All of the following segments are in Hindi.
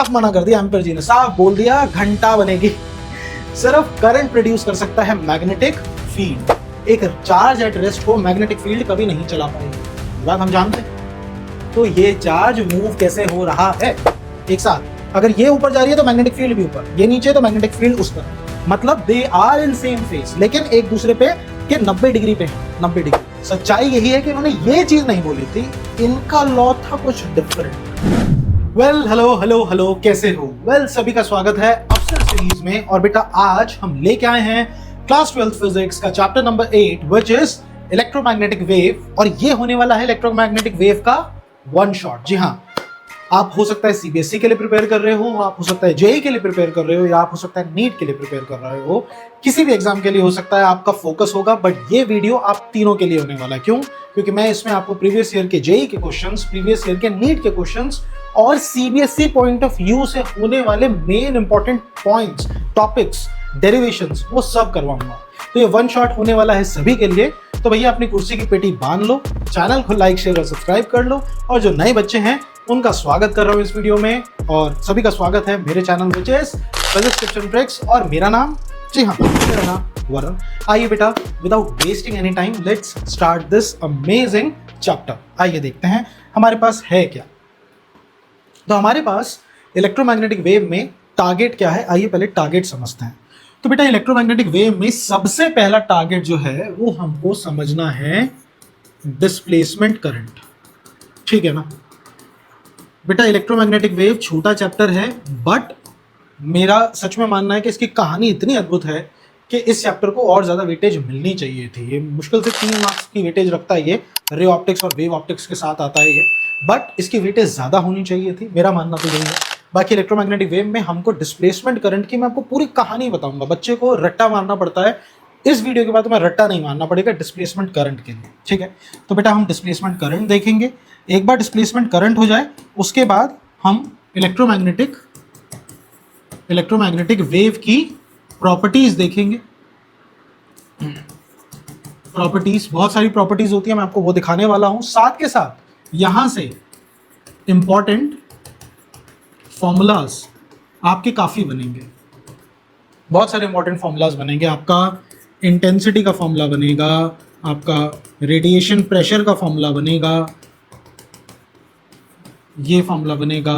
साफ मना कर दिया एम्पियर जी ने, साफ बोल दिया घंटा बनेगी। सिर्फ करंट प्रोड्यूस कर सकता है मैग्नेटिक फील्ड। एक चार्ज एट रेस्ट को मैग्नेटिक फील्ड कभी नहीं चला पाएगी, बात हम जानते हैं। तो ये चार्ज मूव कैसे हो रहा है एक साथ, अगर ये ऊपर जा रही है तो मैग्नेटिक फील्ड भी ऊपर, ये नीचे तो मैग्नेटिक फील्ड उस पर, मतलब they are in same phase, लेकिन एक दूसरे पे के 90 डिग्री पे है, 90 डिग्री। सच्चाई यही है कि इन्होंने ये चीज नहीं बोली थी, इनका लॉ था कुछ different. Well hello hello hello, कैसे हो? वेल सभी का स्वागत है अफसर सीरीज में। और बेटा आज हम लेके आए हैं क्लास 12 फिजिक्स का chapter number 8 which is electromagnetic wave. और ये होने वाला है इलेक्ट्रोमैग्नेटिक वेव का वन शॉट। जी हाँ, आप हो सकता है सीबीएसई के लिए प्रिपेयर कर रहे हो, आप हो सकता है जेईई के लिए प्रिपेयर कर रहे हो, या आप हो सकता है नीट के लिए प्रिपेयर कर रहे हो, किसी भी एग्जाम के लिए हो सकता है आपका फोकस होगा। बट ये वीडियो आप तीनों के लिए होने वाला है। क्यों? क्योंकि मैं इसमें आपको प्रीवियस ईयर के जेईई के क्वेश्चंस, प्रीवियस ईयर के नीट के क्वेश्चंस और सीबीएसई पॉइंट ऑफ व्यू से होने वाले main important points, topics, derivations, वो सब करवाऊंगा। तो ये वन शॉट होने वाला है सभी के लिए। तो भैया अपनी कुर्सी की पेटी बांध लो, चैनल को लाइक शेयर और सब्सक्राइब कर लो। और जो नए बच्चे हैं उनका स्वागत कर रहा हूँ इस वीडियो में, और सभी का स्वागत है मेरे channel which is physics tips and tricks. और मेरा नाम, जी हाँ, मेरा नाम वरुण। आइए बेटा, without wasting any time let's start this amazing chapter. आइए देखते हैं हमारे पास है क्या। तो हमारे पास इलेक्ट्रोमैग्नेटिक वेव में टारगेट क्या है, आइए पहले टारगेट समझते हैं। तो बेटा इलेक्ट्रोमैग्नेटिक वेव में सबसे पहला टारगेट जो है वो हमको समझना है डिस्प्लेसमेंट करंट। ठीक है ना बेटा? इलेक्ट्रोमैग्नेटिक वेव छोटा चैप्टर है, बट मेरा सच में मानना है कि इसकी कहानी इतनी अद्भुत है कि इस चैप्टर को और ज़्यादा वेटेज मिलनी चाहिए थी। ये मुश्किल से 3 मार्क्स की वेटेज रखता है, ये रे ऑप्टिक्स और वेव ऑप्टिक्स के साथ आता है ये, बट इसकी वेटेज ज़्यादा होनी चाहिए थी, मेरा मानना तो यही है। बाकी इलेक्ट्रोमैग्नेटिक वेव में हमको डिस्प्लेसमेंट करंट की मैं आपको पूरी कहानी बताऊंगा। बच्चे को रट्टा मारना पड़ता है, इस वीडियो के बाद तो मैं रट्टा नहीं मारना पड़ेगा डिस्प्लेसमेंट करंट के लिए। ठीक है, तो बेटा हम डिस्प्लेसमेंट करंट देखेंगे। एक बार डिस्प्लेसमेंट करंट हो जाए उसके बाद हम इलेक्ट्रोमैग्नेटिक वेव की प्रॉपर्टीज देखेंगे। प्रॉपर्टीज, बहुत सारी प्रॉपर्टीज होती है, मैं आपको वो दिखाने वाला हूं। साथ के साथ यहां से इंपॉर्टेंट फॉर्मूलाज आपके काफी बनेंगे, बहुत सारे इंपॉर्टेंट फॉर्मूलाज बनेंगे। आपका इंटेंसिटी का फॉर्मूला बनेगा, आपका रेडिएशन प्रेशर का फॉर्मूला बनेगा, ये फॉर्मूला बनेगा,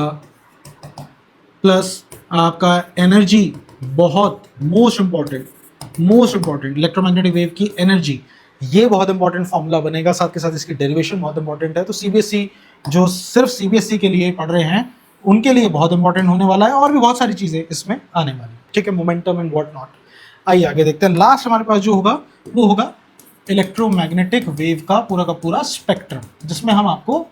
प्लस आपका एनर्जी, बहुत मोस्ट इंपॉर्टेंट इलेक्ट्रोमैग्नेटिक वेव की एनर्जी, ये बहुत इंपॉर्टेंट फॉर्मूला बनेगा। साथ के साथ इसकी डेरिवेशन बहुत इंपॉर्टेंट है। तो सीबीएसई जो सिर्फ सीबीएसई के लिए पढ़ रहे हैं उनके लिए बहुत इंपॉर्टेंट होने वाला है, और भी बहुत सारी चीजें इसमें आने वाली। ठीक है, मोमेंटम एंड व्हाट नॉट। आइए आगे देखते हैं। लास्ट हमारे पास जो होगा वो होगा इलेक्ट्रोमैग्नेटिक वेव का पूरा स्पेक्ट्रम, जिसमें हम आपको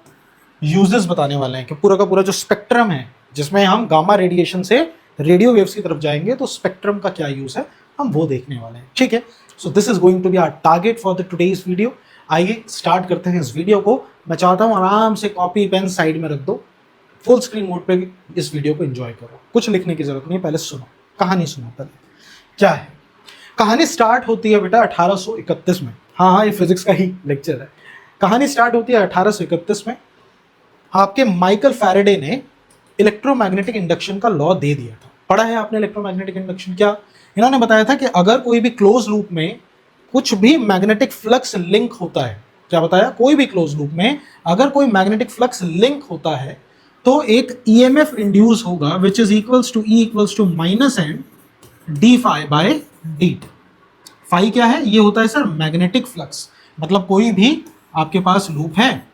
यूजेस बताने वाले हैं कि पूरा का पूरा जो स्पेक्ट्रम है, जिसमें हम गामा रेडिएशन से रेडियो वेव्स की तरफ जाएंगे, तो स्पेक्ट्रम का क्या यूज है हम वो देखने वाले हैं। ठीक है, so this is going to be our target for the today's video. आइए स्टार्ट करते हैं इस वीडियो को। मैं चाहता हूँ आराम से कॉपी पेन साइड में रख दो, फुल स्क्रीन मोड पे इस वीडियो को एंजॉय करो। कुछ लिखने की जरूरत नहीं, पहले सुनो, कहानी सुनो। पहले क्या है कहानी? स्टार्ट होती है बेटा 1831 में। हाँ, ये फिजिक्स का ही लेक्चर है। कहानी स्टार्ट होती है 1831 में। आपके माइकल फैराडे ने इलेक्ट्रोमैग्नेटिक इंडक्शन का लॉ दे दिया था। पढ़ा है आपने इलेक्ट्रोमैग्नेटिक इंडक्शन? क्या इन्होंने बताया था कि अगर कोई भी क्लोज लूप में कुछ भी मैग्नेटिक फ्लक्स लिंक होता है, क्या बताया? कोई भी क्लोज लूप में अगर कोई मैग्नेटिक फ्लक्स लिंक होता है तो एक ईएमएफ इंड्यूस होगा which is equals to E equals to minus N D phi by D T. Phi क्या है? ये होता है सर मैग्नेटिक फ्लक्स। मतलब कोई भी आपके पास लूप है,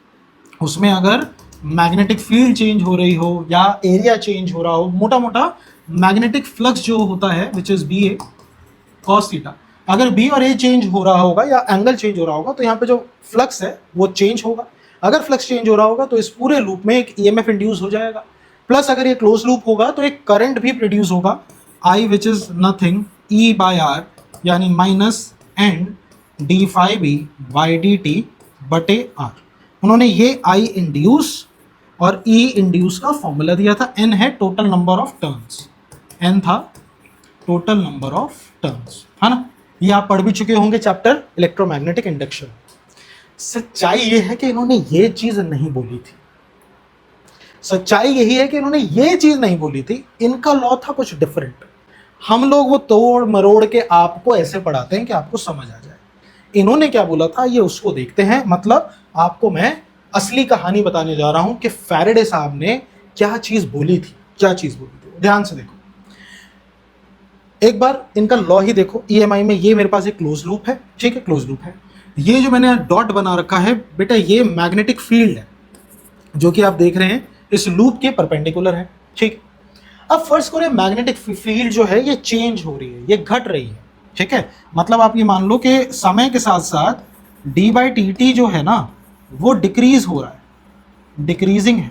उसमें अगर मैग्नेटिक फील्ड चेंज हो रही हो या एरिया चेंज हो रहा हो, मोटा मोटा मैग्नेटिक फ्लक्स जो होता है which is B A cos theta, अगर बी और ए चेंज हो रहा होगा या एंगल चेंज हो रहा होगा, तो यहाँ पे जो फ्लक्स है वो चेंज होगा। अगर फ्लक्स चेंज हो रहा होगा तो इस पूरे लूप में एक ईएमएफ इंड्यूस हो जाएगा। प्लस अगर ये क्लोज लूप होगा तो एक करंट भी प्रोड्यूस होगा, I which is nothing E by R, यानी minus N D phi B by D T बटे आर। उन्होंने ये आई इंड्यूस और ई इंड्यूस का फॉर्मूला दिया था। एन है total number of turns, N था टोटल नंबर ऑफ टर्न्स, है ना? ये आप पढ़ भी चुके होंगे चैप्टर इलेक्ट्रोमैग्नेटिक इंडक्शन। सच्चाई ये है कि इन्होंने ये चीज नहीं बोली थी। सच्चाई यही है कि इन्होंने ये चीज नहीं बोली थी, इनका लॉ था कुछ डिफरेंट। हम लोग वो तोड़ मरोड़ के आपको ऐसे पढ़ाते हैं कि आपको समझ आ जाए। इन्होंने क्या बोला था ये उसको देखते हैं। मतलब आपको मैं असली कहानी बताने जा रहा हूं कि फैराडे साहब ने क्या चीज बोली थी, क्या चीज बोली थी। ध्यान से देखो, एक बार इनका लॉ ही देखो। ईएमआई में ये मेरे पास एक क्लोज लूप है, ठीक है, क्लोज लूप है। ये जो मैंने डॉट बना रखा है बेटा, ये मैग्नेटिक फील्ड है जो कि आप देख रहे हैं इस लूप के परपेंडिकुलर है, ठीक। अब फर्स्ट करें, मैग्नेटिक फील्ड जो है ये चेंज हो रही है, ये घट रही है, ठीक है। मतलब आप ये मान लो कि समय के साथ साथ d/dt जो है ना वो डिक्रीज हो रहा है, डिक्रीजिंग है,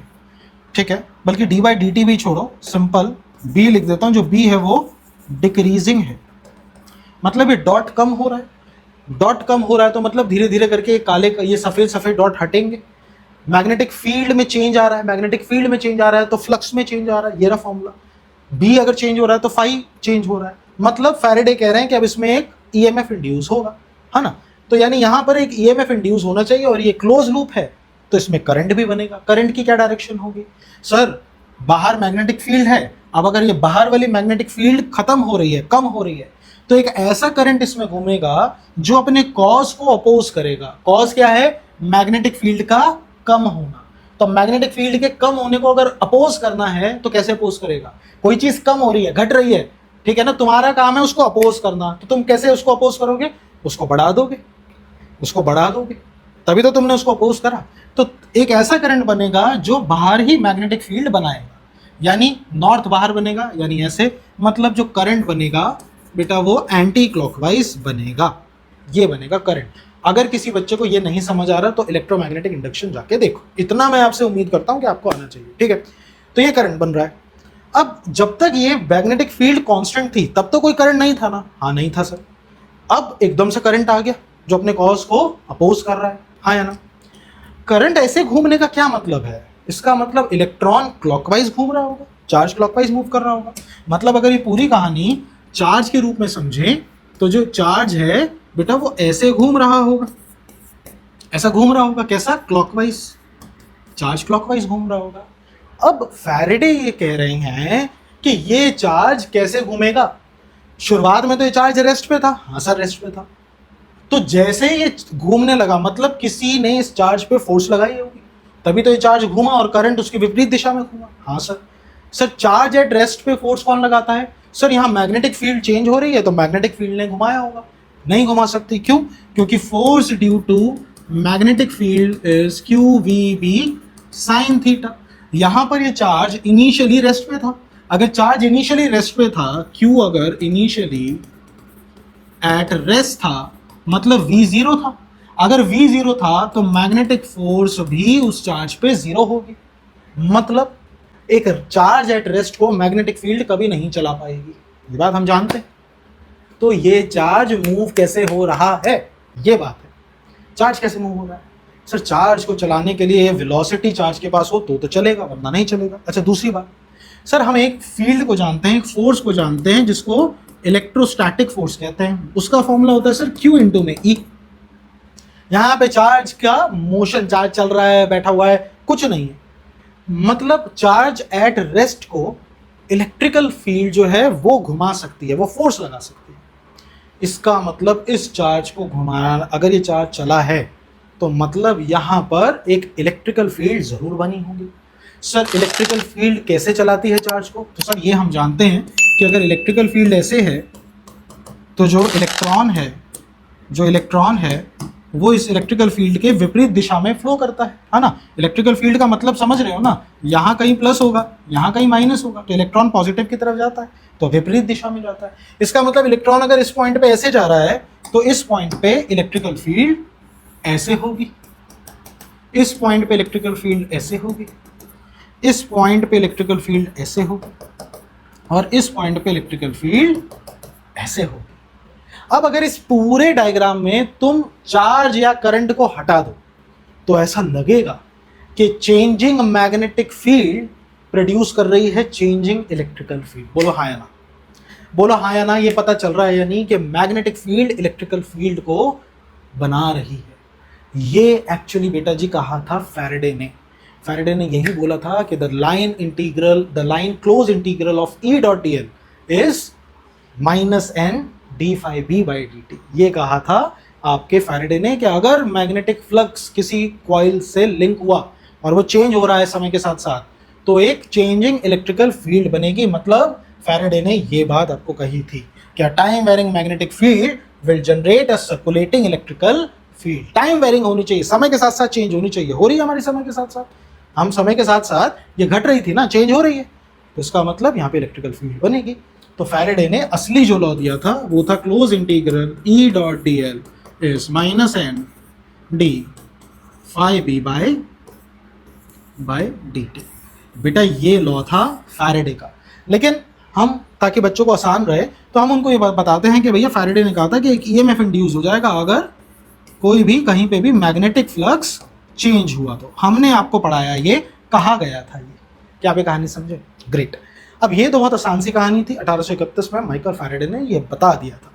ठीक है। बल्कि d/dt भी छोड़ो, सिंपल b लिख देता हूं, जो b है वो डिक्रीजिंग है। मतलब ये डॉट कम हो रहा है, डॉट कम हो रहा है तो मतलब धीरे धीरे करके काले ये सफेद सफेद डॉट हटेंगे। मैग्नेटिक फील्ड में चेंज आ रहा है, मैग्नेटिक फील्ड में चेंज आ रहा है तो फ्लक्स में चेंज आ रहा है, ये रहा फॉर्मूला। बी अगर चेंज हो रहा है तो फाई चेंज हो रहा है। मतलब फैराडे कह रहे हैं कि अब इसमें एक ईएमएफ इंड्यूस होगा, है ना। तो यानी यहां पर एक ईएमएफ इंड्यूस होना चाहिए और ये क्लोज लूप है तो इसमें करंट भी बनेगा। करंट की क्या डायरेक्शन होगी सर, बाहर मैग्नेटिक फील्ड है, अब अगर ये बाहर वाली मैग्नेटिक फील्ड खत्म हो रही है, कम हो रही है, तो एक ऐसा करंट इसमें घूमेगा जो अपने कॉज को अपोज करेगा। कॉज क्या है, मैग्नेटिक फील्ड का कम होना। तो मैग्नेटिक फील्ड के कम होने को अगर अपोज करना है तो कैसे अपोज करेगा, कोई चीज कम हो रही है, घट रही है, ठीक है ना, तुम्हारा काम है उसको अपोज करना, तो तुम कैसे उसको अपोज करोगे, उसको बढ़ा दोगे, उसको बढ़ा दोगे, तभी तो तुमने उसको अपोज करा। तो एक ऐसा करंट बनेगा जो बाहर ही मैग्नेटिक फील्ड बनाएगा, यानी नॉर्थ बाहर बनेगा, यानी ऐसे। मतलब जो करंट बनेगा बेटा वो एंटी क्लॉकवाइज बनेगा, ये बनेगा करंट। अगर किसी बच्चे को ये नहीं समझ आ रहा तो इलेक्ट्रोमैग्नेटिक इंडक्शन जाके देखो, इतना मैं आपसे उम्मीद करता हूं कि आपको आना चाहिए, ठीक है। तो ये करंट बन रहा है। अब जब तक ये मैग्नेटिक फील्ड कांस्टेंट थी तब तो कोई करंट नहीं था ना, हाँ नहीं था सर। अब एकदम से करंट आ गया जो अपने कॉज को अपोज कर रहा है, हाँ या ना। करंट ऐसे घूमने का क्या मतलब है, इसका मतलब इलेक्ट्रॉन क्लॉकवाइज घूम रहा होगा, चार्ज क्लॉकवाइज मूव कर रहा होगा। मतलब अगर ये पूरी कहानी चार्ज के रूप में समझें तो जो चार्ज है बेटा वो ऐसे घूम रहा होगा, ऐसा घूम रहा होगा, कैसा, क्लॉकवाइज, चार्ज क्लॉकवाइज घूम रहा होगा। अब फैराडे ये कह रहे हैं कि ये चार्ज कैसे घूमेगा। शुरुआत में तो ये चार्ज रेस्ट पे था, हाँ सर रेस्ट पे था, तो जैसे ही ये घूमने लगा मतलब किसी ने इस चार्ज पे फोर्स लगाई होगी, तभी तो ये चार्ज घूमा और करंट उसकी विपरीत दिशा में घूमा। हाँ sir. Sir charge at rest पे फोर्स कौन लगाता है, सर यहाँ मैग्नेटिक फील्ड चेंज हो रही है तो मैग्नेटिक फील्ड ने घुमाया होगा। नहीं घुमा सकती, क्यों, क्योंकि force due to magnetic field is Q V B sine theta. यहां पर ये चार्ज इनिशियली रेस्ट पे था, अगर चार्ज इनिशियली रेस्ट पे था, क्यू अगर इनिशियली एट रेस्ट था मतलब v जीरो था। अगर v जीरो था तो मैग्नेटिक फोर्स भी उस चार्ज पे जीरो होगी। मतलब एक चार्ज एट रेस्ट को मैग्नेटिक फील्ड कभी नहीं चला पाएगी, ये बात हम जानते हैं। तो ये चार्ज मूव कैसे हो रहा है, ये बात है, चार्ज कैसे मूव हो रहा है। सर चार्ज को चलाने के लिए वेलोसिटी चार्ज के पास हो तो चलेगा, वरना नहीं चलेगा। अच्छा दूसरी बात, सर हम एक फील्ड को जानते हैं, एक फोर्स को जानते हैं जिसको इलेक्ट्रोस्टैटिक फोर्स कहते हैं, उसका फॉर्मूला होता है सर Q इंटू में E। यहाँ पे चार्ज का मोशन, चार्ज चल रहा है, बैठा हुआ है, कुछ नहीं है। मतलब चार्ज एट रेस्ट को इलेक्ट्रिकल फील्ड जो है वो घुमा सकती है, वो फोर्स लगा सकती है। इसका मतलब इस चार्ज को घुमाना, अगर ये चार्ज चला है तो मतलब यहाँ पर एक इलेक्ट्रिकल फील्ड जरूर बनी होगी। सर इलेक्ट्रिकल फील्ड कैसे चलाती है चार्ज को, तो सर ये हम जानते हैं कि अगर इलेक्ट्रिकल फील्ड ऐसे है तो जो इलेक्ट्रॉन है वो इस इलेक्ट्रिकल फील्ड के विपरीत दिशा में फ्लो करता है ना। इलेक्ट्रिकल फील्ड का मतलब समझ रहे हो ना, यहाँ कहीं प्लस होगा, यहाँ कहीं माइनस होगा, तो इलेक्ट्रॉन पॉजिटिव की तरफ जाता है तो विपरीत दिशा में जाता है। इसका मतलब इलेक्ट्रॉन अगर इस पॉइंट पे ऐसे जा रहा है तो इस पॉइंट पे इलेक्ट्रिकल फील्ड ऐसे होगी, इस पॉइंट पे इलेक्ट्रिकल फील्ड ऐसे होगी, इस पॉइंट पे इलेक्ट्रिकल फील्ड ऐसे होगी और इस पॉइंट पे इलेक्ट्रिकल फील्ड ऐसे होगी। अब अगर इस पूरे डायग्राम में तुम चार्ज या करंट को हटा दो तो ऐसा लगेगा कि चेंजिंग मैग्नेटिक फील्ड प्रोड्यूस कर रही है चेंजिंग इलेक्ट्रिकल फील्ड। बोलो हाँ या ना, बोलो हाँ या ना। ये पता चल रहा है यानी कि मैग्नेटिक फील्ड इलेक्ट्रिकल फील्ड को बना रही है। ये एक्चुअली बेटा जी कहा था फैराडे ने। फैराडे ने यही बोला था कि the line close integral of E dot D L is -n/d∅b/dt। ये कहा था आपके फैराडे ने कि अगर मैग्नेटिक फ्लक्स किसी कॉइल से लिंक हुआ और वो चेंज हो रहा है समय के साथ साथ, तो एक चेंजिंग इलेक्ट्रिकल फील्ड बनेगी। मतलब फैराडे ने ये बात आपको कही थी कि time varying magnetic field will generate a circulating electrical field. Time varying होनी चाहिए, समय के साथ साथ चेंज होनी चाहिए। हो रही है हमारी समय के साथ साथ, हम समय के साथ साथ ये घट रही थी ना, चेंज हो रही है, तो इसका मतलब यहाँ पे इलेक्ट्रिकल फील्ड बनेगी। तो फैराडे ने असली जो लॉ दिया था वो था close integral E dot D L is -n/d∅b/dt। बेटा ये लॉ था फैराडे का। लेकिन हम ताकि बच्चों को आसान रहे तो हम उनको ये बात बताते हैं कि भैया फैराडे ने कहा था कि एक ईएमएफ इंड्यूस हो जाएगा अगर कोई भी कहीं पे भी मैग्नेटिक फ्लक्स चेंज हुआ। तो हमने आपको पढ़ाया, ये कहा गया था। ये क्या आप ये कहानी समझे? ग्रेट। अब ये तो बहुत आसान सी कहानी थी। 1831 में माइकल फैराडे ने ये बता दिया था।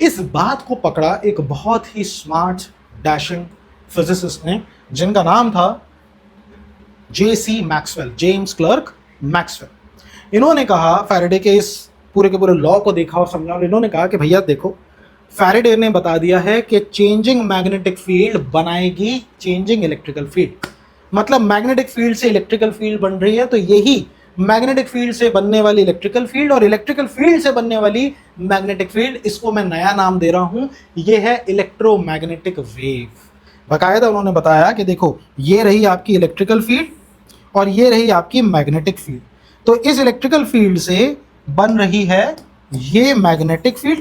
इस बात को पकड़ा एक बहुत ही स्मार्ट डैशिंग फिजिसिस्ट ने, जिनका नाम था J.C. Maxwell, James clerk Maxwell. इन्होंने कहा, फैराडे के इस पूरे के पूरे लॉ को देखा और समझा और इन्होंने कहा कि भैया देखो, फैराडे ने बता दिया है कि चेंजिंग मैग्नेटिक फील्ड बनाएगी चेंजिंग इलेक्ट्रिकल फील्ड। मतलब मैग्नेटिक फील्ड से इलेक्ट्रिकल फील्ड बन रही है, तो यही मैग्नेटिक फील्ड से बनने वाली इलेक्ट्रिकल फील्ड और इलेक्ट्रिकल फील्ड से बनने वाली मैग्नेटिक फील्ड, इसको मैं नया नाम दे रहा हूं, ये है इलेक्ट्रोमैग्नेटिक वेव। बाकायदा उन्होंने बताया कि देखो, ये रही आपकी इलेक्ट्रिकल फील्ड और ये रही आपकी मैग्नेटिक फील्ड। तो इस इलेक्ट्रिकल फील्ड से बन रही है ये मैग्नेटिक फील्ड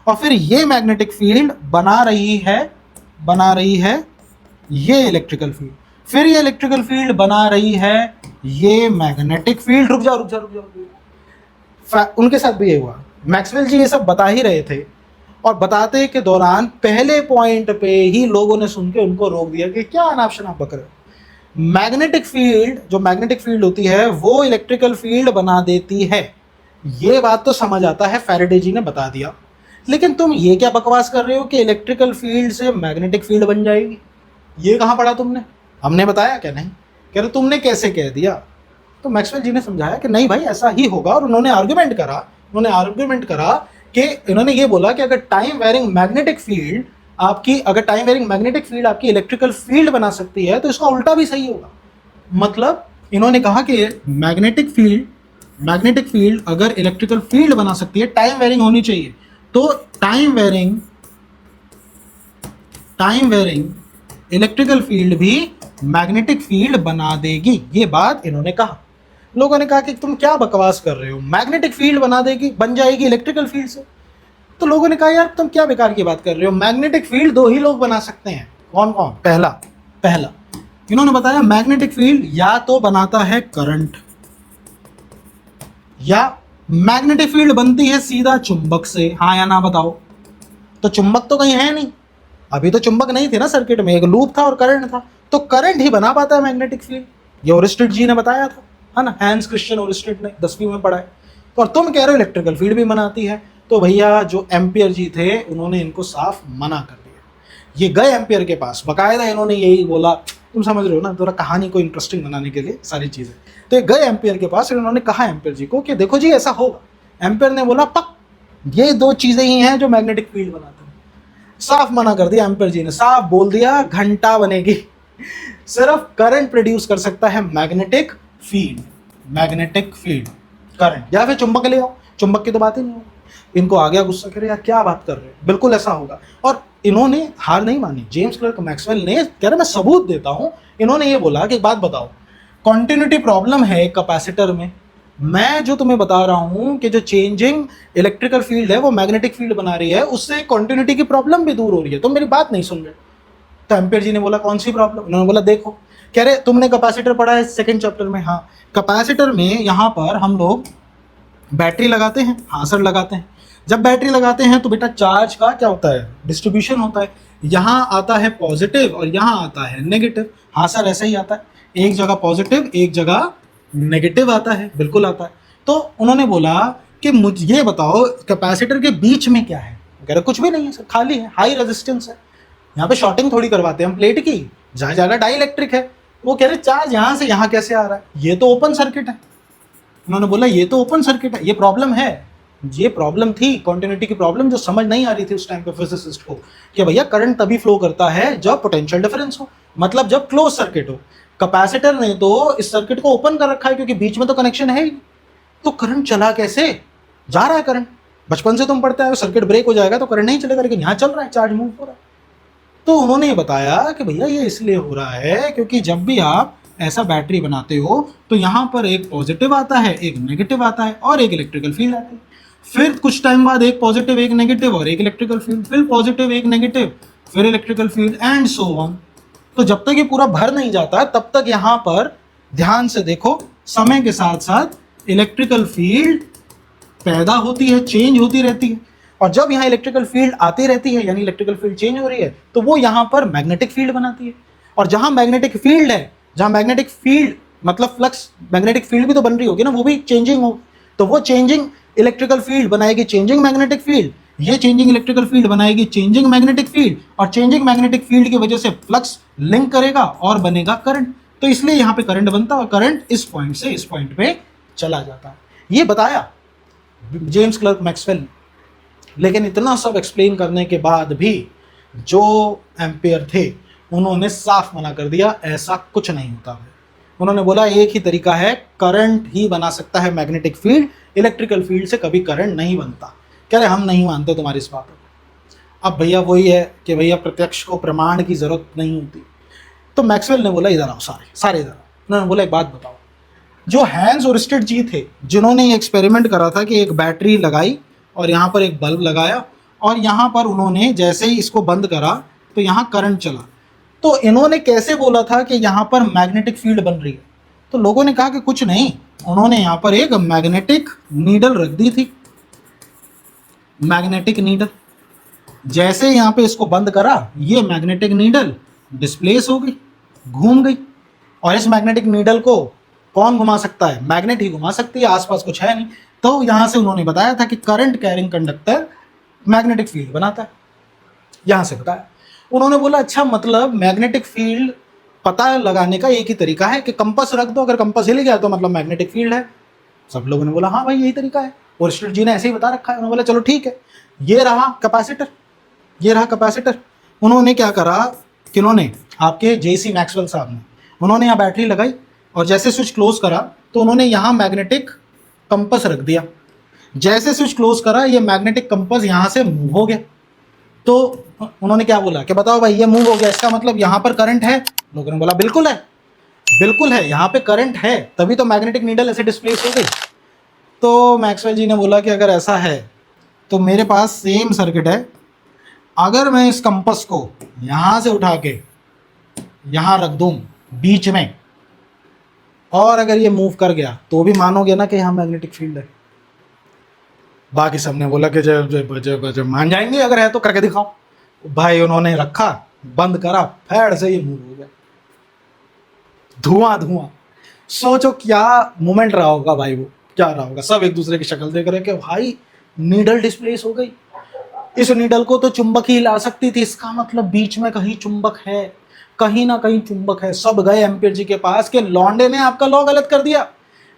और फिर ये मैग्नेटिक फील्ड बना रही है ये इलेक्ट्रिकल फील्ड, फिर ये इलेक्ट्रिकल फील्ड बना रही है ये मैग्नेटिक फील्ड। रुक जाओ। उनके साथ भी ये हुआ। मैक्सवेल जी ये सब बता ही रहे थे और बताते के दौरान पहले पॉइंट पे ही लोगों ने सुन के उनको रोक दिया कि क्या अनाप शनाप बक रहे हो। मैग्नेटिक फील्ड, जो मैग्नेटिक फील्ड होती है वो इलेक्ट्रिकल फील्ड बना देती है। ये बात तो समझ आता है, फैराडे जी ने बता दिया। लेकिन तुम ये क्या बकवास कर रहे हो कि इलेक्ट्रिकल फील्ड से मैग्नेटिक फील्ड बन जाएगी? ये कहाँ पढ़ा तुमने? हमने बताया क्या? नहीं। कह रहे तुमने कैसे कह दिया? तो मैक्सवेल जी ने समझाया कि नहीं भाई, ऐसा ही होगा। और उन्होंने आर्गुमेंट करा कि इन्होंने ये बोला कि अगर टाइम वेरिंग मैग्नेटिक फील्ड आपकी इलेक्ट्रिकल फील्ड बना सकती है तो इसका उल्टा भी सही होगा। मतलब इन्होंने कहा कि मैग्नेटिक फील्ड अगर इलेक्ट्रिकल फील्ड बना सकती है, टाइम वेरिंग होनी चाहिए, तो टाइम वेरिंग इलेक्ट्रिकल फील्ड भी मैग्नेटिक फील्ड बना देगी। ये बात इन्होंने कहा। लोगों ने कहा कि तुम क्या बकवास कर रहे हो, मैग्नेटिक फील्ड बन जाएगी इलेक्ट्रिकल फील्ड से। तो लोगों ने कहा यार तुम क्या बेकार की बात कर रहे हो, मैग्नेटिक फील्ड दो ही लोग बना सकते हैं। कौन कौन? पहला इन्होंने बताया मैग्नेटिक फील्ड या तो बनाता है करंट, या मैग्नेटिक फील्ड बनती है सीधा चुंबक से। हाँ या ना बताओ? तो चुंबक तो कहीं है नहीं, अभी तो चुंबक नहीं थे ना सर्किट में, एक लूप था और करंट था। तो करंट ही बना पाता है मैग्नेटिक फील्ड। ये ओरिस्टिड जी ने बताया था, है ना, हैंस क्रिश्चियन ओरिस्टिड ने 10वीं में पढ़ा है। तो और तुम कह रहे हो इलेक्ट्रिकल फील्ड भी बनाती है। तो भैया जो एम्पियर जी थे उन्होंने इनको साफ मना कर दिया। ये गए एम्पियर के पास, बाकायदा इन्होंने यही बोला, तुम समझ रहे हो ना, थोड़ा कहानी को इंटरेस्टिंग बनाने के लिए सारी चीज़ें। तो ये गए एम्पियर के पास, इन्होंने कहा एम्पियर जी को कि देखो जी ऐसा होगा। एम्पियर ने बोला पक, ये दो चीज़ें ही हैं जो मैग्नेटिक फील्ड बनाते हैं। साफ मना कर दिया एम्पियर जी ने, साफ बोल दिया घंटा बनेगी। सिर्फ करंट प्रोड्यूस कर सकता है मैग्नेटिक फील्ड, करंट, या फिर चुंबक ले आओ। चुंबक की तो बात ही नहीं होगी। इनको आ गया गुस्सा, कह रहे यार क्या बात कर रहे हो, बिल्कुल ऐसा होगा। और इन्होंने हार नहीं मानी। जेम्स क्लर्क मैक्सवेल ने कह रहे मैं सबूत देता हूं। इन्होंने ये बोला कि एक बात बताओ, कॉन्टिन्यूटी प्रॉब्लम है कैपेसिटर में, मैं जो तुम्हें बता रहा हूं कि जो चेंजिंग इलेक्ट्रिकल फील्ड है वो मैग्नेटिक फील्ड बना रही है, उससे कॉन्टिन्यूटी की प्रॉब्लम भी दूर हो रही है, तुम मेरी बात नहीं सुन रहे। तो एम्पियर जी ने बोला कौन सी प्रॉब्लम? उन्होंने बोला देखो, कह रहे तुमने कैपेसिटर पढ़ा है सेकंड चैप्टर में? हाँ। कैपेसिटर में यहाँ पर हम लोग बैटरी लगाते हैं, हाँ सर लगाते हैं। जब बैटरी लगाते हैं तो बेटा चार्ज का क्या होता है, डिस्ट्रीब्यूशन होता है। यहाँ आता है पॉजिटिव और यहाँ आता है नेगेटिव। हाँ सर ऐसा ही आता है, एक जगह पॉजिटिव एक जगह नेगेटिव आता है, बिल्कुल आता है। तो उन्होंने बोला कि मुझे ये बताओ कैपेसिटर के बीच में क्या है? कह रहे कुछ भी नहीं है सर, खाली है, हाई रेजिस्टेंस है। यहाँ पे शॉर्टिंग थोड़ी करवाते हैं हम प्लेट की, जहाँ ज़्यादा डाई इलेक्ट्रिक है। वो कह रहे चार्ज यहाँ से यहाँ कैसे आ रहा है, ये तो ओपन सर्किट है। उन्होंने बोला ये तो ओपन सर्किट है, ये प्रॉब्लम है। ये प्रॉब्लम थी कॉन्टिन्यूटी की प्रॉब्लम, जो समझ नहीं आ रही थी उस टाइम पे फिजिसिस्ट को कि भैया करंट तभी फ्लो करता है जब पोटेंशियल डिफरेंस हो, मतलब जब क्लोज सर्किट हो। कैपेसिटर ने तो इस सर्किट को ओपन कर रखा है क्योंकि बीच में तो कनेक्शन है ही, तो करंट चला कैसे, जा रहा है करंट। बचपन से तुम पढ़ते आए सर्किट ब्रेक हो जाएगा तो करंट नहीं चलेगा, लेकिन यहाँ चल रहा है, चार्ज मूव हो रहा है। तो उन्होंने ये बताया कि भैया ये इसलिए हो रहा है क्योंकि जब भी आप ऐसा बैटरी बनाते हो तो यहाँ पर एक पॉजिटिव आता है, एक नेगेटिव आता है और एक इलेक्ट्रिकल फील्ड आती है। फिर कुछ टाइम बाद एक पॉजिटिव एक नेगेटिव और एक इलेक्ट्रिकल फील्ड, फिर पॉजिटिव एक नेगेटिव फिर electrical field and so on. तो जब तक ये पूरा भर नहीं जाता तब तक यहाँ पर ध्यान से देखो, समय के साथ साथ इलेक्ट्रिकल फील्ड पैदा होती है, चेंज होती रहती है। और जब यहाँ इलेक्ट्रिकल फील्ड आती रहती है यानी इलेक्ट्रिकल फील्ड चेंज हो रही है तो वो यहाँ पर मैग्नेटिक फील्ड बनाती है। और जहाँ मैग्नेटिक फील्ड है, जहाँ मैग्नेटिक फील्ड मतलब फ्लक्स, मैग्नेटिक फील्ड भी तो बन रही होगी ना, वो भी चेंजिंग हो, तो वो चेंजिंग इलेक्ट्रिकल फील्ड बनाएगी चेंजिंग मैग्नेटिक फील्ड, ये चेंजिंग इलेक्ट्रिकल फील्ड बनाएगी चेंजिंग मैग्नेटिक फील्ड, और चेंजिंग मैग्नेटिक फील्ड की वजह से फ्लक्स लिंक करेगा और बनेगा करंट। तो इसलिए यहाँ पे करंट बनता है और करंट इस पॉइंट से इस पॉइंट पे चला जाता है। ये बताया जेम्स क्लर्क मैक्सवेल ने। लेकिन इतना सब एक्सप्लेन करने के बाद भी जो एम्पियर थे उन्होंने साफ मना कर दिया, ऐसा कुछ नहीं होता है। उन्होंने बोला एक ही तरीका है, करंट ही बना सकता है मैग्नेटिक फील्ड, इलेक्ट्रिकल फील्ड से कभी करंट नहीं बनता। कह रहे हम नहीं मानते तुम्हारी इस बात को। अब भैया वही है कि भैया प्रत्यक्ष को प्रमाण की जरूरत नहीं होती। तो मैक्सवेल ने बोला इधर आओ, सारे इधर आओ। उन्होंने बोला एक बात बताओ, जो हैंस ओरिस्टेड जी थे जिन्होंने ये एक्सपेरिमेंट करा था कि एक बैटरी लगाई और यहाँ पर एक बल्ब लगाया और यहाँ पर उन्होंने जैसे ही इसको बंद करा तो यहाँ करंट चला, तो इन्होंने कैसे बोला था कि यहाँ पर मैग्नेटिक फील्ड बन रही है? तो लोगों ने कहा कि कुछ नहीं, उन्होंने यहाँ पर एक मैग्नेटिक नीडल रख दी थी, मैग्नेटिक नीडल। जैसे यहाँ पे इसको बंद करा ये मैग्नेटिक नीडल डिस्प्लेस हो गई, घूम गई। और इस मैग्नेटिक नीडल को कौन घुमा सकता है? मैग्नेट ही घुमा सकती है, आसपास कुछ है नहीं। तो यहाँ से उन्होंने बताया था कि current carrying conductor magnetic field बनाता है, यहाँ से बताया। उन्होंने बोला अच्छा, मतलब मैग्नेटिक फील्ड पता लगाने का एक ही तरीका है कि कंपास रख दो, अगर कंपास हिल गया तो मतलब मैग्नेटिक फील्ड है। सब लोगों ने बोला हाँ भाई यही तरीका है, ओरिस्टेड जी ने ऐसे ही बता रखा है। उन्होंने बोला चलो ठीक है, ये रहा कैपेसिटर, ये रहा कैपेसिटर। उन्होंने क्या करा कि उन्होंने आपके जेसी मैक्सवेल साहब ने, उन्होंने यहाँ बैटरी लगाई और जैसे स्विच क्लोज करा तो उन्होंने यहाँ मैग्नेटिक कंपास रख दिया। जैसे स्विच क्लोज करा ये मैग्नेटिक कंपास यहाँ से मूव हो गया। तो उन्होंने क्या बोला कि बताओ भाई ये मूव हो गया, इसका मतलब यहाँ पर करंट है? लोगों ने बोला बिल्कुल है, बिल्कुल है, यहाँ पे करंट है, तभी तो मैग्नेटिक नीडल ऐसे डिस्प्लेस हो गई। तो मैक्सवेल जी ने बोला कि अगर ऐसा है तो मेरे पास सेम सर्किट है, अगर मैं इस कंपास को यहाँ से उठा के यहाँ रख दूँ बीच में और अगर ये मूव कर गया तो भी मानोगे ना कि यहाँ मैग्नेटिक फील्ड है? बाकी सबने बोला कि जब मान जाएंगे, अगर है तो करके दिखाओ। भाई उन्होंने रखा, बंद करा, फैड़ से ये मूव हो गया, धुआं धुआं। सोचो क्या मोमेंट रहा होगा भाई, वो क्या रहा होगा। सब एक दूसरे की शक्ल देख रहे कि भाई नीडल डिस्प्लेस हो गई। इस नीडल को तो चुंबक ही हिला सकती थी, इसका मतलब बीच में कहीं चुंबक है, कहीं ना कहीं चुंबक है। सब गए एम्पियर जी के पास कि लॉन्डे ने आपका लॉ गलत कर दिया।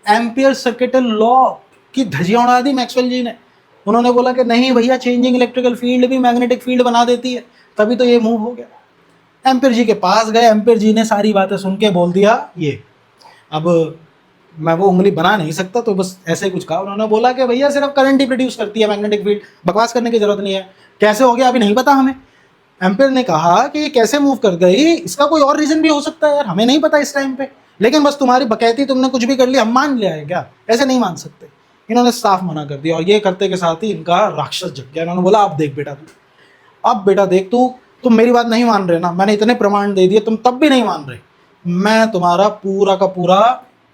एम्पियर सर्किटल लॉ की धजियां उड़ा दी मैक्सवेल जी ने। उन्होंने बोला कि नहीं भैया, चेंजिंग इलेक्ट्रिकल फील्ड भी मैग्नेटिक फील्ड बना देती है, तभी तो ये मूव हो गया। एम्पियर जी के पास गए, एम्पियर जी ने सारी बातें सुन के बोल दिया ये। अब मैं वो उंगली बना नहीं सकता तो बस ऐसे ही कुछ कहा। उन्होंने बोला कि भैया सिर्फ करंट ही प्रोड्यूस करती है मैग्नेटिक फील्ड, बकवास करने की जरूरत नहीं है। कैसे हो गया अभी नहीं पता हमें। एम्पियर ने कहा कि ये कैसे मूव कर गई, इसका कोई और रीजन भी हो सकता है यार, हमें नहीं पता इस टाइम पे, लेकिन बस तुम्हारी बकैती, तुमने कुछ भी कर लिया हम मान लिया है क्या? ऐसे नहीं मान सकते। इन्होंने साफ मना कर दिया और ये करते के साथ ही इनका राक्षस जग गया। इन्होंने बोला अब देख बेटा तू, अब बेटा देख तू, तुम मेरी बात नहीं मान रहे ना, मैंने इतने प्रमाण दे दिए तुम तब भी नहीं मान रहे, मैं तुम्हारा पूरा का पूरा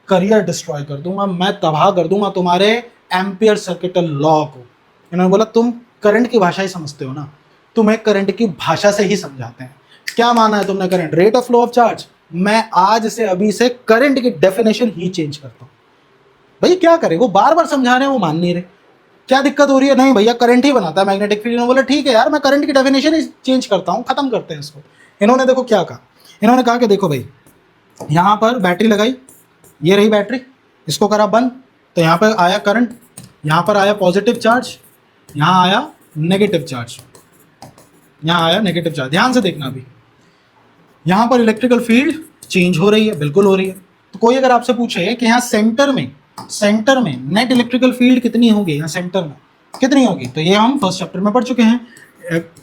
करियर डिस्ट्रॉय कर दूंगा, मैं तबाह कर दूंगा तुम्हारे एम्पियर सर्किटल लॉ को। इन्होंने बोला तुम करंट की भाषा ही समझते हो ना, तुम्हें करंट की भाषा से ही समझाते हैं। क्या माना है तुमने current? Rate of flow of charge. मैं आज से अभी से करंट की डेफिनेशन ही चेंज करता हूँ। भैया क्या करें, वो बार बार समझा रहे हैं, वो मान नहीं रहे। क्या दिक्कत हो रही है? नहीं भैया करंट ही बनाता है मैग्नेटिक फील्ड। बोला ठीक है यार, मैं करंट की डेफिनेशन ही चेंज करता हूँ, खत्म करते हैं इसको। इन्होंने देखो क्या कहा, इन्होंने कहा कि देखो भाई यहाँ पर बैटरी लगाई, ये रही बैटरी, इसको करा बंद, तो यहाँ पर आया करंट, यहाँ पर आया पॉजिटिव चार्ज, यहाँ आया नेगेटिव चार्ज, यहाँ आया नेगेटिव चार्ज। ध्यान से देखना अभी, यहाँ पर इलेक्ट्रिकल फील्ड चेंज हो रही है, बिल्कुल हो रही है। तो कोई अगर आपसे पूछे कि यहाँ सेंटर में नेट इलेक्ट्रिकल फील्ड कितनी होगी, यहाँ सेंटर में कितनी होगी, तो ये हम फर्स्ट चैप्टर में पढ़ चुके हैं।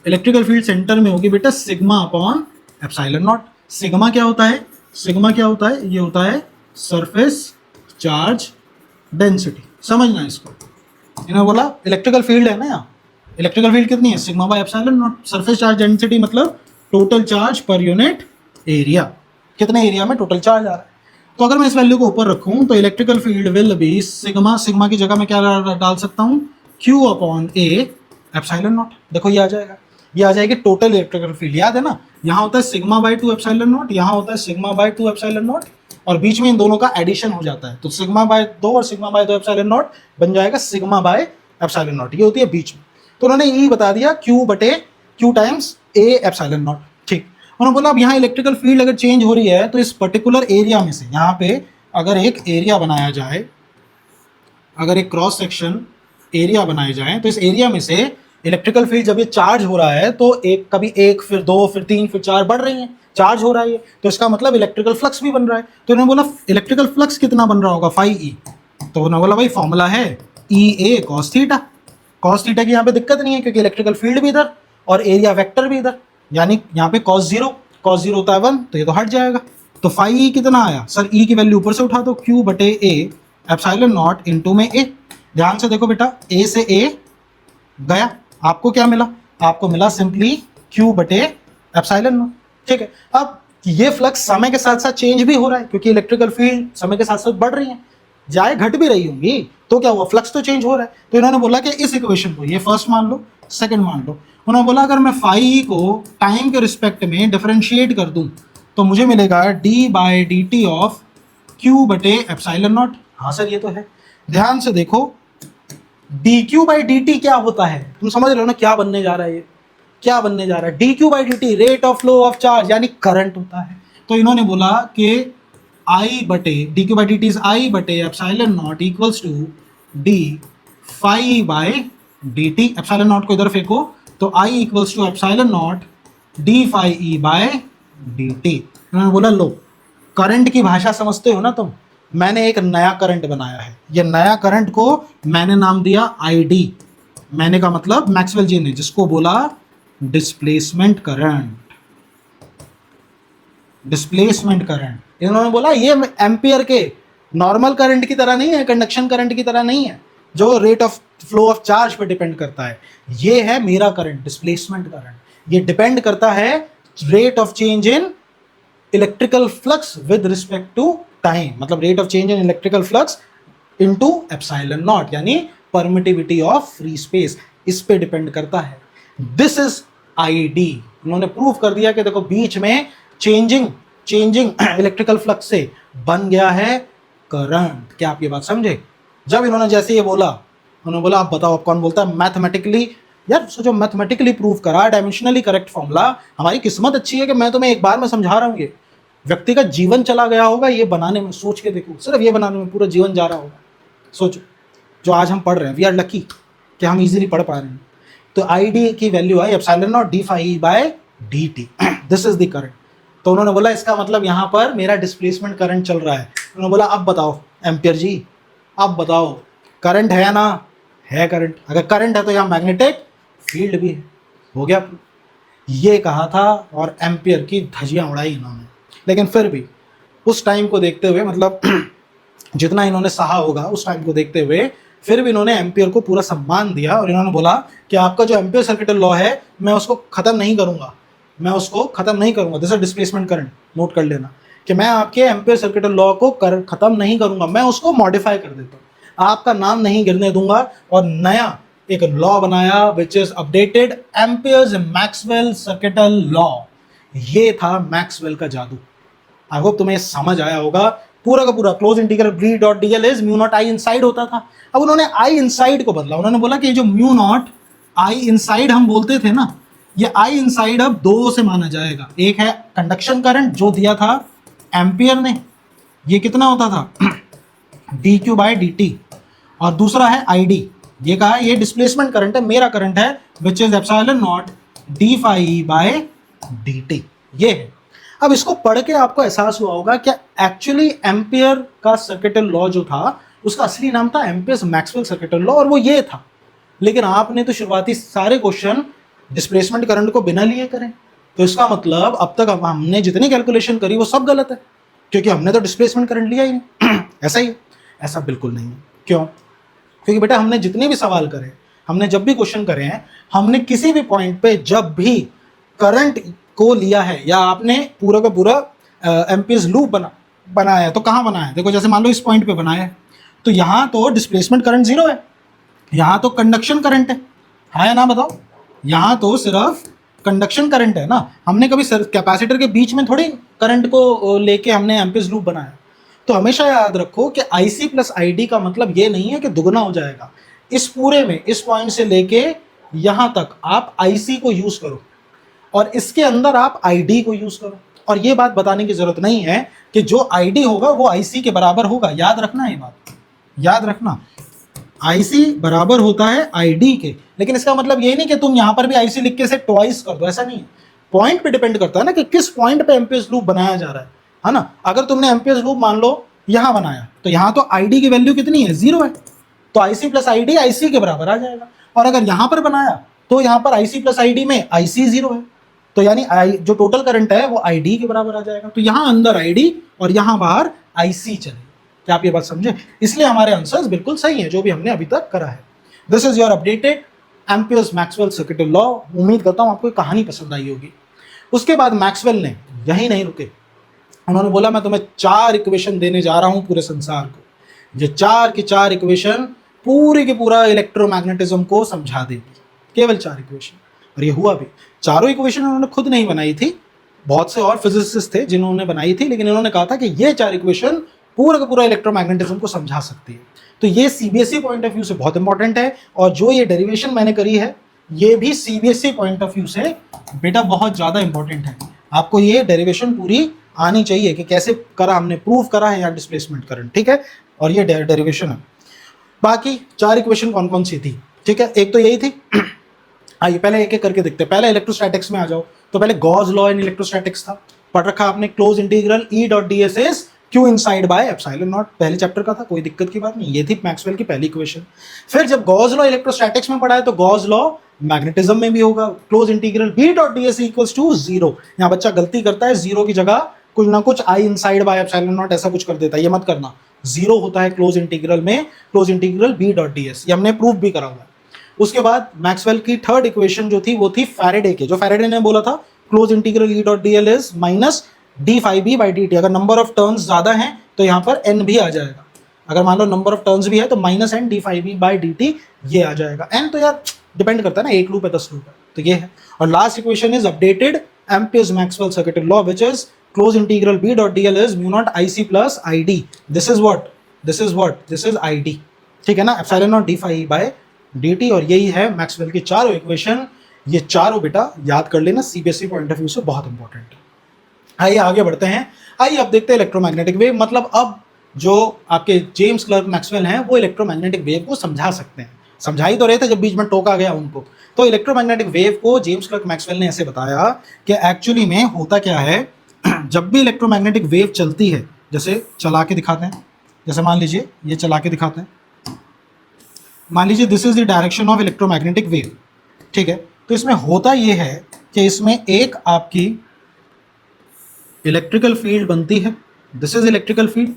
इलेक्ट्रिकल फील्ड सेंटर में होगी बेटा sigma upon epsilon not. Sigma क्या होता है, सिग्मा क्या होता है, ये होता है सरफेस चार्ज डेंसिटी। समझना इसको, इन्होंने बोला इलेक्ट्रिकल फील्ड है ना, यहाँ इलेक्ट्रिकल फील्ड कितनी है, sigma by epsilon naught. Surface charge density मतलब टोटल चार्ज पर यूनिट एरिया, कितने एरिया में टोटल चार्ज आ रहा है। तो अगर मैं इस वैल्यू को ऊपर रखूं तो electrical field will be sigma, sigma की जगह मैं क्या डाल सकता हूं, Q upon A epsilon not. देखो ये आ जाएगा, ये आ जाएगी टोटल इलेक्ट्रिकल फील्ड। याद है ना, यहाँ होता है सिग्मा बाय 2 एप्सिलॉन नॉट, यहाँ होता है सिग्मा बाय 2 एप्सिलॉन नॉट, और बीच में इन दोनों का एडिशन हो जाता है। तो सिग्मा बाय 2 और सिग्मा बाय 2 एप्सिलॉन नॉट बन जाएगा सिग्मा बाय एप्सिलॉन नॉट, ये होती है बीच में। तो उन्होंने ये बता दिया Q times A epsilon not. ठीक, उन्होंने बोला अब यहाँ इलेक्ट्रिकल फील्ड अगर चेंज हो रही है तो इस पर्टिकुलर एरिया में से, यहाँ पे अगर एक एरिया बनाया जाए, अगर एक क्रॉस सेक्शन एरिया बनाए जाए, तो इस एरिया में से इलेक्ट्रिकल फील्ड जब ये चार्ज हो रहा है तो एक, कभी 1 फिर 2 फिर 3 फिर 4 बढ़ रही है, चार्ज हो रहा है, तो इसका मतलब इलेक्ट्रिकल फ्लक्स भी बन रहा है। तो उन्होंने बोला इलेक्ट्रिकल फ्लक्स कितना बन रहा होगा, फाई ई। तो उन्होंने बोला भाई फॉर्मूला है ई ए कॉस थीटा। कॉस थीटा की यहाँ पे दिक्कत नहीं है क्योंकि इलेक्ट्रिकल फील्ड भी इधर और एरिया वेक्टर भी इधर, यानी यहाँ पे cos 0 होता है 1, तो ये तो हट जाएगा। तो फाई ई कितना आया सर, ई की वैल्यू ऊपर से उठा दो, Q बटे ए एप्सिलॉन नॉट इंटू में ए। ध्यान से देखो बेटा, ए से ए गया, आपको क्या मिला, आपको मिला सिंपली Q बटे एप्सिलॉन नॉट। ठीक है, अब ये फ्लक्स समय के साथ साथ चेंज भी हो रहा है क्योंकि इलेक्ट्रिकल फील्ड समय के साथ साथ बढ़ रही है, जाए घट भी रही होंगी, तो क्या हुआ, फ्लक्स तो चेंज हो रहा है। तो इन्होंने बोला कि इस इक्वेशन को, ये फर्स्ट मान लो, सेकंड मान लो, उन्होंने बोला अगर मैं फाई को टाइम के रिस्पेक्ट में डिफरेंशिएट कर दूं तो मुझे मिलेगा D by D T of Q बटे एप्सिलॉन नॉट। हाँ सर ये तो है, ध्यान से देखो D Q by D T क्या होता है, तुम समझ रहे हो ना क्या बनने जा रहा है, ये क्या बनने जा रहा है, D Q by D T rate of flow of charge यानी करंट होता है। तो इन्होंने बोला कि आई बटे D Q by D T is I बटे epsilon naught equals to D phi by D T. Epsilon naught को इधर फेंको तो I equals to epsilon naught D phi E by D T. उन्होंने बोला लो करंट की भाषा समझते हो ना तुम, मैंने एक नया करंट बनाया है, ये नया करंट को मैंने नाम दिया ID। मैंने का मतलब मैक्सवेल जी ने जिसको बोला डिस्प्लेसमेंट करंट, डिस्प्लेसमेंट करंट। इन्होंने बोला ये एम्पियर के नॉर्मल करंट की तरह नहीं है, कंडक्शन करंट की तरह नहीं है जो rate of flow of charge पे डिपेंड करता है, ये है मेरा करंट डिस्प्लेसमेंट करंट। ये डिपेंड करता है rate of change in electrical flux with respect to time, मतलब rate of change in electrical flux into epsilon naught यानी परमिटिविटी ऑफ फ्री स्पेस, इस पे डिपेंड करता है। This is ID। उन्होंने प्रूव कर दिया कि देखो बीच में चेंजिंग इलेक्ट्रिकल फ्लक्स से बन गया है करंट। क्या आप ये बात समझे? जब इन्होंने जैसे ये बोला, उन्होंने बोला आप बताओ, आप कौन बोलता है मैथमेटिकली, यार सोचो मैथमेटिकली प्रूव करा, डायमेंशनली करेक्ट फॉर्मूला। हमारी किस्मत अच्छी है कि मैं तुम्हें एक बार में समझा रहा हूँ, ये व्यक्ति का जीवन चला गया होगा ये बनाने में, सोच के देखो सिर्फ ये बनाने में पूरा जीवन जा रहा होगा। सोचो जो आज हम पढ़ रहे हैं, वी आर लकी कि हम इजीली पढ़ पा रहे हैं। तो ID की value I epsilon naught D phi by D T, this is the current. तो उन्होंने बोला इसका मतलब यहाँ पर मेरा डिस्प्लेसमेंट करंट चल रहा है। उन्होंने बोला अब बताओ एम्पियर जी, अब बताओ करंट है ना, है करंट, अगर करंट है तो यहाँ मैग्नेटिक फील्ड भी है, हो गया। ये कहा था और एम्पियर की धज्जियाँ उड़ाई इन्होंने। लेकिन फिर भी उस टाइम को देखते हुए, मतलब जितना इन्होंने सहा होगा उस टाइम को देखते हुए, फिर भी इन्होंने एम्पियर को पूरा सम्मान दिया और इन्होंने बोला कि आपका जो एम्पियर सर्किटल लॉ है मैं उसको ख़त्म नहीं करूँगा, मैं उसको ख़त्म नहीं करूँगा। This is displacement current, note कर लेना कि मैं आपके एम्पियर सर्किटल लॉ को ख़त्म नहीं करूँगा, मैं उसको मॉडिफाई कर देता हूँ, आपका नाम नहीं गिरने दूंगा। और नया एक लॉ बनाया which is updated Ampere's Maxwell circuital law. ये था मैक्सवेल का जादू। आई होप तुम्हें समझ आया होगा। पूरा का पूरा close integral v dot dl is mu not I inside होता था, अब उन्होंने आई इनसाइड को बदला। उन्होंने बोला कि जो म्यू नॉट आई इनसाइड हम बोलते थे ना, ये आई इनसाइड अब दो से माना जाएगा। एक है कंडक्शन करंट जो दिया था एम्पियर ने ये कितना होता था D Q by D T, और दूसरा है आई डी, ये कहा है ये डिस्प्लेसमेंट करंट है, मेरा करंट है which is epsilon naught D phi by D T, ये है। अब इसको पढ़ के आपको एहसास हुआ होगा क्या एक्चुअली एम्पियर का सर्किटल लॉ जो था उसका असली नाम था एम्पियर्स मैक्सवेल सर्किटल लॉ, और वो ये था। लेकिन आपने तो शुरुआती सारे क्वेश्चन डिस्प्लेसमेंट करंट को बिना लिए करें, तो इसका मतलब अब तक हमने जितनी कैलकुलेशन करी वो सब गलत है, क्योंकि हमने तो डिस्प्लेसमेंट करंट लिया ही नहीं। ऐसा ही है? ऐसा बिल्कुल नहीं है। क्यों? क्योंकि बेटा हमने जितने भी सवाल करे, हमने जब भी क्वेश्चन करे हैं, हमने किसी भी पॉइंट पे जब भी करंट को लिया है या आपने पूरा का पूरा एम्पियर्स लूप बनाया, तो कहाँ बनाया है? देखो जैसे मान लो इस पॉइंट पे बनाया है, तो यहाँ तो डिस्प्लेसमेंट करंट जीरो है, यहाँ तो कंडक्शन करंट है, हाँ या ना बताओ? यहाँ तो सिर्फ कंडक्शन करंट है ना, हमने कभी कैपेसिटर के बीच में थोड़ी करंट को लेके हमने एम्पियर्स लूप बनाया। तो हमेशा याद रखो कि IC प्लस ID का मतलब ये नहीं है कि दुगना हो जाएगा। इस पूरे में इस पॉइंट से लेके यहाँ तक आप IC को यूज करो और इसके अंदर आप ID को यूज करो, और ये बात बताने की जरूरत नहीं है कि जो ID होगा वो IC के बराबर होगा। याद रखना ये बात, याद रखना IC बराबर होता है ID के, लेकिन इसका मतलब ये नहीं कि तुम यहाँ पर भी IC लिख के से ट्वाइस कर दो, ऐसा नहीं है। पॉइंट पे डिपेंड करता है ना कि किस पॉइंट पे एम्पियर्स लूप बनाया जा रहा है ना। अगर तुमने एम्पियर्स लूप मान लो यहाँ बनाया, तो यहाँ तो ID की वैल्यू कितनी है? 0 है, तो IC प्लस ID IC के बराबर आ जाएगा। और अगर यहाँ पर बनाया तो यहाँ पर IC प्लस ID में IC 0 है, तो यानी जो टोटल करंट है वो ID के बराबर आ जाएगा। तो यहाँ अंदर ID और यहाँ बाहर IC चले। क्या आप ये बात समझे? इसलिए हमारे आंसर्स बिल्कुल सही हैं जो भी हमने अभी तक करा है। This is your updated Ampere's Maxwell circuital law. उम्मीद करता हूँ आपको कहानी पसंद आई होगी। उसके बाद मैक्सवेल ने यही नहीं रुके, उन्होंने बोला मैं तुम्हें 4 इक्वेशन देने जा रहा हूँ पूरे संसार को। ये 4 की 4 इक्वेशन पूरी के पूरा इलेक्ट्रोमैग्नेटिज्म को समझा देगी, केवल 4 इक्वेशन। और ये हुआ भी। चारों इक्वेशन उन्होंने खुद नहीं बनाई थी, बहुत से और फिजिसिस्ट थे जिन्होंने बनाई थी, लेकिन इन्होंने कहा था कि ये 4 इक्वेशन पूरा का पूरा इलेक्ट्रोमैग्नेटिज्म को समझा सकती है। तो ये CBSE पॉइंट ऑफ व्यू से बहुत इंपॉर्टेंट है, और जो ये डेरिवेशन मैंने करी है ये भी CBSE पॉइंट ऑफ व्यू से बेटा बहुत ज़्यादा इंपॉर्टेंट है। आपको ये डेरिवेशन पूरी आनी चाहिए कि कैसे करा, हमने प्रूव करा है यहाँ डिस्प्लेसमेंट करंट, ठीक है। और ये डेरिवेशन है। बाकी 4 इक्वेशन कौन कौन सी थी, ठीक है? एक तो यही थी। आइए पहले एक एक करके देखते हैं। पहले इलेक्ट्रोस्टैटिक्स में आ जाओ, तो पहले गॉस लॉ इन इलेक्ट्रोस्टैटिक्स था, पढ़ रखा आपने। Close integral E.ds is Q inside bye epsilon not, पहले चैप्टर का था, कोई दिक्कत की बात नहीं। ये थी मैक्सवेल की पहली इक्वेशन। फिर जब गॉस लॉ इलेक्ट्रोस्टैटिक्स में पढ़ा है तो गॉस लॉ मैग्नेटिज्म में भी होगा। Close integral B.ds equals to 0। यहाँ बच्चा गलती करता है, 0 की जगह कुछ ना कुछ I inside bye epsilon not ऐसा कुछ कर देता है, ये मत करना। 0 होता है क्लोज इंटीग्रल में, क्लोज इंटीग्रल B.ds, ये हमने प्रूव भी करा हुआ है। उसके बाद मैक्सवेल की थर्ड इक्वेशन जो थी वो थी फैराडे के, जो फैराडे ने बोला था close integral E.dl is minus D phi B by D T. अगर नंबर ऑफ टर्न्स ज्यादा हैं तो यहाँ पर n भी आ जाएगा। अगर मान लो नंबर ऑफ टर्न्स भी है तो minus n D phi B by D T ये आ जाएगा। n तो यार डिपेंड करता है ना, 1 लूप है 10 लूप है, तो ये है। और last equation is updated Ampere's Maxwell circuital law which is close integral B.dl is mu naught IC plus ID। This is ID, ठीक है ना, epsilon naught D phi by D T. और यही है मैक्सवेल की चारों इक्वेशन। ये चारों बेटा याद कर लेना, CBSE पॉइंट ऑफ व्यू से बहुत इंपॉर्टेंट है। आइए आगे बढ़ते हैं। आइए अब देखते हैं इलेक्ट्रोमैग्नेटिक वेव। मतलब अब जो आपके जेम्स क्लर्क मैक्सवेल हैं वो इलेक्ट्रोमैग्नेटिक वेव को समझा सकते हैं। समझा ही तो रहे थे जब बीच में टोका गया उनको। तो इलेक्ट्रोमैग्नेटिक वेव को जेम्स क्लर्क मैक्सवेल ने ऐसे बताया कि एक्चुअली में होता क्या है, जब भी इलेक्ट्रोमैग्नेटिक वेव चलती है, जैसे चला के दिखाते हैं, जैसे मान लीजिए ये चला के दिखाते हैं, मान लीजिए this is the direction of electromagnetic wave, ठीक है। तो इसमें होता ये है कि इसमें एक आपकी इलेक्ट्रिकल फील्ड बनती है, दिस इज इलेक्ट्रिकल फील्ड,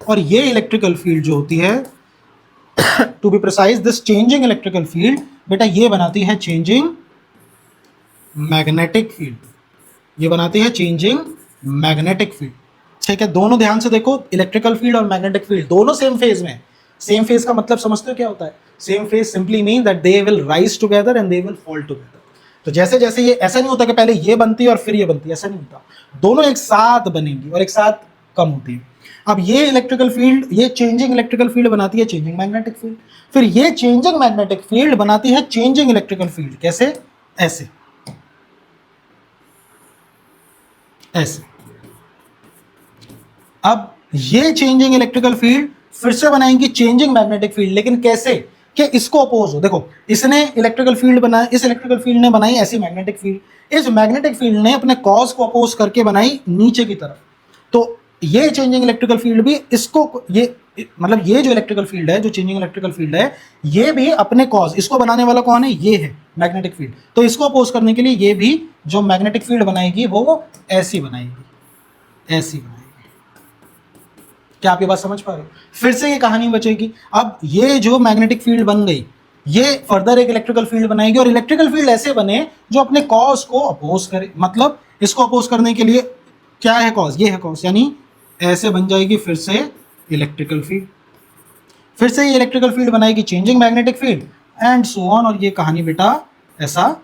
और ये इलेक्ट्रिकल फील्ड जो होती है to be precise this changing electrical field बेटा ये बनाती है चेंजिंग मैग्नेटिक फील्ड, ये बनाती है चेंजिंग मैग्नेटिक फील्ड, ठीक है। दोनों ध्यान से देखो, इलेक्ट्रिकल फील्ड और मैग्नेटिक फील्ड दोनों सेम फेज में। सेम फेज का मतलब समझते हो क्या होता है? Same phase simply mean that they will rise together and they will fall together. तो जैसे जैसे ये, ऐसा नहीं होता कि पहले ये बनती है और फिर ये बनती है, ऐसा नहीं होता, दोनों एक साथ बनेंगी और एक साथ कम होती है। अब ये इलेक्ट्रिकल फील्ड, ये चेंजिंग इलेक्ट्रिकल फील्ड बनाती है चेंजिंग मैग्नेटिक फील्ड, फिर ये चेंजिंग मैग्नेटिक फील्ड बनाती है चेंजिंग इलेक्ट्रिकल फील्ड। कैसे? ऐसे ऐसे, अब ये चेंजिंग इलेक्ट्रिकल फील्ड फिर से बनाएंगे चेंजिंग मैग्नेटिक फील्ड, लेकिन कैसे कि इसको अपोज हो। देखो इसने इलेक्ट्रिकल फील्ड बनाया, इस इलेक्ट्रिकल फील्ड ने बनाई ऐसी मैग्नेटिक फील्ड, इस मैग्नेटिक फील्ड ने अपने कॉज को अपोज करके बनाई नीचे की तरफ। तो ये चेंजिंग इलेक्ट्रिकल फील्ड भी इसको, ये मतलब ये जो इलेक्ट्रिकल फील्ड है, जो चेंजिंग इलेक्ट्रिकल फील्ड है, ये भी अपने कॉज, इसको बनाने वाला कौन है, ये है मैग्नेटिक फील्ड। तो इसको अपोज करने के लिए ये भी जो मैग्नेटिक फील्ड बनाएगी वो ऐसी बनाएगी, ऐसी बनाएगी। क्या आप ये बात समझ पा रहे हो? फिर से ये कहानी बचेगी। अब ये जो मैग्नेटिक फील्ड बन गई, ये फर्दर एक इलेक्ट्रिकल फील्ड बनाएगी, और इलेक्ट्रिकल फील्ड ऐसे बने जो अपने कॉज को अपोज करे। मतलब इसको अपोज करने के लिए क्या है कॉज, ये है कॉज, यानी ऐसे बन जाएगी फिर से इलेक्ट्रिकल फील्ड। फिर से ये इलेक्ट्रिकल फील्ड बनाएगी changing magnetic field and so on, और ये कहानी बेटा ऐसा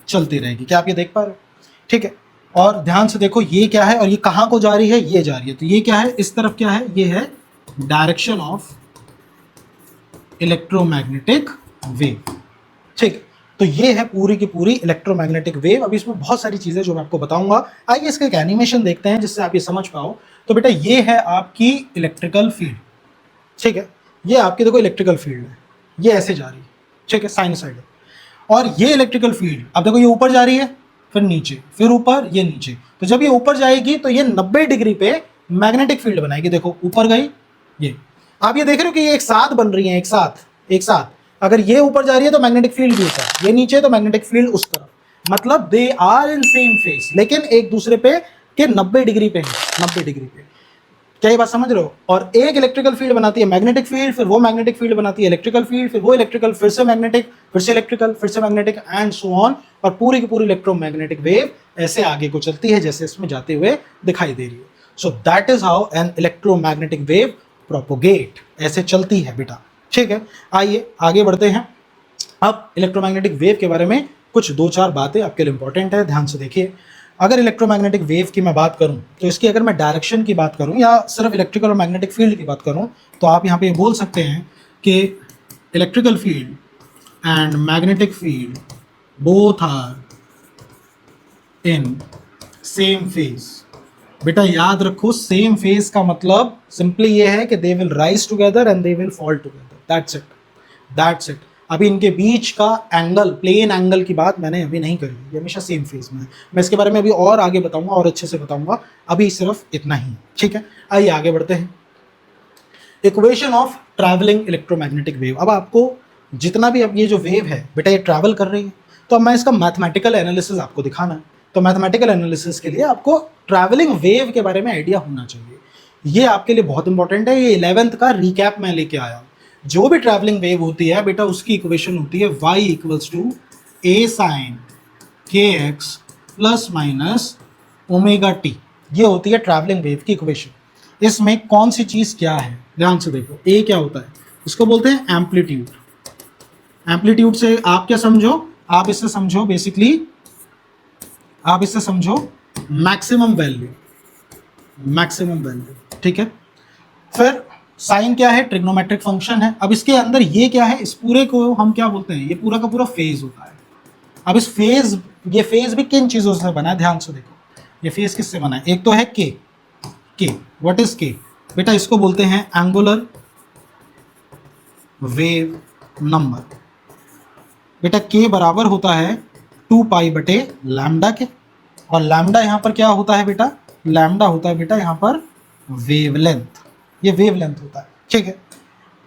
चलती रहेगी। क्या आप ये देख पा रहे हो? ठीक है, और ध्यान से देखो ये क्या है और ये कहाँ को जा रही है, ये जा रही है। तो ये क्या है, इस तरफ क्या है, ये है डायरेक्शन ऑफ इलेक्ट्रोमैग्नेटिक वेव। ठीक, तो ये है पूरी की पूरी इलेक्ट्रोमैग्नेटिक वेव। अब इसमें बहुत सारी चीजें जो मैं आपको बताऊंगा, आइए इसका एक एनिमेशन देखते हैं जिससे आप ये समझ पाओ। तो बेटा ये है आपकी इलेक्ट्रिकल फील्ड, ठीक है, ये आपकी देखो इलेक्ट्रिकल फील्ड है, ये ऐसे जा रही है, ठीक है, साइनसॉइडल। और ये इलेक्ट्रिकल फील्ड अब देखो ये ऊपर जा रही है, फिर नीचे, फिर ऊपर, ये नीचे। तो जब ये ऊपर जाएगी तो ये 90 डिग्री पे मैग्नेटिक फील्ड बनाएगी। देखो ऊपर गई, ये आप ये देख रहे हो कि ये एक साथ बन रही है, एक साथ, एक साथ। अगर ये ऊपर जा रही है तो मैग्नेटिक फील्ड भी ऊपर, ये नीचे तो मैग्नेटिक फील्ड उस तरफ। मतलब they are in same phase, लेकिन एक दूसरे पे के 90 डिग्री पे है, 90 डिग्री पे। क्या ये बात समझ रहे हो? और एक इलेक्ट्रिकल फील्ड बनाती है मैग्नेटिक फील्ड, फिर वो मैग्नेटिक फील्ड बनाती है इलेक्ट्रिकल फील्ड, फिर वो इलेक्ट्रिकल फिर से मैग्नेटिक, फिर से इलेक्ट्रिकल, फिर से मैग्नेटिक एंड सो ऑन। और पूरी की पूरी इलेक्ट्रोमैग्नेटिक वेव ऐसे आगे को चलती है जैसे इसमें जाते हुए दिखाई दे रही है। So that is how an electromagnetic wave propagate, ऐसे चलती है बेटा। ठीक है, आइए आगे बढ़ते हैं। अब इलेक्ट्रोमैग्नेटिक वेव के बारे में कुछ दो चार बातें आपके लिए इंपॉर्टेंट है, ध्यान से देखिए। अगर इलेक्ट्रोमैग्नेटिक वेव की मैं बात करूं तो इसकी अगर मैं डायरेक्शन की बात करूं या सिर्फ इलेक्ट्रिकल और मैग्नेटिक फील्ड की बात करूं तो आप यहां पे बोल सकते हैं कि electrical field and magnetic field both are in same phase. बेटा याद रखो, सेम फेज का मतलब सिंपली ये है कि they will rise together and they will fall together, that's it, that's it. अभी इनके बीच का एंगल, प्लेन एंगल की बात मैंने अभी नहीं करी, ये हमेशा सेम फेज में है। मैं इसके बारे में अभी और आगे बताऊंगा और अच्छे से बताऊंगा, अभी सिर्फ इतना ही, ठीक है। आइए आगे बढ़ते हैं। Equation of travelling electromagnetic wave. अब आपको जितना भी अब ये जो वेव है बेटा ये ट्रैवल कर रही है, तो अब मैं इसका मैथमेटिकल एनालिसिस आपको दिखाना है। तो मैथमेटिकल एनालिसिस के लिए आपको ट्रैवलिंग वेव के बारे में आइडिया होना चाहिए, ये आपके लिए बहुत इंपॉर्टेंट है। ये 11th का रिकैप मैं लेके आया हूँ। जो भी ट्रैवलिंग वेव होती है बेटा उसकी इक्वेशन होती है y equals to a sine kx plus minus omega T. ये होती है ट्रैवलिंग वेव की इक्वेशन। इसमें कौन सी चीज़ क्या है ध्यान से देखो। a क्या होता है, इसको बोलते हैं एम्पलीट्यूड। एम्पलीट्यूड से आप क्या समझो, आप इससे समझो बेसिकली, आप इससे समझो मैक्सिमम वैल्यू, मैक्सिमम वैल्यू, ठीक है। फिर साइन क्या है, ट्रिग्नोमेट्रिक फंक्शन है। अब इसके अंदर ये क्या है, इस पूरे को हम क्या बोलते हैं, ये पूरा का पूरा फेज होता है। अब इस फेज, ये फेज भी किन चीज़ों से बना है ध्यान से देखो। ये फेज किससे बना है, एक तो है के, के व्हाट इज के बेटा, इसको बोलते हैं एंगुलर वेव नंबर। बेटा के बराबर होता है 2 पाई बटे लैम्डा के, और लैम्डा यहाँ पर क्या होता है बेटा, लैम्डा होता है बेटा यहाँ पर वेवलेंथ, ये वेवलेंथ होता है, ठीक है।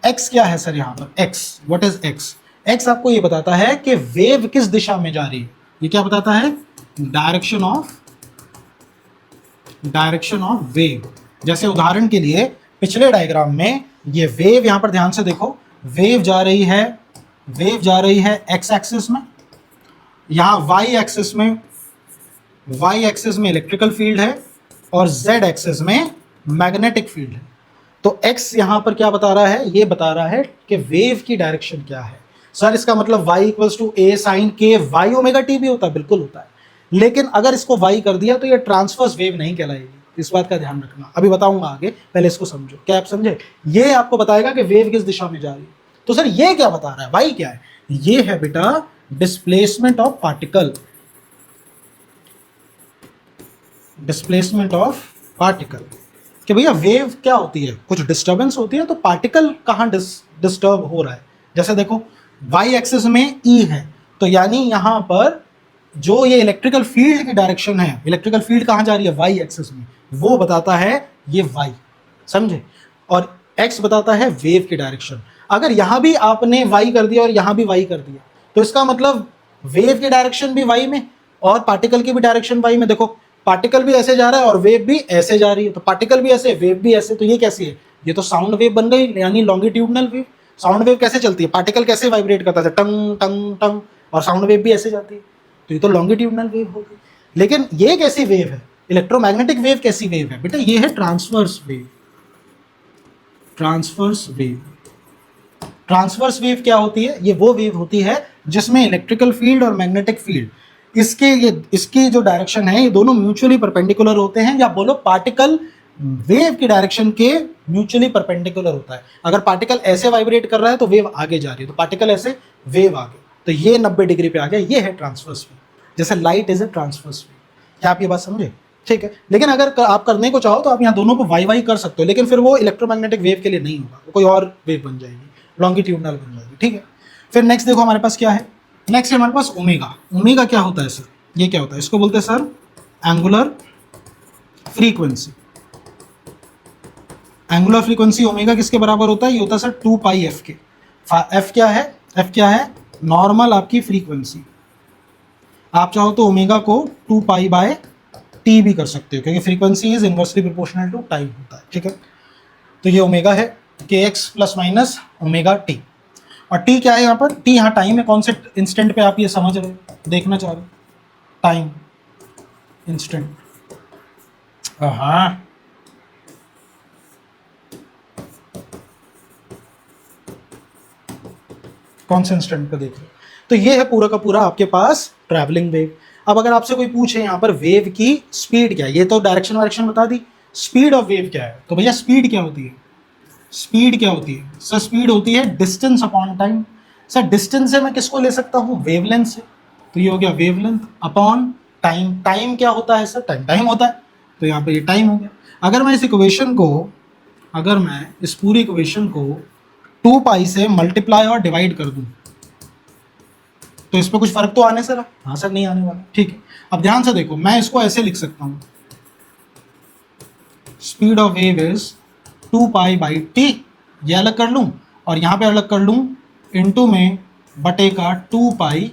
x क्या है सर यहाँ पर, x what is x, x आपको ये बताता है कि वेव किस दिशा में जा रही है। ये क्या बताता है, डायरेक्शन ऑफ वेव। जैसे उदाहरण के लिए पिछले डायग्राम में ये वेव, यहाँ पर ध्यान से देखो, वेव जा रही है x एक्सिस में, यहाँ y एक्सिस में इलेक्ट्रिकल फील्ड है और z एक्सिस में मैग्नेटिक फील्ड है। तो x यहाँ पर क्या बता रहा है, ये बता रहा है कि वेव की डायरेक्शन क्या है। सर इसका मतलब y equals to a sine K y omega T भी होता है, बिल्कुल होता है, लेकिन अगर इसको y कर दिया तो ये ट्रांसवर्स वेव नहीं कहलाएगी, इस बात का ध्यान रखना। अभी बताऊंगा आगे, पहले इसको समझो। क्या आप समझे, ये आपको बताएगा कि वेव किस दिशा में जा रही है। तो सर ये क्या बता रहा है, y क्या है, ये है बेटा displacement of particle, displacement of particle, कि भैया वेव क्या होती है, कुछ डिस्टर्बेंस होती है तो पार्टिकल कहाँ डिस्टर्ब हो रहा है। जैसे देखो वाई एक्सिस में ई है, तो यानी यहाँ पर जो ये इलेक्ट्रिकल फील्ड की डायरेक्शन है, इलेक्ट्रिकल फील्ड कहाँ जा रही है, वाई एक्सिस में, वो बताता है ये वाई, समझे, और एक्स बताता है वेव की डायरेक्शन। अगर यहाँ भी आपने वाई कर दिया और यहाँ भी वाई कर दिया, तो इसका मतलब वेव की डायरेक्शन भी वाई में और पार्टिकल की भी डायरेक्शन वाई में। देखो पार्टिकल भी ऐसे जा रहा है और वेव भी ऐसे जा रही है, तो पार्टिकल भी ऐसे वेव भी ऐसे, तो ये कैसी है, ये तो साउंड वेव बन गई, यानी लॉन्गिट्यूडनल वेव। साउंड वेव कैसे चलती है, पार्टिकल कैसे वाइब्रेट करता है, टंग टंग टंग, और साउंड वेव भी ऐसे जाती है, तो ये तो लॉन्गिट्यूडनल वेव हो गई। लेकिन ये कैसी वेव है, इलेक्ट्रोमैग्नेटिक वेव कैसी वेव है बेटा, ये है transverse wave. Transverse wave, transverse wave क्या होती है, ये वो वेव होती है जिसमें इलेक्ट्रिकल फील्ड और मैग्नेटिक फील्ड इसकी जो डायरेक्शन है, ये दोनों म्यूचुअली परपेंडिकुलर होते हैं, या बोलो पार्टिकल वेव की डायरेक्शन के म्यूचुअली परपेंडिकुलर होता है। अगर पार्टिकल ऐसे वाइब्रेट कर रहा है तो वेव आगे जा रही है, तो पार्टिकल ऐसे वेव आगे, तो ये 90 डिग्री पे आ गया, ये है ट्रांसवर्स वेव। जैसे light is a transverse wave. क्या आप ये बात समझे, ठीक है। लेकिन अगर आप करने को चाहो तो आप यहाँ दोनों को वाई वाई कर सकते हो, लेकिन फिर वो इलेक्ट्रोमैग्नेटिक वेव के लिए नहीं होगा, वो कोई और वेव बन जाएगी, लॉन्गिट्यूडनल बन जाएगी, ठीक है। फिर नेक्स्ट देखो हमारे पास क्या है, नेक्स्ट हमारे पास ओमेगा। ओमेगा क्या होता है सर, ये क्या होता है, इसको बोलते हैं sir angular frequency. Angular frequency omega किसके बराबर होता है, ये होता है सर 2 पाई एफ के। एफ क्या है, एफ क्या है, नॉर्मल आपकी फ्रीक्वेंसी। आप चाहो तो ओमेगा को 2 पाई बाय टी भी कर सकते हो, क्योंकि frequency is inversely proportional to time होता है, ठीक है। तो ये ओमेगा है K X plus minus omega T, और टी क्या है यहाँ पर, टी यहाँ टाइम है। कौन से इंस्टेंट पे आप ये समझ रहे हो, देखना चाह रहे हो, टाइम इंस्टेंट, हाँ कौन से इंस्टेंट पे देख रहे हो। तो ये है पूरा का पूरा आपके पास ट्रैवलिंग वेव। अब अगर आपसे कोई पूछे यहाँ पर वेव की स्पीड क्या है, ये तो डायरेक्शन वायरेक्शन बता दी, स्पीड ऑफ वेव क्या है, तो भैया स्पीड क्या होती है, स्पीड क्या होती है सर, स्पीड होती है distance upon time. Sir distance से मैं किसको ले सकता हूँ, वेवलेंथ से, तो ये हो गया वेवलेंथ अपॉन टाइम। टाइम क्या होता है सर, टाइम टाइम होता है, तो यहाँ पे ये टाइम हो गया। अगर मैं इस इक्वेशन को, अगर मैं इस पूरी इक्वेशन को 2 पाई से मल्टीप्लाई और डिवाइड कर दूं, तो इस पर कुछ फर्क तो आने सर, हाँ सर नहीं आने वाला, ठीक है। अब ध्यान से देखो, मैं इसको ऐसे लिख सकता हूँ, speed of wave is 2 pi by T, ये अलग कर लूँ और यहाँ पे अलग कर लूँ इनटू में बटे का 2 पाई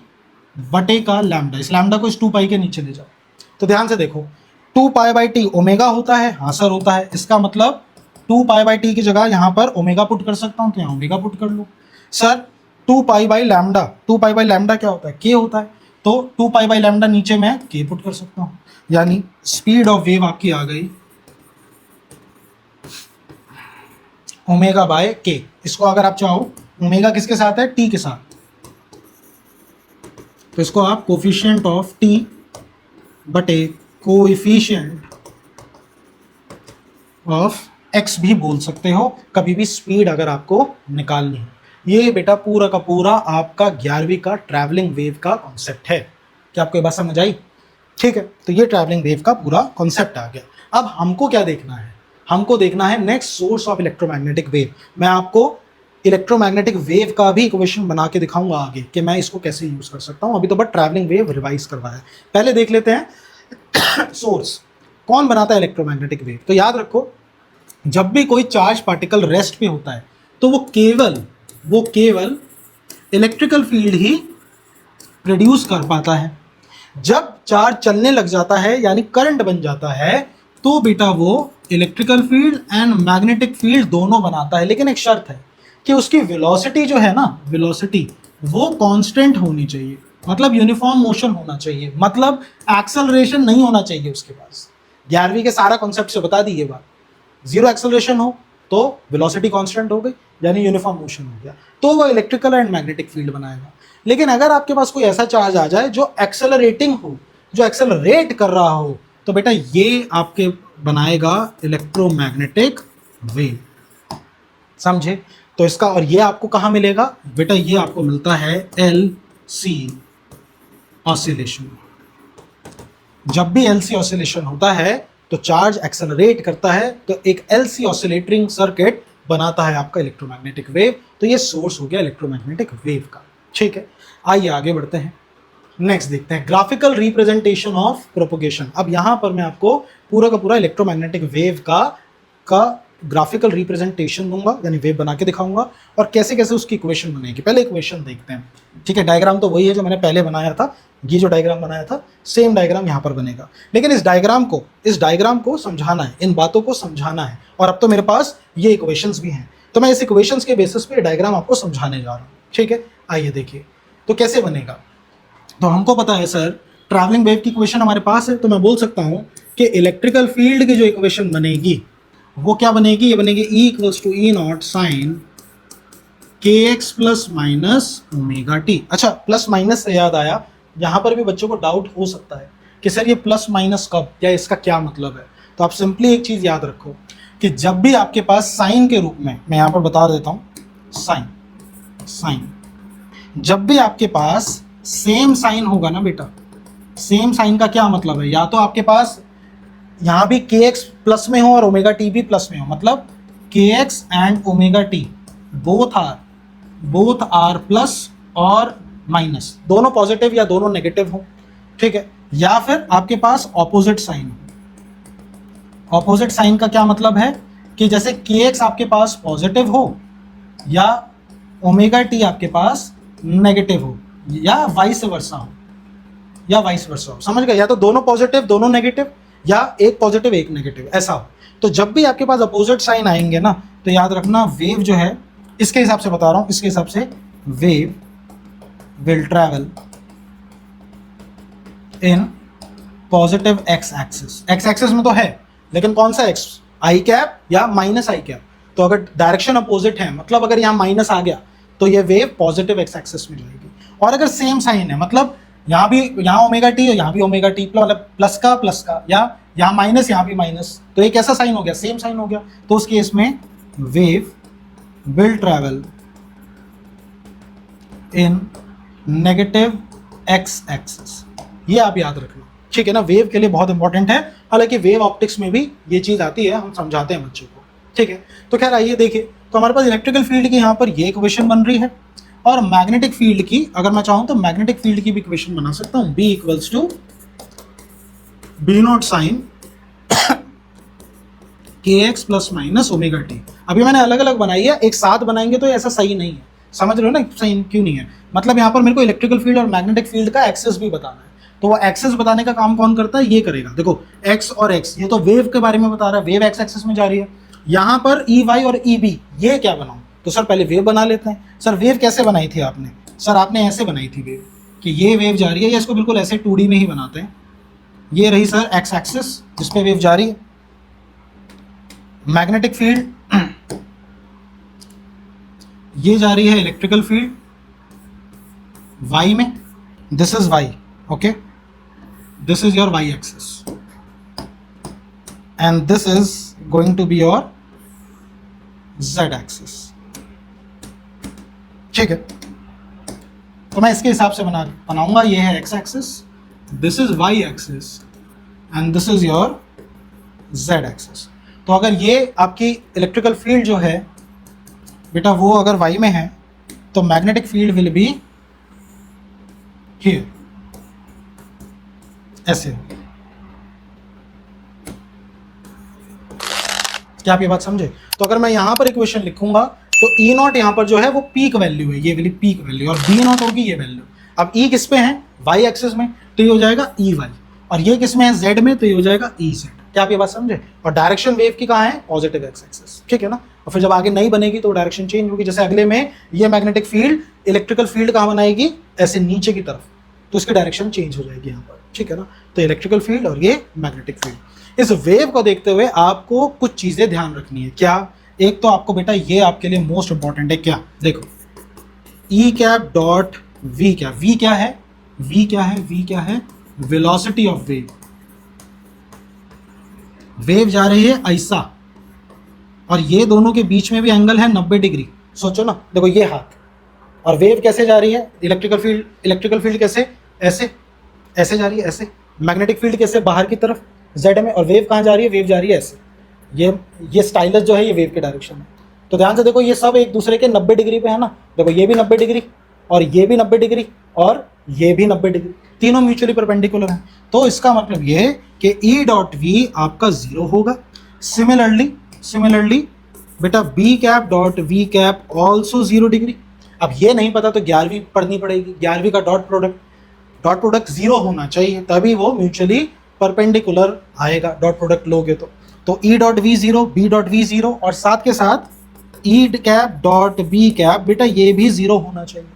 बटे का लैम्डा, इस लैम्डा को इस 2 पाई के नीचे ले जाओ। तो ध्यान से देखो 2 पाई बाई टी ओमेगा होता है, हाँ सर होता है, इसका मतलब 2 पाई बाई टी की जगह यहाँ पर ओमेगा पुट कर सकता हूँ, तो यहाँ ओमेगा पुट कर लूँ। Sir 2 pi by lambda, 2 pi by lambda क्या होता है, के होता है, तो 2 पाई बाई लैम्डा नीचे मैं के पुट कर सकता हूँ, यानी स्पीड ऑफ वेव आपकी आ गई ओमेगा बाय के। इसको अगर आप चाहो, ओमेगा किसके साथ है, टी के साथ, तो इसको आप कोफिशिएंट ऑफ टी बटे कोएफिशिएंट ऑफ एक्स भी बोल सकते हो, कभी भी स्पीड अगर आपको निकालनी है। ये बेटा पूरा का पूरा आपका 11वीं का ट्रैवलिंग वेव का कॉन्सेप्ट है। क्या आपको ये बात समझ आई, ठीक है। तो ये ट्रैवलिंग वेव का पूरा कॉन्सेप्ट आ गया। अब हमको क्या देखना है, हमको देखना है next source of electromagnetic wave. मैं आपको इलेक्ट्रोमैग्नेटिक वेव का भी इक्वेशन बना के दिखाऊंगा आगे कि मैं इसको कैसे यूज कर सकता हूँ। अभी तो बस ट्रैवलिंग वेव रिवाइज करवाया है, पहले देख लेते हैं सोर्स कौन बनाता है इलेक्ट्रोमैग्नेटिक वेव। तो याद रखो, जब भी कोई चार्ज पार्टिकल रेस्ट पे होता है तो वो केवल इलेक्ट्रिकल फील्ड ही प्रोड्यूस कर पाता है। जब चार्ज चलने लग जाता है यानी करंट बन जाता है, तो बेटा वो electrical field and magnetic field दोनों बनाता है। लेकिन एक शर्त है कि उसकी वेलोसिटी जो है ना, वेलोसिटी वो कांस्टेंट होनी चाहिए, मतलब यूनिफॉर्म मोशन होना चाहिए, मतलब एक्सेलरेशन नहीं होना चाहिए उसके पास। 11वीं के सारा कॉन्सेप्ट से बता दी ये बात। 0 एक्सेलरेशन हो तो वेलोसिटी कांस्टेंट हो गई, यानी यूनिफॉर्म मोशन हो गया, तो वो इलेक्ट्रिकल एंड मैग्नेटिक फील्ड बनाएगा। लेकिन अगर आपके पास कोई ऐसा चार्ज आ जाए जो एक्सेलरेटिंग हो, जो एक्सेलरेट कर रहा हो, तो बेटा ये आपके बनाएगा इलेक्ट्रोमैग्नेटिक वेव, समझे। तो इसका, और ये आपको कहाँ मिलेगा बेटा, ये आपको मिलता है LC ऑसिलेशन। जब भी LC ऑसिलेशन होता है तो चार्ज एक्सेलरेट करता है तो एक LC ऑसिलेटरिंग सर्किट बनाता है आपका इलेक्ट्रोमैग्नेटिक वेव। तो ये सोर्स हो गया इलेक्ट्रोमैग्नेटिक वेव का। ठीक है, आइए आगे बढ़ते हैं। नेक्स्ट देखते हैं ग्राफिकल रिप्रेजेंटेशन ऑफ प्रोपोगेशन। अब यहां पर मैं आपको पूरा का पूरा इलेक्ट्रोमैग्नेटिक वेव का ग्राफिकल रिप्रेजेंटेशन दूंगा, यानी वेव बना के दिखाऊंगा और कैसे कैसे उसकी इक्वेशन बनेगी। पहले इक्वेशन देखते हैं। ठीक है, डायग्राम तो वही है जो मैंने पहले बनाया था, ये जो डायग्राम बनाया था सेम डायग्राम यहाँ पर बनेगा, लेकिन इस डायग्राम को समझाना है, इन बातों को समझाना है। और अब तो मेरे पास ये इक्वेशंस भी हैं, तो मैं इस इक्वेशंस के बेसिस पे डायग्राम आपको समझाने जा रहा हूँ। ठीक है, आइए देखिए तो कैसे बनेगा। तो हमको पता है सर ट्रैवलिंग वेव की इक्वेशन हमारे पास है, तो मैं बोल सकता हूँ कि इलेक्ट्रिकल फील्ड की जो इक्वेशन बनेगी वो क्या बनेगी, ये बनेगी E equals to E0 sine kx plus minus omega T. अच्छा, प्लस माइनस से याद आया, यहाँ पर भी बच्चों को डाउट हो सकता है कि सर ये प्लस माइनस कब, या इसका क्या मतलब है। तो आप सिंपली एक चीज़ याद रखो कि जब भी आपके पास साइन के रूप में, मैं यहाँ पर बता देता हूँ, साइन जब भी आपके पास सेम साइन होगा ना बेटा, सेम साइन का क्या मतलब है, या तो आपके पास यहाँ भी kx प्लस में हो और ओमेगा टी भी प्लस में हो, मतलब kx and omega T both are plus और माइनस, दोनों पॉजिटिव या दोनों नेगेटिव हो। ठीक है, या फिर आपके पास ऑपोजिट साइन हो। ऑपोजिट साइन का क्या मतलब है कि जैसे kx आपके पास पॉजिटिव हो या ओमेगा टी आपके पास नेगेटिव हो, या वाइस वर्सा हो, समझ गए, या तो दोनों पॉजिटिव दोनों नेगेटिव, या एक पॉजिटिव एक नेगेटिव, ऐसा हो। तो जब भी आपके पास अपोजिट साइन आएंगे ना, तो याद रखना वेव जो है, इसके हिसाब से बता रहा हूं, इसके हिसाब से wave will travel in positive x axis में तो है, लेकिन कौन सा एक्स, आई कैप या माइनस आई कैप। तो अगर डायरेक्शन अपोजिट है, मतलब अगर यहाँ माइनस आ गया तो ये वेव पॉजिटिव एक्स एक्सिस में जाएगी। और अगर सेम साइन है, मतलब यहाँ ओमेगा टी और यहाँ भी ओमेगा टी, मतलब प्लस का, या यहाँ माइनस यहाँ भी माइनस, तो एक ऐसा साइन हो गया, सेम साइन हो गया। तो उस केस में wave will travel in negative x axis, ये आप याद रखना। ठीक है ना, वेव के लिए बहुत इंपॉर्टेंट है, हालांकि वेव ऑप्टिक्स में भी ये चीज़ आती है, हम समझाते हैं बच्चों को। ठीक है, तो खैर आइए देखिए, तो हमारे पास इलेक्ट्रिकल फील्ड की यहाँ पर ये इक्वेशन बन रही है, और मैग्नेटिक फील्ड की अगर मैं चाहूं तो मैग्नेटिक फील्ड की भी इक्वेशन बना सकता हूं, B equals to B0 sine kx plus minus omega T. अभी मैंने अलग अलग बनाई है, एक साथ बनाएंगे तो ऐसा सही नहीं है, समझ रहे हो ना, सही क्यों नहीं है, मतलब यहाँ पर मेरे को इलेक्ट्रिकल फील्ड और मैग्नेटिक फील्ड का एक्सेस भी बताना है। तो वो एक्सेस बताने का काम कौन करता है, ये करेगा। देखो x और x, ये तो वेव के बारे में बता रहा है, वेव एक्स एक्सिस में जा रही है। यहाँ पर EY और EB, ये क्या बनाऊं, तो सर पहले वेव बना लेते हैं। सर वेव कैसे बनाई थी आपने, सर आपने ऐसे बनाई थी वेव, कि ये वेव जा रही है, या इसको बिल्कुल ऐसे 2D में ही बनाते हैं। ये रही सर एक्स एक्सिस जिस पे वेव जा रही है, मैग्नेटिक फील्ड ये जा रही है इलेक्ट्रिकल फील्ड y में, this is y, okay, this is your y axis and this is going to be your z axis. ठीक है, तो मैं इसके हिसाब से बनाऊंगा, ये है x axis, this is y axis and this is your z axis. तो अगर ये आपकी इलेक्ट्रिकल फील्ड जो है बेटा, वो अगर y में है, तो magnetic field will be here, ऐसे। क्या आप ये बात समझे? तो अगर मैं यहां पर इक्वेशन लिखूंगा तो E0 यहाँ पर जो है वो पीक वैल्यू है, ये वाली पीक वैल्यू, और B0 होगी ये वैल्यू। अब E किस पे है, y एक्सिस में, तो ये हो जाएगा EY, और ये किस में है, Z में, तो ये हो जाएगा EZ। क्या आप ये बात समझे? और डायरेक्शन वेव की कहाँ है, पॉजिटिव एक्स एक्सिस। ठीक है ना, और फिर जब आगे नहीं बनेगी तो डायरेक्शन चेंज होगी। जैसे अगले में ये मैग्नेटिक फील्ड इलेक्ट्रिकल फील्ड कहाँ बनाएगी, ऐसे नीचे की तरफ, तो इसकी डायरेक्शन चेंज हो जाएगी यहाँ पर। ठीक है ना, तो इलेक्ट्रिकल फील्ड और ये मैग्नेटिक फील्ड। इस वेव को देखते हुए आपको कुछ चीजें ध्यान रखनी है। क्या? एक तो आपको बेटा ये आपके लिए मोस्ट इंपॉर्टेंट है, क्या? देखो ई कैप डॉट वी क्या, वी क्या है, वी क्या है, वी क्या है, वेलोसिटी ऑफ वेव। वेव जा रही है ऐसा, और ये दोनों के बीच में भी एंगल है 90 डिग्री। सोचो ना, देखो ये हाथ, और वेव कैसे जा रही है, इलेक्ट्रिकल फील्ड कैसे, ऐसे ऐसे जा रही है, ऐसे। मैग्नेटिक फील्ड कैसे, बाहर की तरफ, जेड में, और वेव कहाँ जा रही है, वेव जा रही है ऐसे, ये स्टाइलस जो है ये वेव के डायरेक्शन है। तो ध्यान से देखो ये सब एक दूसरे के 90 डिग्री पे है ना, देखो ये भी 90 डिग्री और ये भी 90 डिग्री और ये भी 90 डिग्री, तीनों म्यूचुअली परपेंडिकुलर हैं। तो इसका मतलब ये है कि ई डॉट वी आपका 0 होगा। सिमिलरली बेटा B cap dot V cap also 0 degree. अब ये नहीं पता तो 11वीं पढ़नी पड़ेगी, 11वीं का डॉट प्रोडक्ट 0 होना चाहिए, तभी वो म्यूचुअली परपेंडिकुलर आएगा डॉट प्रोडक्ट लोगे तो E dot V 0, B dot V 0 और साथ के साथ E cap dot B cap बेटा ये भी 0 होना चाहिए,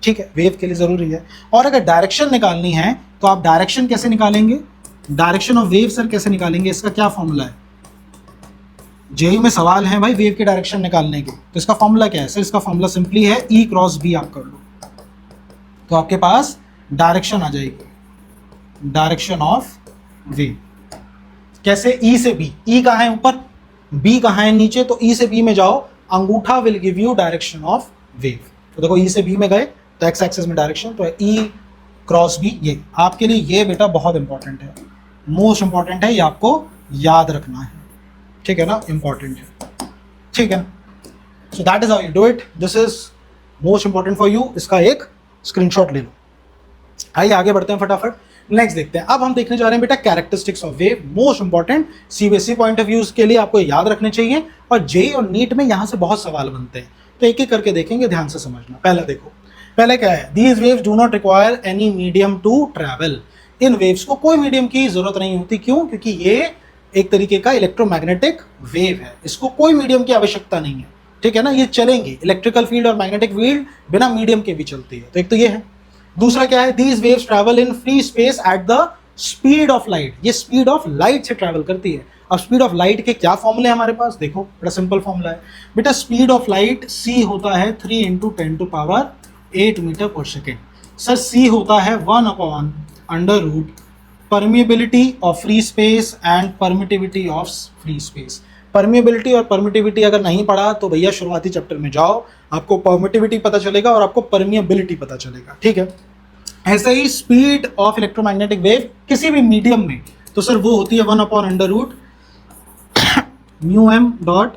ठीक है, वेव के लिए जरूरी है। और अगर डायरेक्शन निकालनी है तो आप डायरेक्शन कैसे निकालेंगे, डायरेक्शन ऑफ वेव सर कैसे निकालेंगे, इसका क्या फॉर्मूला है, जेई में सवाल है भाई वेव की डायरेक्शन निकालने के, तो इसका फॉर्मूला क्या है सर, इसका फॉर्मूला सिंपली है ई क्रॉस बी आप कर लो, तो आपके पास डायरेक्शन आ जाएगी, डायरेक्शन ऑफ वेव। कैसे, ई से बी, ई कहाँ है ऊपर, बी कहाँ है नीचे, तो ई से बी में जाओ, अंगूठा will give you direction of wave. तो देखो ई से बी में गए तो एक्स एक्सिस में डायरेक्शन, तो ई क्रॉस बी, ये आपके लिए ये बेटा बहुत इंपॉर्टेंट है, मोस्ट इंपॉर्टेंट है, ये आपको याद रखना है, ठीक है ना, इंपॉर्टेंट है, ठीक है। So that is how you do it, this is most important for you, इसका एक स्क्रीनशॉट ले लो। आइए आगे बढ़ते हैं फटाफट, नेक्स्ट देखते हैं। अब हम देखने जा रहे हैं बेटा characteristics of wave, most important, CBSE point of views के लिए आपको याद रखने चाहिए, और जेई और नीट में यहां से बहुत सवाल बनते हैं, तो एक एक करके देखेंगे, ध्यान से समझना। पहला देखो, पहले क्या है, these waves do not require any medium to travel. इन वेव्स को कोई मीडियम की जरूरत नहीं होती, क्यों, क्योंकि ये एक तरीके का इलेक्ट्रोमैग्नेटिक वेव है, इसको कोई मीडियम की आवश्यकता नहीं है, ठीक है ना, ये चलेंगे, इलेक्ट्रिकल फील्ड और मैग्नेटिक फील्ड बिना मीडियम के भी चलती है, तो एक तो ये है। दूसरा क्या है, these waves travel in free space at the speed of light, ये स्पीड ऑफ लाइट से ट्रैवल करती है। अब स्पीड ऑफ लाइट के क्या फॉर्मूले हमारे पास, देखो बड़ा सिंपल फॉर्मूला है बेटा, स्पीड ऑफ लाइट c होता है 3 × 10⁸ मीटर पर सेकेंड। सर c होता है 1/√, permeability of free space and permittivity of free space. Permeability और परमिटिविटी अगर नहीं पढ़ा तो भैया शुरुआती चैप्टर में जाओ, आपको परमिटिविटी पता चलेगा और आपको परमिएबिलिटी पता चलेगा, ठीक है। ऐसे ही स्पीड ऑफ इलेक्ट्रोमैग्नेटिक वेव किसी भी मीडियम में, तो सर वो होती है 1/√μm डॉट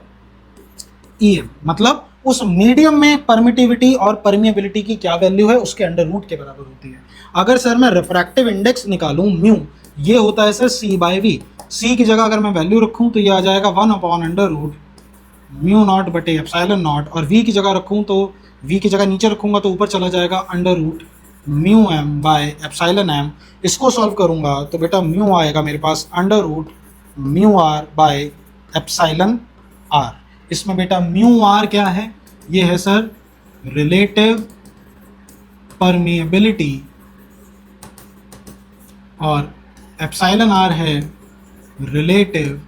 EM, मतलब उस मीडियम में परमिटिविटी और परमिएबिलिटी की क्या वैल्यू है, उसके अंडर रूट के बराबर होती है। अगर सर मैं रिफ्रैक्टिव इंडेक्स निकालूं म्यू, ये होता है सर c/v, c की जगह अगर मैं वैल्यू रखूं तो ये आ जाएगा 1/√μ0/ε0, और v की जगह रखूं तो v की जगह नीचे रखूंगा तो ऊपर चला जाएगा √μm/ε0। इसको सॉल्व करूंगा तो बेटा म्यू आएगा मेरे पास √μr/ε0। इसमें बेटा म्यू आर क्या है, ये है सर रिलेटिव परमिएबिलिटी, और एप्सिलॉन आर है रिलेटिव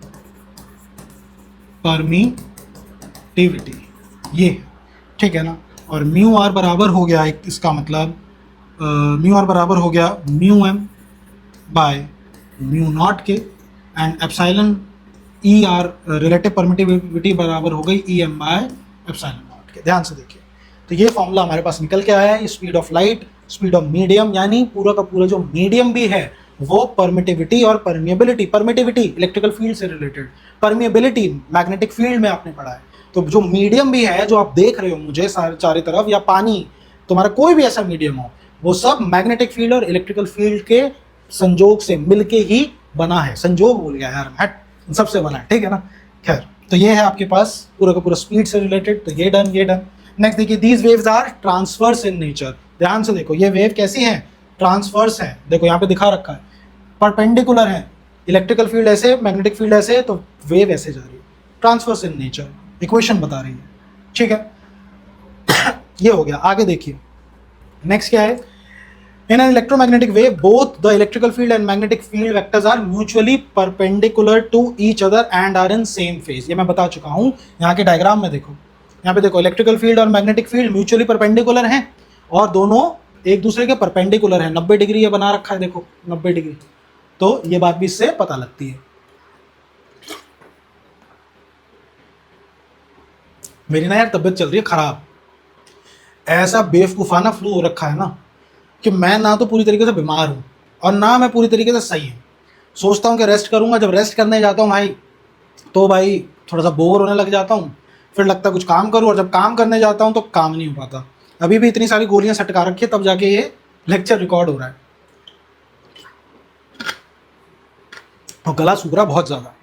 परमिटिविटी, ये ठीक है ना। और म्यू आर बराबर हो गया, इसका मतलब म्यू आर बराबर हो गया μm/μ0 के, and epsilon E R relative permittivity बराबर हो गई EM/ε0 के। ध्यान से देखिए, तो ये फॉर्मूला हमारे पास निकल के आया है, speed of light, speed of medium, यानी पूरा का पूरा जो मीडियम भी है वो परमिटिविटी और परमिएबिलिटी, परमिटिविटी इलेक्ट्रिकल फील्ड से रिलेटेड, परमिएबिलिटी मैग्नेटिक फील्ड में आपने पढ़ा है। तो जो मीडियम भी है जो आप देख रहे हो मुझे चारों तरफ, या पानी, तुम्हारा कोई भी ऐसा मीडियम हो, वो सब मैग्नेटिक फील्ड और इलेक्ट्रिकल फील्ड के संजोग से मिलके ही बना है। संजोग भूल गया यार, हट, सबसे बना है, ठीक है ना। खैर, तो ये है आपके पास पूरा का पूरा स्पीड से रिलेटेड, तो ये डन, ये डन। नेक्स्ट देखिए, these waves are transverse in nature. ध्यान से देखो, ये वेव कैसी है, ट्रांसवर्स है, देखो यहाँ पे दिखा रखा है, परपेंडिकुलर है, इलेक्ट्रिकल फील्ड ऐसे, मैग्नेटिक फील्ड ऐसे, तो वेव ऐसे जा रही है, ट्रांसवर्स इन नेचर, इक्वेशन बता रही है, ठीक है। ये हो गया। आगे देखिए, नेक्स्ट क्या है, in an electromagnetic wave both the electrical field and magnetic field vectors are mutually perpendicular to each other and are in same phase। ये मैं बता चुका हूँ, यहाँ के डायग्राम में देखो, यहाँ पे देखो इलेक्ट्रिकल फील्ड और मैग्नेटिक फील्ड म्यूचुअली परपेंडिकुलर हैं और दोनों एक दूसरे के परपेंडिकुलर हैं। 90 डिग्री ये बना रखा है, देखो 90 डिग्री, तो ये बात भी इससे पता लगती है। मेरी ना यार तबीयत चल रही है खराब, ऐसा बेवकूफाना फ्लू हो रखा है ना कि मैं ना तो पूरी तरीके से बीमार हूँ और ना मैं पूरी तरीके से सही हूँ। सोचता हूँ कि रेस्ट करूँगा, जब रेस्ट करने जाता हूँ भाई तो भाई थोड़ा सा बोर होने लग जाता हूँ, फिर लगता है कुछ काम करूँ, और जब काम करने जाता हूँ तो काम नहीं हो पाता। अभी भी इतनी सारी गोलियां सटका रखी है, तब जाके ये लेक्चर रिकॉर्ड हो रहा है, और गला सूख रहा बहुत ज़्यादा।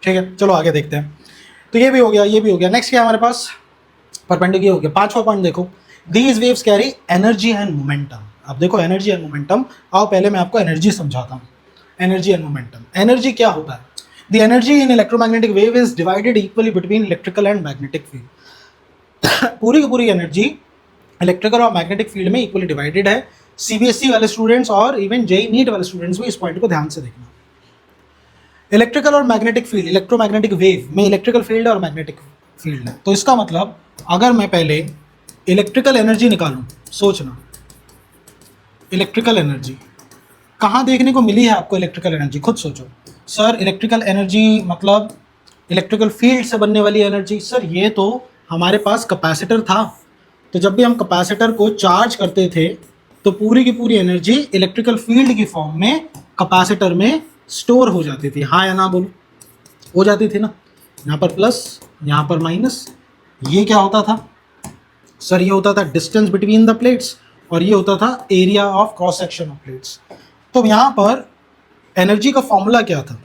ठीक है, चलो आगे देखते हैं। तो ये भी हो गया, ये भी हो गया। नेक्स्ट क्या है हमारे पास, परपेंडिकुलर हो गया। पांचवा पॉइंट देखो, these waves carry energy and momentum. अब देखो एनर्जी एंड मोमेंटम, आओ पहले मैं आपको एनर्जी समझाता हूँ। एनर्जी एंड मोमेंटम, एनर्जी क्या होता है? The energy in electromagnetic wave is divided equally between electrical and magnetic field. पूरी की पूरी एनर्जी इलेक्ट्रिकल और मैग्नेटिक फील्ड में इक्वली डिवाइडेड है। सीबीएसई वाले स्टूडेंट्स और इवन जेई नीट वाले स्टूडेंट्स भी इस पॉइंट को ध्यान से देखना। इलेक्ट्रिकल और मैग्नेटिक फील्ड, इलेक्ट्रोमैग्नेटिक वेव में इलेक्ट्रिकल फील्ड और मैग्नेटिक फील्ड है। तो इसका मतलब अगर मैं पहले इलेक्ट्रिकल एनर्जी निकालूं, सोचना इलेक्ट्रिकल एनर्जी कहाँ देखने को मिली है आपको? इलेक्ट्रिकल एनर्जी खुद सोचो। सर इलेक्ट्रिकल एनर्जी मतलब इलेक्ट्रिकल फील्ड से बनने वाली एनर्जी। सर ये तो हमारे पास कैपेसिटर था, तो जब भी हम कैपेसिटर को चार्ज करते थे तो पूरी की पूरी एनर्जी इलेक्ट्रिकल फील्ड की फॉर्म में कैपेसिटर में स्टोर हो जाती थी। हाँ या ना बोलो? हो जाती थी ना। यहाँ पर प्लस, यहाँ पर माइनस। ये क्या होता था? सर ये होता था डिस्टेंस बिटवीन द प्लेट्स, और ये होता था area of cross section of plates. तो यहाँ पर एनर्जी का फॉर्मूला क्या था?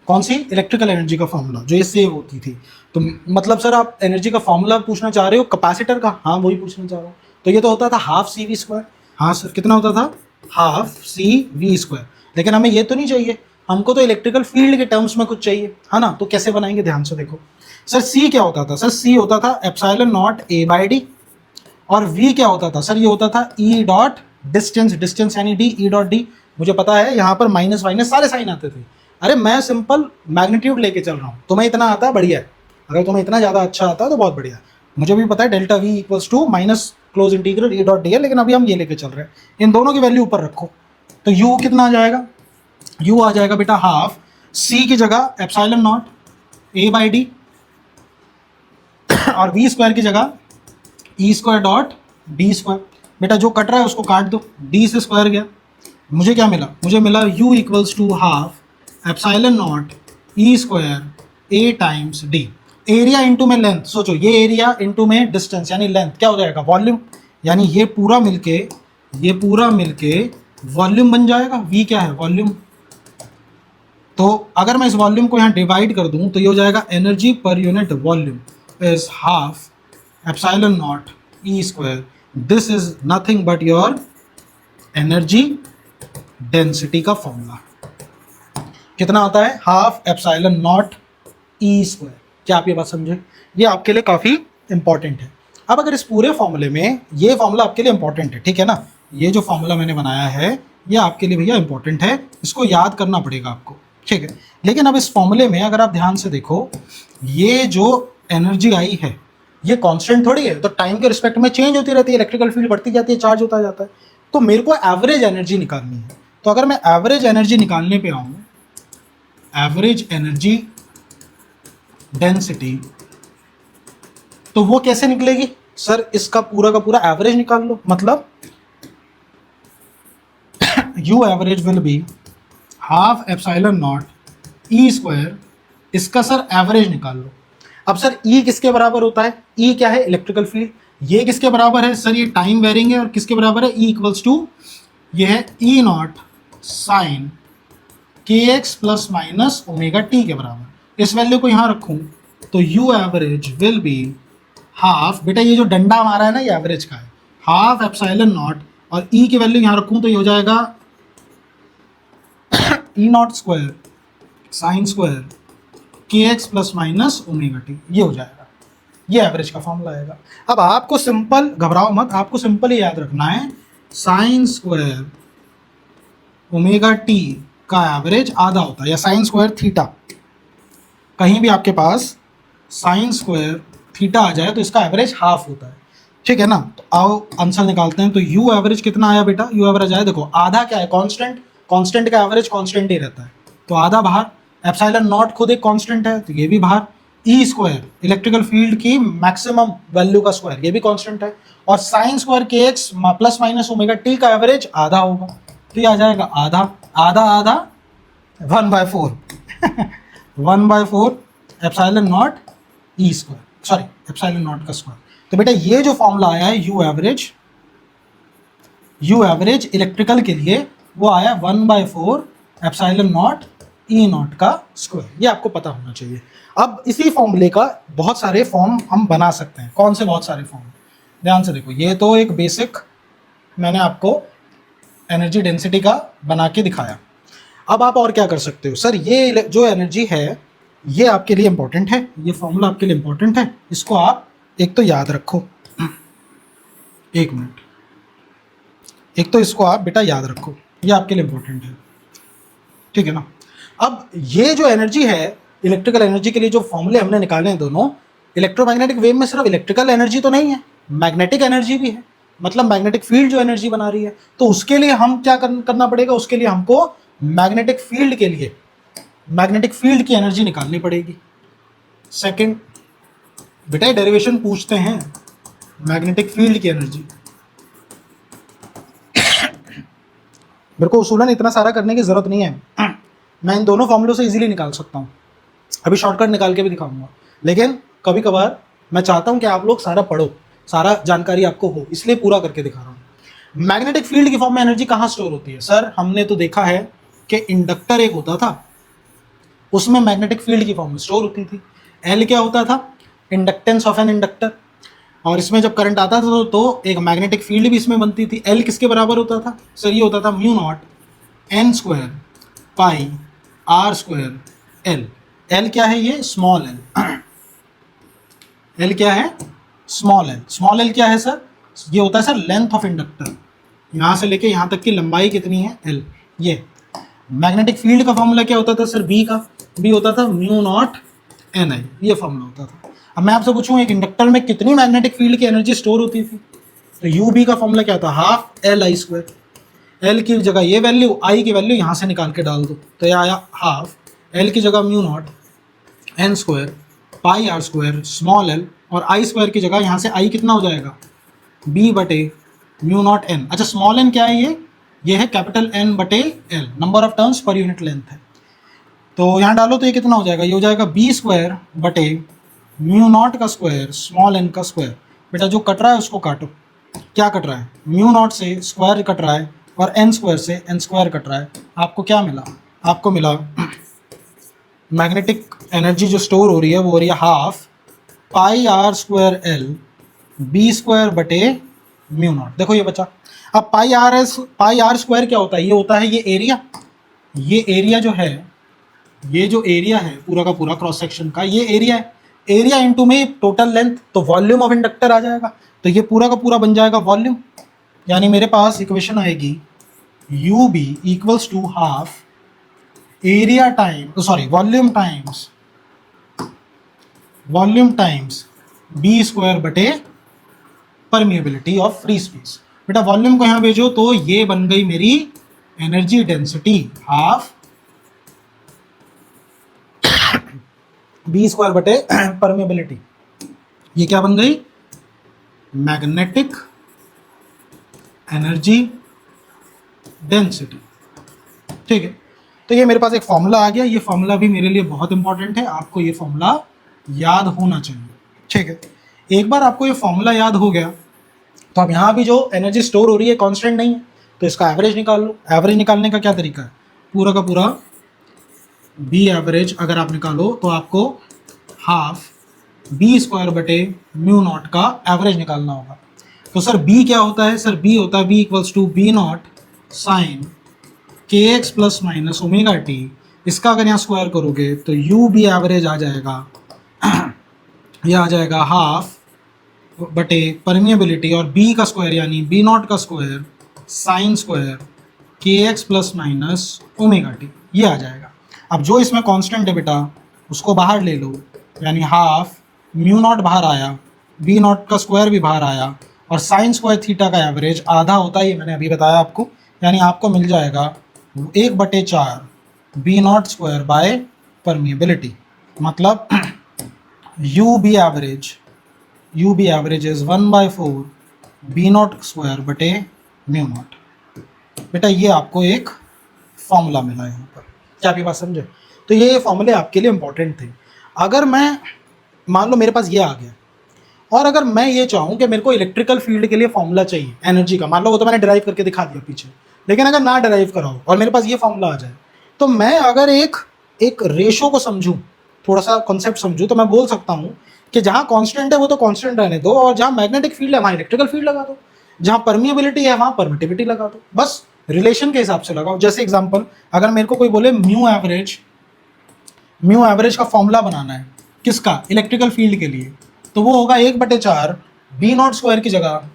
कौन सी? इलेक्ट्रिकल एनर्जी का फॉर्मूला, जो ये सेव होती थी। तो मतलब सर आप एनर्जी का फॉर्मूला पूछना चाह रहे हो कैपेसिटर का? हाँ वही पूछना चाह रहा हूँ। तो ये तो होता था हाफ सी वी स्क्वायर। हाँ सर कितना होता था? Half C V square. लेकिन हमें ये तो नहीं चाहिए, हमको तो इलेक्ट्रिकल फील्ड के टर्म्स में कुछ चाहिए, है ना? तो कैसे बनाएंगे, ध्यान से देखो। सर सी क्या होता था? सर सी होता था epsilon not a by D. और वी क्या होता था? सर ये होता था ई डॉट डिस्टेंस, डिस्टेंस यानी डी, ई डॉट डी। मुझे पता है यहाँ पर माइनस माइनस सारे साइन आते थे। अरे मैं सिंपल मैग्नीट्यूड लेके चल रहा हूँ, तुम्हें इतना आता है बढ़िया है, अगर तुम्हें इतना ज़्यादा अच्छा आता है तो बहुत बढ़िया है। मुझे भी पता है delta V equals to minus close integral E dot D है, लेकिन अभी हम ये लेके चल रहे हैं। इन दोनों की वैल्यू ऊपर रखो, तो यू कितना आ जाएगा? यू आ जाएगा बेटा हाफ सी की जगह epsilon not a by D, और वी स्क्वायर की जगह E square dot D square. बेटा जो कट रहा है उसको काट दो, डी से स्क्वायर गया। मुझे क्या मिला? मुझे मिला u equals to half epsilon naught E square A times D. Area into में लेंथ, सोचो ये एरिया इंटू में डिस्टेंस यानी लेंथ क्या हो जाएगा? वॉल्यूम। यानी ये पूरा मिलके वॉल्यूम बन जाएगा। v क्या है? वॉल्यूम। तो अगर मैं इस वॉल्यूम को यहाँ डिवाइड कर दूँ तो ये हो जाएगा energy per unit volume is half epsilon naught E square. This is nothing but your energy density का फॉर्मूला। कितना आता है? Half epsilon naught E square. क्या आप ये बात समझे? ये आपके लिए काफ़ी इंपॉर्टेंट है। अब अगर इस पूरे फॉर्मूले में ये फॉर्मूला आपके लिए इंपॉर्टेंट है, ठीक है ना? ये जो फॉर्मूला मैंने बनाया है ये आपके लिए भैया इंपॉर्टेंट है, इसको याद करना पड़ेगा आपको, ठीक है? लेकिन अब इस फॉर्मूले में अगर आप ध्यान से देखो, ये जो एनर्जी आई है ये कांस्टेंट थोड़ी है, तो टाइम के रिस्पेक्ट में चेंज होती रहती है, इलेक्ट्रिकल फील्ड बढ़ती जाती है, चार्ज होता जाता है। तो मेरे को एवरेज एनर्जी निकालनी है। तो अगर मैं एवरेज एनर्जी निकालने पे आऊँ, एवरेज एनर्जी डेंसिटी, तो वो कैसे निकलेगी? सर इसका पूरा का पूरा एवरेज निकाल लो। मतलब you average will be half epsilon naught E square, इसका सर एवरेज निकाल लो। अब सर ई किसके बराबर होता है? ई क्या है? Electrical field. ये किसके बराबर है? सर ये टाइम वेरिंग है, और किसके बराबर है? ई इक्वल्स टू ये है ई not sine K X plus minus omega T के बराबर। इस वैल्यू को यहाँ रखूँ तो you average will be half, बेटा ये जो डंडा हमारा है ना ये एवरेज का है, हाफ एप्सिलॉन नॉट, और ई की वैल्यू यहाँ रखूँ तो ये हो जाएगा ई नॉट स्क्वायर साइन स्क्वायर के X plus minus omega T, ये हो जाएगा। ये एवरेज का फॉर्मूला आएगा। अब आपको सिंपल, घबराओ मत, आपको सिंपल ही याद रखना है, साइन स्क्वायर ओमेगा टी का एवरेज आधा होता है, या साइन स्क्वायर थीटा, कहीं भी आपके पास साइन स्क्वायर थीटा आ जाए तो इसका एवरेज हाफ होता है, ठीक है ना? तो आओ आंसर निकालते हैं। तो यू एवरेज कितना आया बेटा? यू एवरेज आया, देखो आधा क्या है? कांस्टेंट। कांस्टेंट का एवरेज कांस्टेंट ही रहता है, तो आधा बाहर। एप्सिलॉन नॉट खुद एक कांस्टेंट है तो ये भी बाहर। ई स्क्वायर इलेक्ट्रिकल फील्ड की मैक्सिमम वैल्यू का स्क्वायर, ये भी कांस्टेंट है। और साइन स्क्वायर के X plus minus omega T का एवरेज आधा होगा, तो ये आ जाएगा आधा आधा आधा 1/4 1/4 epsilon naught E square, sorry epsilon not का स्क्वायर। तो बेटा ये जो फॉर्मूला आया है यू एवरेज इलेक्ट्रिकल के लिए, वो आया 1/4 एप्सिलॉन नॉट ई नॉट का स्क्वायर। ये आपको पता होना चाहिए। अब इसी फॉर्मूले का बहुत सारे फॉर्म हम बना सकते हैं। कौन से बहुत सारे फॉर्म? ध्यान से देखो, ये तो एक बेसिक मैंने आपको एनर्जी डेंसिटी का बना के दिखाया। अब आप और क्या कर सकते हो? सर ये जो एनर्जी है ये आपके लिए इंपॉर्टेंट है, ये फॉर्मूला आपके लिए इंपॉर्टेंट है, इसको आप एक तो याद रखो, एक मिनट, एक तो इसको आप बेटा याद रखो, ये आपके लिए इंपॉर्टेंट है, ठीक है ना। अब ये जो एनर्जी है इलेक्ट्रिकल एनर्जी के लिए, जो फॉर्मूले हमने निकाले हैं दोनों, इलेक्ट्रोमैग्नेटिक वेव में सिर्फ इलेक्ट्रिकल एनर्जी तो नहीं है, मैग्नेटिक एनर्जी भी है, मतलब मैग्नेटिक फील्ड जो एनर्जी बना रही है। तो उसके लिए हम क्या करना पड़ेगा? उसके लिए हमको मैग्नेटिक फील्ड के लिए मैग्नेटिक फील्ड की एनर्जी निकालनी पड़ेगी। सेकंड बेटा डेरिवेशन पूछते हैं मैग्नेटिक फील्ड की एनर्जी। मेरे को उसूलन इतना सारा करने की जरूरत नहीं है, मैं इन दोनों फॉर्मूलों से इजीली निकाल सकता हूँ। अभी शॉर्टकट निकाल के भी दिखाऊंगा, लेकिन कभी कभार मैं चाहता हूँ कि आप लोग सारा पढ़ो, सारा जानकारी आपको हो, इसलिए पूरा करके दिखा रहा हूँ। मैग्नेटिक फील्ड की फॉर्म में एनर्जी कहाँ स्टोर होती है? सर हमने तो देखा है कि इंडक्टर एक होता था, उसमें मैग्नेटिक फील्ड की फॉर्म में स्टोर होती थी। एल क्या होता था? Inductance of an inductor. और इसमें जब करंट आता था तो एक मैग्नेटिक फील्ड भी इसमें बनती थी। एल किसके बराबर होता था? सर ये होता था mu naught N square pi R square L. L क्या है? ये स्मॉल एल। एल क्या है? Small L. स्मॉल एल क्या है सर? ये होता है सर लेंथ ऑफ इंडक्टर, यहाँ से लेके यहाँ तक की लंबाई कितनी है? एल। ये मैग्नेटिक फील्ड का फॉर्मूला क्या होता था सर? बी का, बी होता था म्यू नॉट एन आई, ये फॉर्मूला होता था। अब मैं आपसे पूछूं एक इंडक्टर में कितनी मैग्नेटिक फील्ड की एनर्जी स्टोर होती थी? तो यू बी का फॉर्मूला क्या था? Half L I square. L की जगह ये वैल्यू, आई की वैल्यू यहाँ से निकाल के डाल दो, तो ये आया हाफ एल की जगह mu naught N square pi R square small L, और आई स्क्वायर की जगह यहाँ से आई कितना हो जाएगा? बी बटे म्यू नॉट एन। अच्छा स्मॉल एन क्या है? ये है कैपिटल एन बटे L, number of turns per unit length है। तो यहाँ डालो तो ये कितना हो जाएगा? ये हो जाएगा बी स्क्वायर बटे म्यू नॉट का स्क्वायर स्मॉल एन का स्क्वायर। बेटा जो कट रहा है उसको काटो। क्या कट रहा है? म्यू नॉट से स्क्वायर कट रहा है और एन स्क्वायर से एन स्क्वायर कट रहा है। आपको क्या मिला? आपको मिला मैग्नेटिक एनर्जी जो स्टोर हो रही है वो हो रही है half pi R square L B square बटे म्यू नॉट। देखो ये बचा। अब पाई आर स्क्वायर क्या होता है? ये होता है ये एरिया। ये एरिया जो है, ये जो एरिया है पूरा का पूरा क्रॉस सेक्शन का, ये एरिया है। एरिया इंटू में टोटल लेंथ, तो वॉल्यूम ऑफ इंडक्टर आ जाएगा। तो ये पूरा का पूरा बन जाएगा वॉल्यूम। यानी मेरे पास इक्वेशन आएगी U B equals to half area time sorry volume times B square बटे परमिएबिलिटी ऑफ फ्री स्पेस। बेटा वॉल्यूम को यहाँ भेजो तो ये बन गई मेरी energy density, half B square बटे परमिएबिलिटी। ये क्या बन गई? Magnetic energy density. ठीक है, तो ये मेरे पास एक फॉर्मूला आ गया। ये फॉर्मूला भी मेरे लिए बहुत इंपॉर्टेंट है, आपको ये फॉर्मूला याद होना चाहिए। ठीक है, एक बार आपको ये फॉर्मूला याद हो गया तो अब यहाँ भी जो एनर्जी स्टोर हो रही है कांस्टेंट नहीं है, तो इसका एवरेज निकाल लो। एवरेज निकालने का क्या तरीका है? पूरा का पूरा बी एवरेज अगर आप निकालो तो आपको हाफ बी स्क्वायर बटे म्यू नॉट का एवरेज निकालना होगा। तो सर बी क्या होता है? सर बी होता है B equals to B naught sine K X plus minus omega T. इसका अगर यहाँ स्क्वायर करोगे तो यू बी एवरेज आ जाएगा यह आ जाएगा हाफ बटे परमिएबिलिटी और बी का स्क्वायर यानी बी नॉट का स्क्वायर साइन स्क्वायर के X plus minus omega T, ये आ जाएगा। अब जो इसमें कांस्टेंट है बेटा उसको बाहर ले लो, यानी हाफ म्यू नॉट बाहर आया, बी नॉट का स्क्वायर भी बाहर आया, और साइन स्क्वायर थीटा का एवरेज आधा होता है, ये मैंने अभी बताया आपको। यानी आपको मिल जाएगा 1/4 B naught square by permeability. मतलब U B average is 1/4 B naught square बटे म्यू नॉट। बेटा ये आपको एक फॉर्मूला मिला यहाँ पर। क्या आप ये बात समझे? तो ये फॉर्मूले आपके लिए इंपॉर्टेंट थे। अगर मैं मान लो मेरे पास ये आ गया और अगर मैं ये चाहूँ कि मेरे को इलेक्ट्रिकल फील्ड के लिए फॉर्मूला चाहिए एनर्जी का, मान लो वो तो मैंने डिराइव करके दिखा दिया पीछे, लेकिन अगर ना डिराइव कराओ और मेरे पास ये फॉर्मूला आ जाए, तो मैं अगर एक रेशो को समझूं, थोड़ा सा कॉन्सेप्ट समझूं, तो मैं बोल सकता हूँ कि जहाँ कांस्टेंट है वो तो कांस्टेंट रहने दो, और जहाँ मैग्नेटिक फील्ड है वहाँ इलेक्ट्रिकल फील्ड लगा दो, जहाँ परमिएबिलिटी है वहाँ परमिटिविटी लगा दो। बस रिलेशन के हिसाब से लगाओ। जैसे एग्जांपल, अगर मेरे को कोई बोले म्यू एवरेज का फॉर्मूला बनाना है, किसका? इलेक्ट्रिकल फील्ड के लिए, तो वो होगा 1/4 बी नॉट स्क्वायर की जगह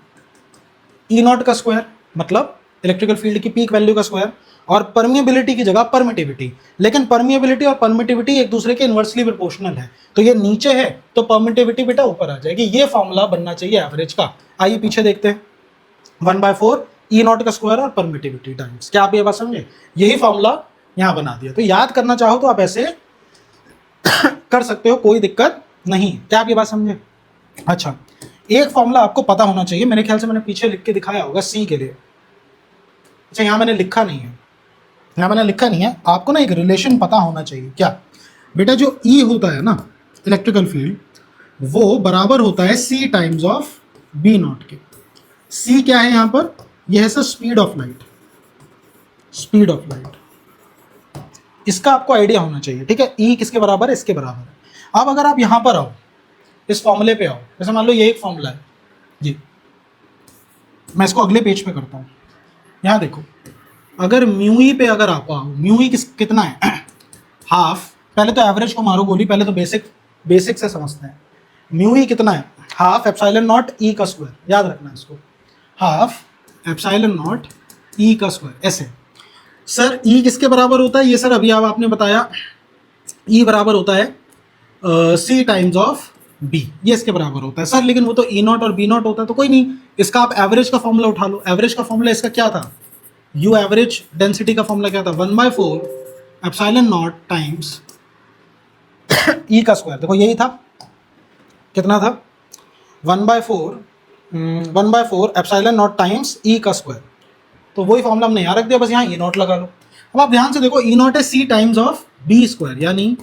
ई नॉट का स्क्वायर, मतलब इलेक्ट्रिकल फील्ड की पीक वैल्यू का स्क्वायर, और परमिएबिलिटी की जगह परमिटिविटी। लेकिन परमिएबिलिटी और परमिटिविटी एक दूसरे के इन्वर्सली प्रोपोर्शनल है, तो ये नीचे है तो परमिटिविटी बेटा ऊपर आ जाएगी। ये फॉर्मूला बनना चाहिए एवरेज का। आइए पीछे देखते हैं, 1/4 ई नॉट का स्क्वायर और परमिटिविटी टाइम्स। क्या आप ये बात समझे? यही फॉर्मूला यहाँ बना दिया। तो याद करना चाहो तो आप ऐसे कर सकते हो, कोई दिक्कत नहीं। क्या आप ये बात समझे? अच्छा, एक फॉर्मूला आपको पता होना चाहिए, मेरे ख्याल से मैंने पीछे लिख के दिखाया होगा सी के लिए। अच्छा, यहाँ मैंने लिखा नहीं है, आपको ना एक रिलेशन पता होना चाहिए। क्या बेटा? जो ई होता है ना इलेक्ट्रिकल फील्ड, वो बराबर होता है सी टाइम्स ऑफ बी नॉट के। सी क्या है यहाँ पर? यह है सर स्पीड ऑफ लाइट। इसका आपको आइडिया होना चाहिए, ठीक है? ई किसके बराबर है? इसके बराबर है। अब अगर आप यहाँ पर आओ, इस फॉर्मूले पे आओ, जैसे मान लो ये एक फॉर्मूला है जी, मैं इसको अगले पेज पे करता हूँ। यहाँ देखो, अगर म्यू ई पे अगर आप आओ, म्यू ई कितना है? हाफ। पहले तो एवरेज को मारो गोली, पहले तो बेसिक से समझते हैं। म्यू ई कितना है? हाफ एप्सिलॉन नॉट ई का स्क्वायर। याद रखना इसको, हाफ एप्सिलॉन नॉट ई का स्क्वायर। ऐसे सर ई किसके बराबर होता है? ये सर अभी आपने बताया, ई बराबर होता है सी टाइम्स ऑफ बी, ये इसके बराबर होता है सर। लेकिन वो तो ई नॉट और बी नॉट होता है, तो कोई नहीं, इसका आप एवरेज का फॉर्मूला उठा लो। एवरेज का फॉर्मूला इसका क्या था? यू एवरेज डेंसिटी का फॉर्मूला क्या था? 1/4 एप्सिलॉन नॉट टाइम्स ई का स्क्वायर। देखो यही था, कितना था? 1/4 एप्सिलॉन नॉट टाइम्स ई का स्क्वायर। तो वही फॉर्मूला हमने यहाँ रख दिया, बस यहाँ ई नॉट लगा लो। अब आप ध्यान से देखो, ई नॉट है सी टाइम्स ऑफ बी स्क्वायर, यानी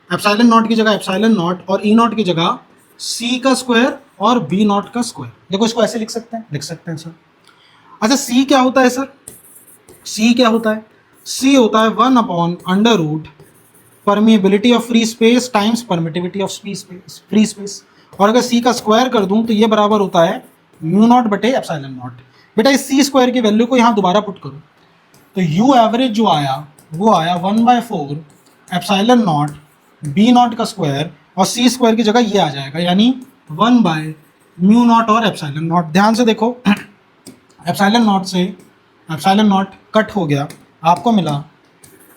एप्सिलॉन नॉट की जगह एप्सिलॉन नॉट और ई नॉट की जगह सी का स्क्वायर और बी नॉट का स्क्वायर। देखो इसको ऐसे लिख सकते हैं सर। अच्छा, सी क्या होता है सर? सी क्या होता है? सी होता है 1/√, permeability of free space times permittivity of free space. और अगर सी का स्क्वायर कर दूं तो ये बराबर होता है म्यू नॉट बटे एप्सिलॉन नॉट। बेटा इस सी स्क्वायर की वैल्यू को यहाँ दोबारा पुट करो, तो यू एवरेज जो आया वो आया 1/4 एप्सिलॉन नॉट बी नॉट का स्क्वायर, और सी स्क्वायर की जगह ये आ जाएगा, यानी 1/म्यू नॉट और एप्सिलॉन नॉट। ध्यान से देखो, एप्सिलॉन नॉट से एप्सिलॉन नॉट कट हो गया, आपको मिला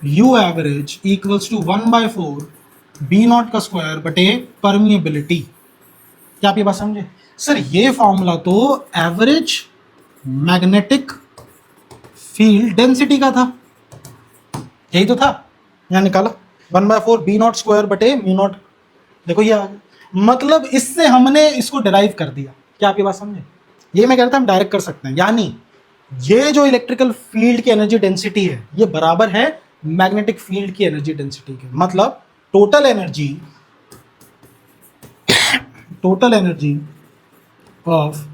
U average equals to 1/4 B naught का स्क्वायर बटे परमिएबिलिटी। क्या आप ये बात समझे? सर ये फॉर्मूला तो एवरेज मैग्नेटिक फील्ड डेंसिटी का था, यही तो था, यहाँ निकाला 1/4 बी नॉट स्क्वायर बटे म्यू नॉट। देखो ये आ गया, मतलब इससे हमने इसको डिराइव कर दिया। क्या आप ये बात समझे? ये मैं कह रहा था हम डायरेक्ट कर सकते हैं, यानी ये जो इलेक्ट्रिकल फील्ड की एनर्जी डेंसिटी है ये बराबर है मैग्नेटिक फील्ड की एनर्जी डेंसिटी के। मतलब total energy of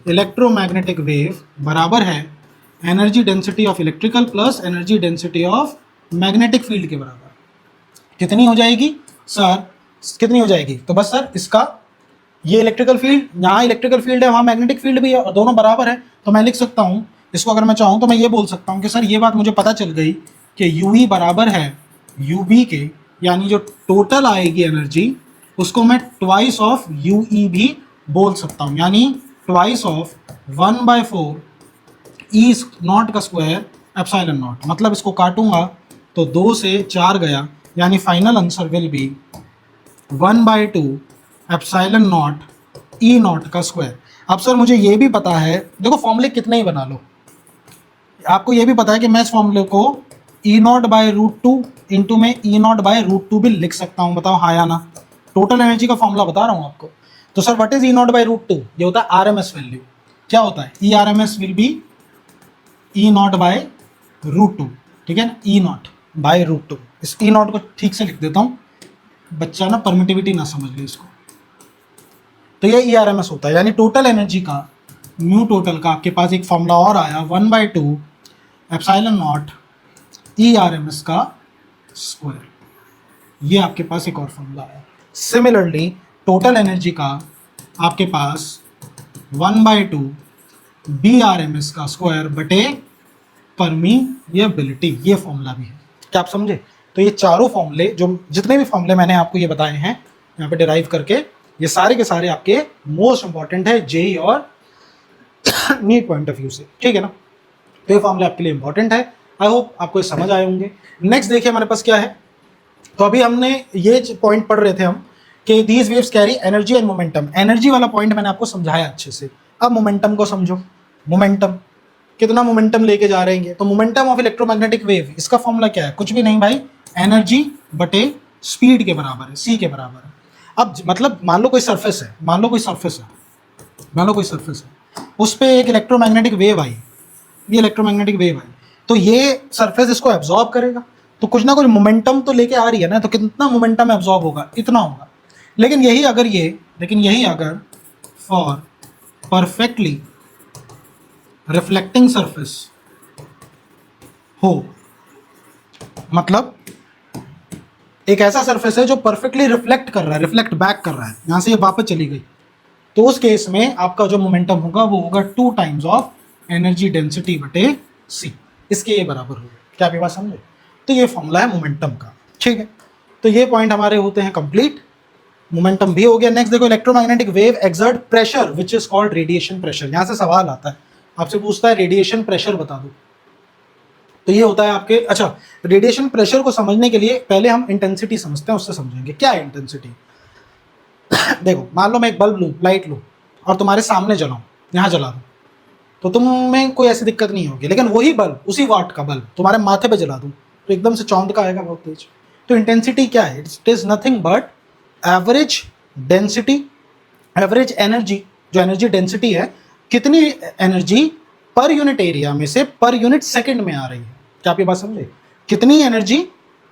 electromagnetic wave बराबर है energy density of electrical plus energy density of magnetic field के बराबर। कितनी हो जाएगी सर? कितनी हो जाएगी? तो बस सर इसका ये इलेक्ट्रिकल फील्ड, यहाँ इलेक्ट्रिकल फील्ड है वहाँ मैग्नेटिक फील्ड भी है और दोनों बराबर है, तो मैं लिख सकता हूँ इसको। अगर मैं चाहूँ तो मैं ये बोल सकता हूँ कि सर ये बात मुझे पता चल गई कि यू ई बराबर है यू बी के, यानी जो टोटल आएगी एनर्जी उसको मैं ट्वाइस ऑफ यू ई भी बोल सकता हूँ, यानी ट्वाइस ऑफ 1/4 ई नॉट का स्क्वायर एप्सिलॉन नॉट। मतलब इसको काटूंगा तो 2 से 4 गया, यानी final answer will be 1/2 epsilon naught E not का स्क्वायर। अब सर मुझे ये भी पता है, देखो फॉर्मूले कितने ही बना लो, आपको ये भी पता है कि मैं इस फॉर्मूले को E0/√2 इंटू में E0/√2 भी लिख सकता हूँ। बताओ हाँ या ना? टोटल एनर्जी का फॉर्मूला बता रहा हूँ आपको। तो सर व्हाट इज E0/√2? ये होता है RMS वैल्यू। क्या होता है? E RMS will be E0/√2, ठीक है ना? E0 by root two. इस ई नॉट को ठीक से लिख देता हूँ, बच्चा ना परमिटिविटी ना समझ ले इसको। तो ये ई आर एम एस होता है, यानी टोटल एनर्जी का म्यू टोटल का आपके पास एक फॉर्मूला और आया 1/2 epsilon naught E R M S का स्क्वायर। ये आपके पास एक और फॉर्मूला आया। सिमिलरली टोटल एनर्जी का आपके पास 1/2 बी आर एम एस का स्क्वायर बटे परमीएबिलिटी, ये फॉर्मूला भी है। क्या आप समझे? तो ये चारों फॉर्मूले, जो जितने भी फॉर्मूले मैंने आपको ये बताए हैं यहाँ पे डिराइव करके, ये सारे के सारे आपके मोस्ट इंपॉर्टेंट है जेई और नीट पॉइंट ऑफ व्यू से, ठीक है ना। तो ये फॉर्मूले आपके लिए इंपॉर्टेंट है। आई होप आपको ये समझ आए होंगे। नेक्स्ट देखिए हमारे पास क्या है। तो अभी हमने ये पॉइंट पढ़ रहे थे हम कि these waves carry energy and momentum. Energy वाला पॉइंट मैंने आपको समझाया अच्छे से। अब मोमेंटम को समझो। मोमेंटम, कितना मोमेंटम लेके जा रहे हैं। तो मोमेंटम ऑफ इलेक्ट्रोमैग्नेटिक वेव, इसका फॉर्मूला क्या है? कुछ भी नहीं भाई, एनर्जी बटे स्पीड के बराबर है, सी के बराबर है। अब मतलब मान लो कोई सरफेस है, मान लो कोई सरफेस है, उस पर एक इलेक्ट्रोमैग्नेटिक वेव आई, ये इलेक्ट्रोमैग्नेटिक वेव आई, तो ये सरफेस इसको एब्जॉर्ब करेगा, तो कुछ ना कुछ मोमेंटम तो लेके आ रही है ना, तो कितना मोमेंटम एब्जॉर्ब होगा? इतना होगा। लेकिन यही अगर फॉर परफेक्टली रिफ्लेक्टिंग सरफेस हो, मतलब एक ऐसा सरफेस है जो परफेक्टली रिफ्लेक्ट कर रहा है, रिफ्लेक्ट बैक कर रहा है, यहां से ये वापस चली गई, तो उस केस में आपका जो मोमेंटम होगा वो होगा 2 टाइम्स ऑफ एनर्जी डेंसिटी बटे सी, इसके ये बराबर होगा। क्या आप ये बात समझे? तो ये फॉर्मूला है मोमेंटम का, ठीक है। तो ये पॉइंट हमारे होते हैं कंप्लीट, मोमेंटम भी हो गया। नेक्स्ट देखो, electromagnetic wave exert pressure which is called radiation pressure. यहां से सवाल आता है, आपसे पूछता है रेडिएशन प्रेशर बता दो, तो ये होता है आपके। अच्छा, रेडिएशन प्रेशर को समझने के लिए पहले हम इंटेंसिटी समझते हैं, उससे समझेंगे क्या है इंटेंसिटी। देखो मान लो मैं एक बल्ब लूँ, लाइट लूँ और तुम्हारे सामने जलाऊँ, यहाँ जला दूँ, तो तुम्हें कोई ऐसी दिक्कत नहीं होगी। लेकिन वही बल्ब, उसी वाट का बल्ब तुम्हारे माथे पे जला दूँ तो एकदम से चौंध का आएगा बहुत तेज। तो इंटेंसिटी क्या है? It is nothing but average density, average energy, जो एनर्जी डेंसिटी है, कितनी एनर्जी पर यूनिट एरिया में से पर यूनिट सेकंड में आ रही है। क्या आप ये बात समझे? कितनी एनर्जी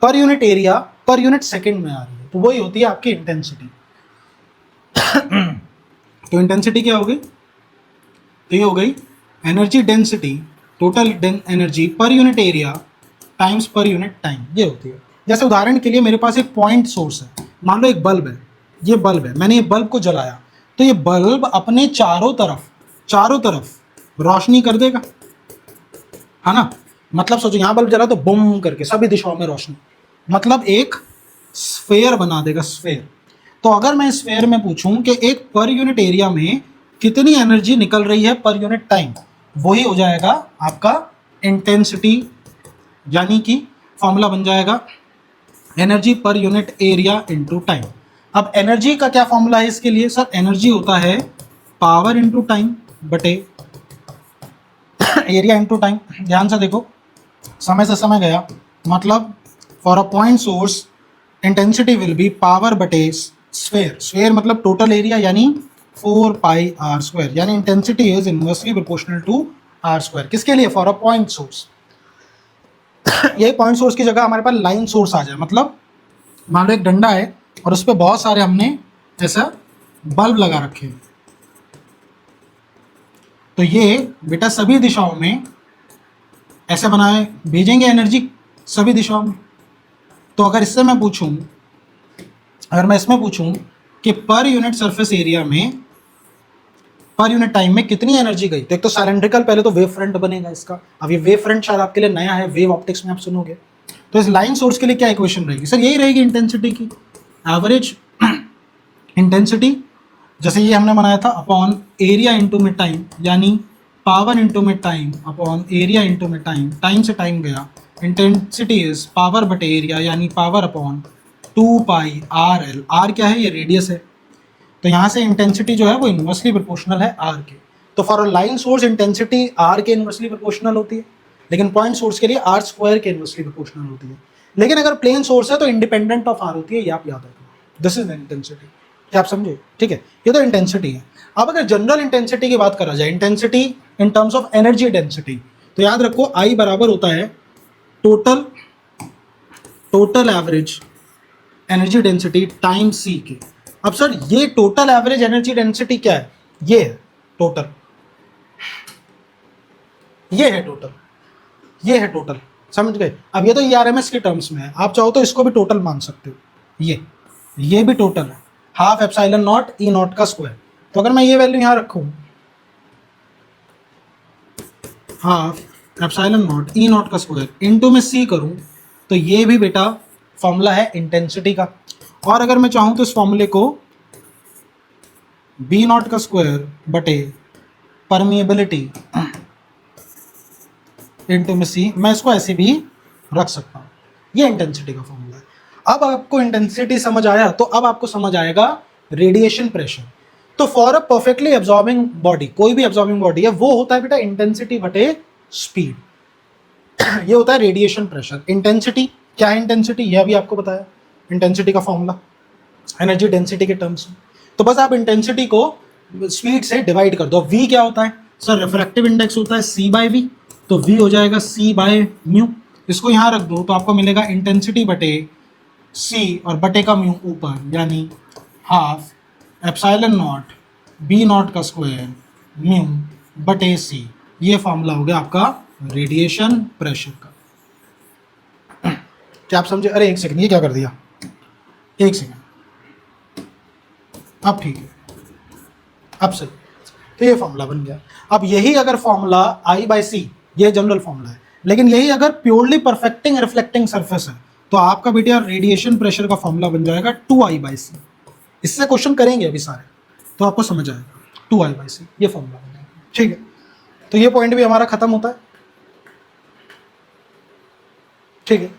पर unit area per unit second में आ रही है, तो वही होती है आपकी इंटेंसिटी। तो इंटेंसिटी क्या हो गई? तो ये हो गई एनर्जी डेंसिटी, टोटल एनर्जी पर unit area times per unit time, ये होती है। जैसे उदाहरण के लिए मेरे पास एक पॉइंट सोर्स है, मान लो एक बल्ब है, ये बल्ब है, मैंने ये बल्ब को जलाया, तो ये बल्ब अपने चारों तरफ रोशनी कर देगा, है ना। मतलब सोचो यहाँ बल्ब जला तो बुम करके सभी दिशाओं में रोशनी, मतलब एक स्फेयर बना देगा, स्फेयर। तो अगर मैं स्फेयर में पूछूं कि एक पर यूनिट एरिया में कितनी एनर्जी निकल रही है पर यूनिट टाइम, वही हो जाएगा आपका इंटेंसिटी, यानी कि फॉर्मूला बन जाएगा एनर्जी पर यूनिट एरिया इनटू टाइम। अब एनर्जी का क्या फॉर्मूला है इसके लिए? सर एनर्जी होता है पावर इनटू टाइम बटे एरिया इनटू टाइम। ध्यान से देखो, समय से समय गया, मतलब for a point source intensity will be power बटे स्फेयर, स्फेयर मतलब टोटल एरिया, यानी 4 पाई आर स्क्वायर, यानी intensity is inversely proportional to R square. किसके लिए? For a point source. यही पॉइंट सोर्स की जगह हमारे पास लाइन सोर्स आ जाए, मतलब मान लो एक डंडा है और उस पर बहुत सारे हमने ऐसा बल्ब लगा रखे हैं, तो ये बेटा सभी दिशाओं में ऐसे बनाए भेजेंगे एनर्जी सभी दिशाओं में। तो अगर इससे मैं पूछूं, अगर मैं इसमें पूछूं कि पर यूनिट सरफेस एरिया में पर यूनिट टाइम में कितनी एनर्जी गई, तो एक तो सिलेंड्रिकल, पहले तो वेव फ्रंट बनेगा इसका। अब ये वेव फ्रंट शायद आपके लिए नया है, वेव ऑप्टिक्स में आप सुनोगे। तो इस लाइन सोर्स के लिए क्या इक्वेशन रहेगी? सर यही रहेगी इंटेंसिटी की, एवरेज इंटेंसिटी, जैसे ये हमने बनाया था, अपॉन एरिया इंटू में टाइम, यानी पावर इंटू में टाइम अपॉन एरिया इंटू में टाइम, टाइम से टाइम गया, इंटेंसिटी इज पावर बटे एरिया, यानी power upon 2 pi R L. R क्या है? ये रेडियस है, तो यहाँ से इंटेंसिटी जो है वो इनवर्सली प्रोपोर्शनल है आर के। तो for a line source intensity R के इनवर्सली प्रोपोर्शनल होती है, लेकिन पॉइंट सोर्स के लिए आर स्क्वायर के इनवर्सली प्रोपोर्शनल होती है। लेकिन अगर प्लेन सोर्स है तो इंडिपेंडेंट ऑफ आर होती है, ये आप याद रखना। दिस इज इंटेंसिटी, क्या आप समझे? ठीक है, ये तो इंटेंसिटी है। अब अगर जनरल इंटेंसिटी की बात करा जाए, intensity in terms of energy density, तो याद रखो आई बराबर होता है total total average energy density time C के। अब सर ये टोटल एवरेज एनर्जी डेंसिटी क्या है? ये है टोटल, ये है टोटल, ये है टोटल, समझ गए? अब ये तो ERMS के टर्म्स में है, आप चाहो तो इसको भी टोटल मान सकते हो। ये भी टोटल है, half epsilon naught E not का स्क्वायर। तो अगर मैं ये वैल्यू यहां रखूं, half epsilon naught E not का स्क्वायर इनटू में सी करूं, तो ये भी बेटा फॉर्मूला है इंटेंसिटी का। और अगर मैं चाहूं तो इस फॉर्मूले को बी नॉट का स्क्वायर बटे परमिएबिलिटी इनटू में सी, मैं इसको ऐसे भी रख सकता हूं। ये इंटेंसिटी का फॉर्मूला है। अब आपको इंटेंसिटी समझ आया, तो अब आपको समझ आएगा रेडिएशन प्रेशर। तो for a perfectly absorbing body, कोई भी एब्जॉर्बिंग बॉडी है, वो होता है बेटा इंटेंसिटी बटे स्पीड। ये होता है रेडिएशन प्रेशर। इंटेंसिटी क्या है? इंटेंसिटी यह भी आपको बताया, इंटेंसिटी का फॉर्मूला एनर्जी डेंसिटी के टर्म्स में। तो बस आप इंटेंसिटी को स्पीड से डिवाइड कर दो। वी क्या होता है सर? रिफ्रैक्टिव इंडेक्स होता है C बाय वी, तो वी हो जाएगा C बाय म्यू। इसको यहाँ रख दो तो आपको मिलेगा इंटेंसिटी बटे C और बटे का म्यू ऊपर, यानी half epsilon naught B naught का स्क्वायर म्यू बटे C। ये फॉर्मूला हो गया आपका रेडिएशन प्रेशर का। क्या आप समझे? अरे एक सेकंड, ये क्या कर दिया? एक सेकंड, अब ठीक है, अब सही। तो ये फॉर्मूला बन गया। अब यही अगर फॉर्मूला I बाई सी, ये जनरल फॉर्मूला है, लेकिन यही अगर प्योरली परफेक्टिंग रिफ्लेक्टिंग सरफेस है, तो आपका बेटा रेडिएशन प्रेशर का फॉर्मूला बन जाएगा 2I बाई सी। इससे क्वेश्चन करेंगे अभी सारे, तो आपको समझ आएगा 2I बाई सी, ये फॉर्मूला बन जाएगा। ठीक है, तो ये पॉइंट भी हमारा खत्म होता है। ठीक है,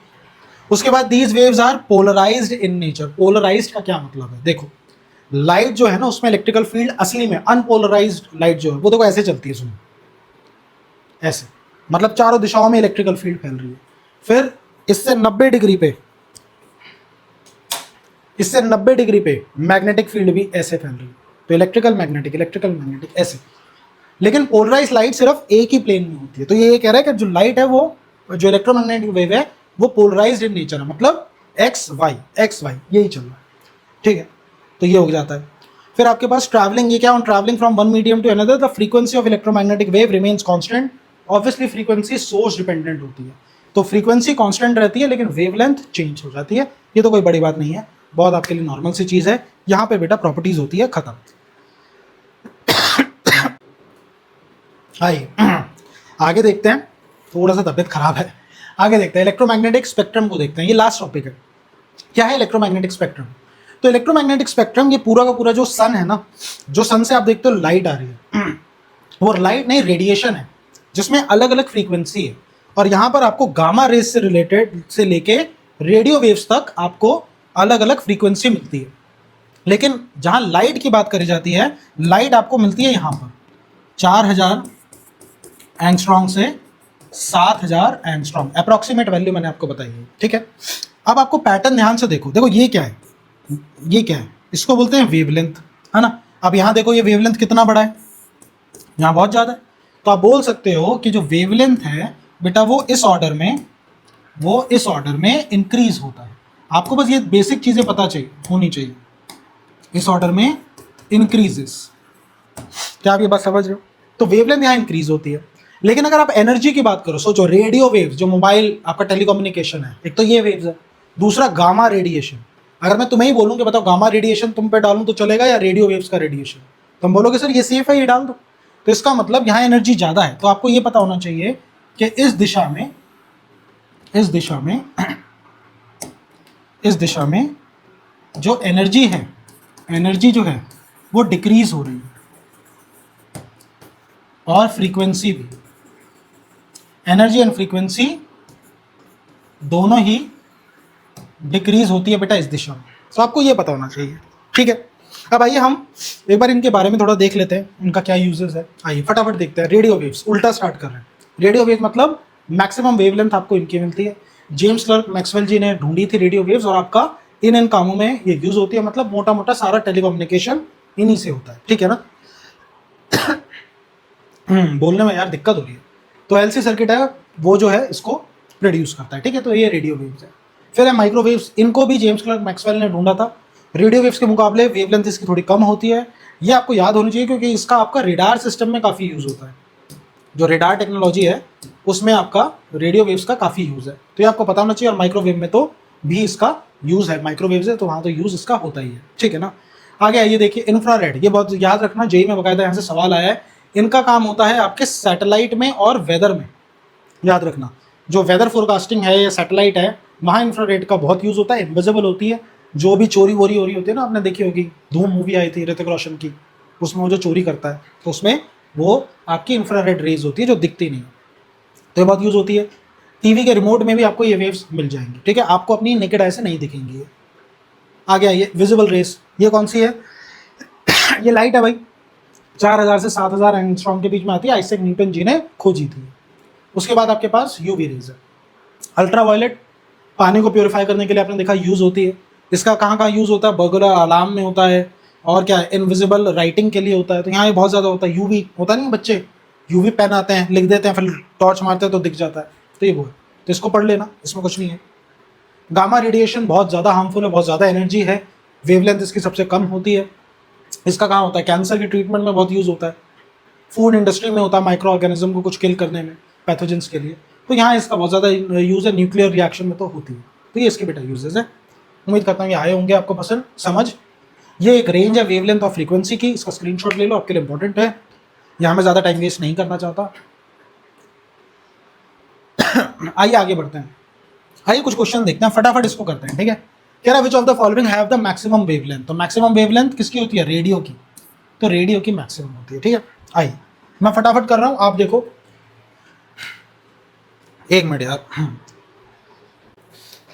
उसके बाद these waves are polarised in nature. Polarised का क्या मतलब है? देखो, लाइट जो है ना, उसमें इलेक्ट्रिकल फील्ड असली में अनपोलराइज्ड लाइट जो है वो देखो ऐसे चलती है, सुनो ऐसे, मतलब चारों दिशाओं में इलेक्ट्रिकल फील्ड फैल रही है। फिर इससे 90 डिग्री पे, इससे 90 डिग्री पे मैग्नेटिक फील्ड भी ऐसे फैल रही है। तो इलेक्ट्रिकल मैग्नेटिक ऐसे। लेकिन पोलराइज्ड लाइट सिर्फ एक ही प्लेन में होती है। तो ये कह रहा है कि जो लाइट है, वो जो इलेक्ट्रोमैग्नेटिक वेव है, वो पोलराइज्ड इन नेचर है, मतलब एक्स वाई यही चल रहा है। ठीक है, तो ये हो जाता है। फिर आपके पास ट्रैवलिंग, ये क्या? On travelling from one medium to another the frequency of electromagnetic wave remains constant. Obviously frequency source dependent होती है, तो फ्रीक्वेंसी कांस्टेंट रहती है, लेकिन वेवलेंथ चेंज हो जाती है। ये तो कोई बड़ी बात नहीं है, बहुत आपके लिए नॉर्मल सी चीज़ है। यहाँ पे बेटा प्रॉपर्टीज होती है खत्म। आइए आगे देखते हैं, थोड़ा सा तबीयत खराब है, आगे देखते हैं। इलेक्ट्रोमैग्नेटिक स्पेक्ट्रम को देखते हैं, ये लास्ट टॉपिक है। क्या है इलेक्ट्रोमैग्नेटिक स्पेक्ट्रम? तो इलेक्ट्रोमैग्नेटिक स्पेक्ट्रम, ये पूरा का पूरा जो सन है ना, जो सन से आप देखते हो लाइट आ रही है, वो लाइट नहीं, रेडिएशन है, जिसमें अलग अलग फ्रीक्वेंसी है। और यहाँ पर आपको गामा रेज से रिलेटेड से लेके रेडियो वेव्स तक आपको अलग अलग फ्रीक्वेंसी मिलती है। लेकिन जहाँ लाइट की बात करी जाती है, लाइट आपको मिलती है यहाँ पर 4000 एंगस्ट्रॉन्ग से 7000 एंगस्ट्रॉन्ग, अप्रॉक्सीमेट वैल्यू मैंने आपको बताई है। ठीक है, अब आपको पैटर्न ध्यान से देखो। देखो ये क्या है, ये क्या है? इसको बोलते हैं वेवलेंथ, है ना। अब यहाँ देखो, ये वेवलेंथ कितना बड़ा है, यहाँ बहुत ज़्यादा है। तो आप बोल सकते हो कि जो वेवलेंथ है बेटा, वो इस ऑर्डर में इंक्रीज होता है। आपको बस ये बेसिक चीज़ें पता होनी चाहिए। इस ऑर्डर में इंक्रीजेस, क्या आप ये बात समझ रहे हो? तो वेवलेंथ यहाँ इंक्रीज होती है। लेकिन अगर आप एनर्जी की बात करो, सोचो रेडियो वेव्स, जो मोबाइल आपका टेलीकम्युनिकेशन है, एक तो ये वेव्स है, दूसरा गामा रेडिएशन। अगर मैं तुम्हें ही बोलूँ कि बताओ गामा रेडिएशन तुम पे डालूं तो चलेगा, या रेडियो वेव्स का रेडिएशन? तुम बोलोगे सर ये सेफ है, ये डाल दो। तो इसका मतलब यहाँ एनर्जी ज़्यादा है। तो आपको ये पता होना चाहिए कि इस दिशा में जो एनर्जी है, एनर्जी जो है वो डिक्रीज हो रही है, और फ्रीक्वेंसी भी, एनर्जी एंड फ्रीक्वेंसी दोनों ही डिक्रीज होती है बेटा इस दिशा में। तो आपको ये पता होना चाहिए। ठीक है, अब आइए हम एक बार इनके बारे में थोड़ा देख लेते हैं, इनका क्या यूजेस है। आइए फटाफट देखते हैं। रेडियो वेव्स, उल्टा स्टार्ट कर रहे हैं। रेडियो वेव्स मतलब मैक्सिमम वेवलेंथ आपको इनकी मिलती है। जेम्स क्लर्क मैक्सवेल जी ने ढूंढी थी रेडियो वेव्स, और आपका इन कामों में ये यूज होती है। मतलब मोटा मोटा सारा टेलीकम्युनिकेशन इन्हीं से होता है। ठीक है ना। बोलने में यार दिक्कत हो रही है। तो एलसी सर्किट है वो जो है इसको प्रोड्यूस करता है। ठीक है, तो ये रेडियो वेव्स है। फिर है माइक्रोवेव्स, इनको भी जेम्स क्लर्क मैक्सवेल ने ढूंढा था। रेडियो वेव्स के मुकाबले वेवलेंथ इसकी थोड़ी कम होती है, ये आपको याद होनी चाहिए क्योंकि इसका आपका रेडार सिस्टम में काफ़ी यूज़ होता है। जो रेडार टेक्नोलॉजी है उसमें आपका रेडियो वेव्स का काफ़ी यूज़ है, तो ये आपको पता होना चाहिए। और माइक्रोवेव में तो भी इसका यूज़ है, माइक्रोवेव है तो वहाँ तो यूज़ इसका होता ही है, ठीक है ना। आगे आइए देखिए इंफ्रारेड, ये बहुत याद रखना, जेई में बकायदा यहाँ से सवाल आया है। इनका काम होता है आपके सैटेलाइट में और वेदर में, याद रखना। जो वेदर फोरकास्टिंग है या सैटेलाइट है वहाँ इंफ्रारेड का बहुत यूज़ होता है, इनविजिबल होती है। जो भी चोरी वोरी हो रही होती है ना, आपने देखी होगी, धूम मूवी आई थी ऋतिक रोशन की, उसमें वो जो चोरी करता है तो उसमें वो आपकी इंफ्रारेड रेज होती है जो दिखती नहीं है, तो ये बहुत यूज़ होती है। टीवी के रिमोट में भी आपको ये वेव्स मिल जाएंगी, ठीक है, आपको अपनी नेकेड आई से नहीं दिखेंगी ये। आगे आइए विजिबल रेस, ये कौन सी है? ये लाइट है भाई, 4000 से 7000 एंगस्ट्रॉम के बीच में आती है, आइजैक न्यूटन जी ने खोजी थी। उसके बाद आपके पास यूवी रेज है। अल्ट्रावायलेट पानी को प्योरीफाई करने के लिए आपने देखा यूज़ होती है। इसका कहाँ कहाँ यूज़ होता है? बर्गुलर अलार्म में होता है, और क्या है, इनविजिबल राइटिंग के लिए होता है, तो यहाँ ये बहुत ज़्यादा होता है। यूवी होता नहीं, बच्चे यूवी पेन आते हैं, लिख देते हैं, फिर टॉर्च मारते हैं तो दिख जाता है, तो ये वो है, तो इसको पढ़ लेना, इसमें कुछ नहीं है। गामा रेडिएशन बहुत ज़्यादा हार्मफुल है, बहुत ज़्यादा एनर्जी है, वेवलेंथ इसकी सबसे कम होती है। इसका कहाँ होता है? कैंसर के ट्रीटमेंट में बहुत यूज़ होता है, फूड इंडस्ट्री में होता है, माइक्रो ऑर्गेनिज्म को कुछ किल करने में, पैथोजेंस के लिए, तो यहाँ इसका बहुत ज़्यादा यूज़ है। न्यूक्लियर रिएक्शन में तो होती है, तो ये इसके बेटा यूजेस है। उम्मीद करता हूँ ये आए होंगे आपको पसंद समझ। ये एक रेंज है वेवलेंथ और फ्रीक्वेंसी की, इसका स्क्रीनशॉट ले लो, आपके लिए इंपॉर्टेंट है। यहाँ मैं ज़्यादा टाइम वेस्ट नहीं करना चाहता। आइए आगे बढ़ते हैं, आइए कुछ क्वेश्चन देखते हैं, फटाफट इसको करते हैं, ठीक है। कह रहा विच of the following have the maximum wavelength, तो मैक्सिमम वेवलेंथ किसकी होती है? रेडियो की, तो रेडियो की मैक्सिमम होती है, ठीक है। आइए मैं फटाफट कर रहा हूँ, आप देखो, एक मिनट यार,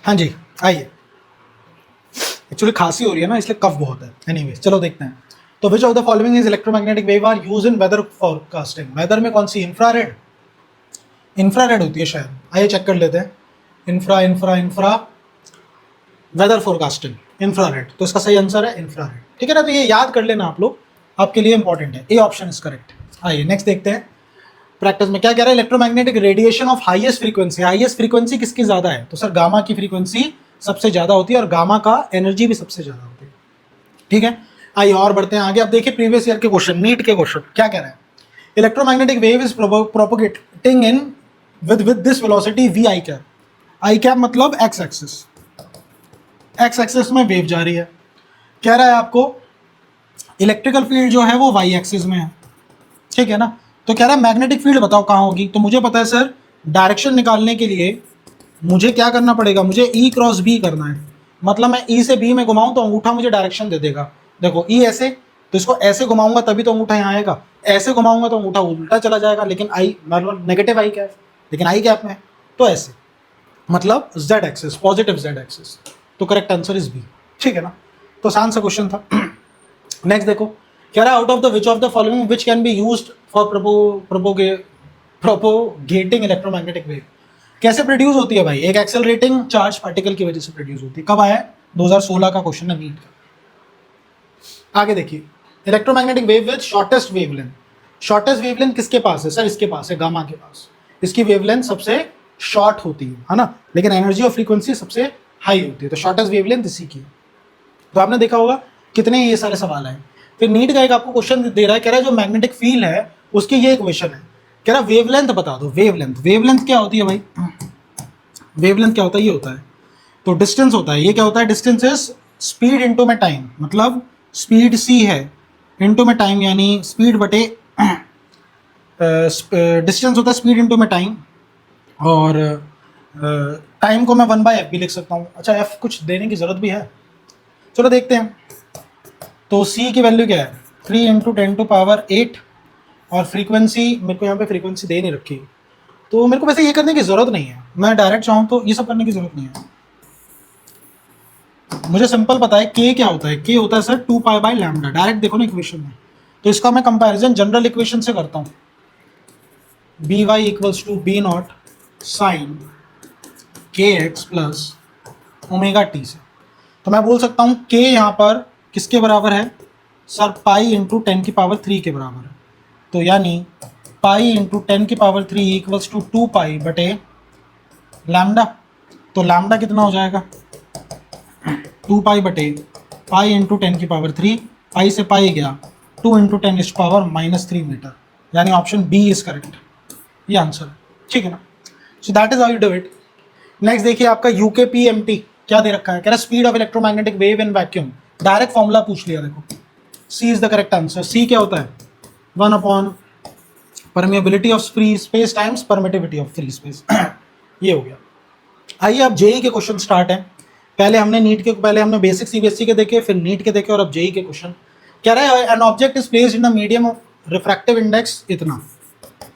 हाँ जी आइए, एक्चुअली खांसी हो रही है ना इसलिए कफ बहुत है। एनीवेज चलो देखते हैं। तो which of the following is electromagnetic wave are use in weather forecasting, weather में कौन सी? इंफ्रारेड, इंफ्रारेड होती है शायद, आइए चेक कर लेते हैं। इंफ्रा वेदर फोरकास्टिंग इंफ्रारेड, तो इसका सही आंसर है इंफ्रारेड, ठीक है ना। तो ये याद कर लेना आप लोग, आपके लिए इंपॉर्टेंट है, ए ऑप्शन इज करेक्ट। आइए नेक्स्ट देखते हैं। प्रैक्टिस में क्या कह रहा है? Electromagnetic radiation of highest frequency, highest frequency किसकी ज्यादा है? तो सर गामा की फ्रीक्वेंसी सबसे ज्यादा होती है, और गामा का एनर्जी भी सबसे ज्यादा होती है, ठीक है। आइए और बढ़ते हैं आगे। अब देखिए प्रीवियस ईयर के क्वेश्चन, नीट के क्वेश्चन क्या कह रहा है? Electromagnetic wave is propogating in with this velocity V I cap, I cap मतलब एक्स एक्सिस, एक्स एक्सिस में वेव जा रही है। कह रहा है आपको इलेक्ट्रिकल फील्ड जो है वो वाई एक्सिस में है, ठीक है ना। तो कह रहा है मैग्नेटिक फील्ड बताओ कहाँ होगी, तो मुझे पता है सर, डायरेक्शन निकालने के लिए मुझे क्या करना पड़ेगा? मुझे ई क्रॉस बी करना है, मतलब मैं ई से बी में घुमाऊं तो अंगूठा मुझे डायरेक्शन दे देगा। देखो ई ऐसे, तो इसको ऐसे घुमाऊंगा तभी तो अंगूठा यहाँ आएगा, ऐसे घुमाऊंगा तो अंगूठा उल्टा चला जाएगा, लेकिन आई मतलब नेगेटिव आई कैप, लेकिन आई कैप में तो ऐसे, मतलब Z axis, positive Z axis, तो करेक्ट आंसर इज बी, ठीक है ना। तो आसान सा क्वेश्चन था। नेक्स्ट देखो, कह रहा है out of the which of the following which can be used for propagating electromagnetic wave, कैसे प्रोड्यूस होती है भाई? एक एक्सेलरेटिंग चार्ज पार्टिकल की वजह से प्रोड्यूस होती है। कब आया? 2016 का क्वेश्चन है नीट का। आगे देखिए, electromagnetic wave with shortest wavelength, shortest wavelength किसके पास है? सर इसके पास है, गामा के पास। इसकी वेवलेंथ सबसे शॉर्ट होती है ना, लेकिन एनर्जी और फ्रीक्वेंसी सबसे हाई होती है, तो शॉर्टेस्ट वेवलेंथ इसी की। तो आपने देखा होगा कितने ये सारे सवाल हैं। फिर नीट का एक आपको क्वेश्चन दे रहा है, कह रहा है जो मैग्नेटिक फील्ड है उसकी ये इक्वेशन है, कह रहा वेवलेंथ बता दो। वेवलेंथ, वेवलेंथ क्या होती है भाई? वेवलेंथ क्या होता है? ये होता है, तो डिस्टेंस होता है, ये क्या होता है? डिस्टेंस इज स्पीड इनटू में टाइम, मतलब स्पीड सी है इनटू में टाइम, यानी स्पीड बटे डिस्टेंस होता है स्पीड इनटू में टाइम, और टाइम को मैं 1/f भी लिख सकता हूँ। अच्छा f कुछ देने की ज़रूरत भी है, चलो देखते हैं। तो c की वैल्यू क्या है? 3 × 10⁸, और फ्रीक्वेंसी मेरे को यहाँ पे फ्रीक्वेंसी दे नहीं रखी, तो मेरे को वैसे ये करने की ज़रूरत नहीं है, मैं डायरेक्ट चाहूँ तो ये सब करने की ज़रूरत नहीं है। मुझे सिंपल पता है k क्या होता है, k होता है सर 2π/λ, डायरेक्ट देखो ना इक्वेशन में, तो इसका मैं कंपैरिजन जनरल इक्वेशन से करता हूँ, by = b0 sin kx + ω/t से। तो मैं बोल सकता हूँ k यहाँ पर किसके बराबर है? सर पाई × 10⁻³ के बराबर है, तो यानी पाई × 10⁻³ = 2π/λ। तो लैम्डा कितना हो जाएगा 2 पाई बटे पाई इंटू 10 की पावर 3, पाई से पाई गया 2 इंटू 10 इस पावर -3 मीटर, यानी ऑप्शन बी इज करेक्ट, ये आंसर है, ठीक है ना। So that is how you do it. Next देखिए आपका यूकेपीएमटी क्या दे रखा है, कह रहा speed of electromagnetic wave in vacuum, direct formula पूछ लिया, देखो सी इज द करेक्ट आंसर। सी क्या होता है 1 upon permeability of free space times permittivity of free space ये हो गया। आइए अब जेई के क्वेश्चन स्टार्ट हैं। पहले हमने बेसिक सीबीएसई के देखे, फिर नीट के देखे, और अब जेई के क्वेश्चन। कह रहा है an object is placed in the medium of refractive index इतना,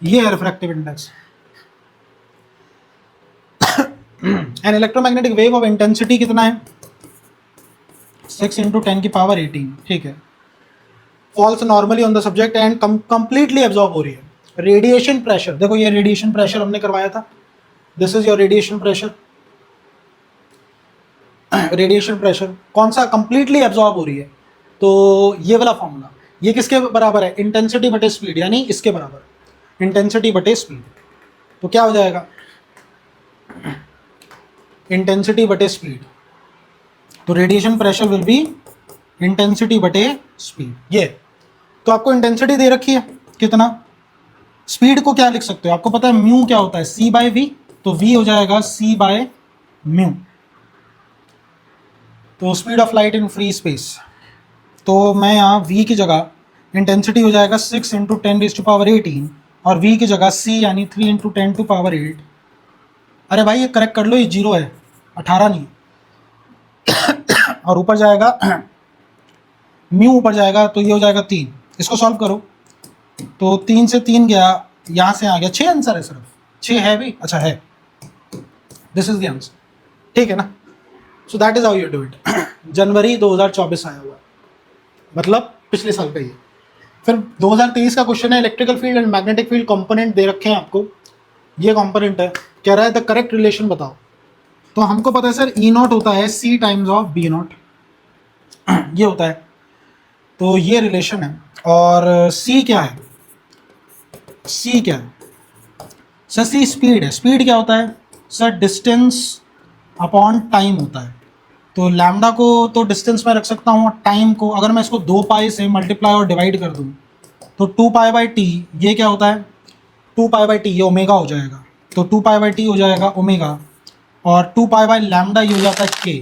ये है refractive index. An electromagnetic wave of intensity कितना है 6 इंटू 10 की पावर 18, ठीक है। Falls normally on the subject and completely absorb हो रही है। रेडिएशन प्रेशर, देखो ये रेडिएशन प्रेशर हमने करवाया था, this is your radiation pressure. Radiation pressure कौन सा, कंप्लीटली एब्जॉर्ब हो रही है, तो ये वाला फॉर्मूला, ये किसके बराबर है इंटेंसिटी बटे स्पीड, यानी इसके बराबर इंटेंसिटी बटे स्पीड। तो क्या हो जाएगा इंटेंसिटी बटे स्पीड, तो radiation pressure will be intensity बटे स्पीड। ये तो आपको इंटेंसिटी दे रखी है कितना, स्पीड को क्या लिख सकते हो, आपको पता है म्यू क्या होता है c बाय वी, तो v हो जाएगा c बाय म्यू। तो speed of light in free space, तो मैं यहाँ v की जगह इंटेंसिटी हो जाएगा 6 इंटू 10⁻18 और v की जगह c यानी 3 इंटू 10⁸। अरे भाई ये करेक्ट कर लो, ये 0 है 18 नहीं और ऊपर जाएगा म्यू ऊपर जाएगा तो ये हो जाएगा 3। इसको सॉल्व करो तो 3 से 3 गया, यहाँ से आ गया 6 आंसर है, सिर्फ 6 है भी, अच्छा है, दिस इज द आंसर, ठीक है ना। So that is how you do it. जनवरी 2024 आया हुआ, मतलब पिछले साल का ये। फिर 2023 का क्वेश्चन है electrical field and magnetic field component दे रखे हैं आपको, ये कंपोनेंट है, कह रहा है द करेक्ट रिलेशन बताओ। तो हमको पता है सर ई नॉट होता है सी टाइम्स ऑफ बी नॉट, ये होता है, तो ये रिलेशन है। और सी क्या है, सी क्या है सर, सी स्पीड है। स्पीड क्या होता है सर, डिस्टेंस अपॉन टाइम होता है। तो लैम्डा को तो डिस्टेंस में रख सकता हूँ, टाइम को अगर मैं इसको 2 पाई से मल्टीप्लाई और डिवाइड कर दूँ तो 2 पाई बाई टी, ये क्या होता है 2 पाई बाई टी, ये ओमेगा हो जाएगा, तो 2 पाई बाई टी हो जाएगा ओमेगा, और 2 पाई बाई लैम्डा ये हो जाता है के,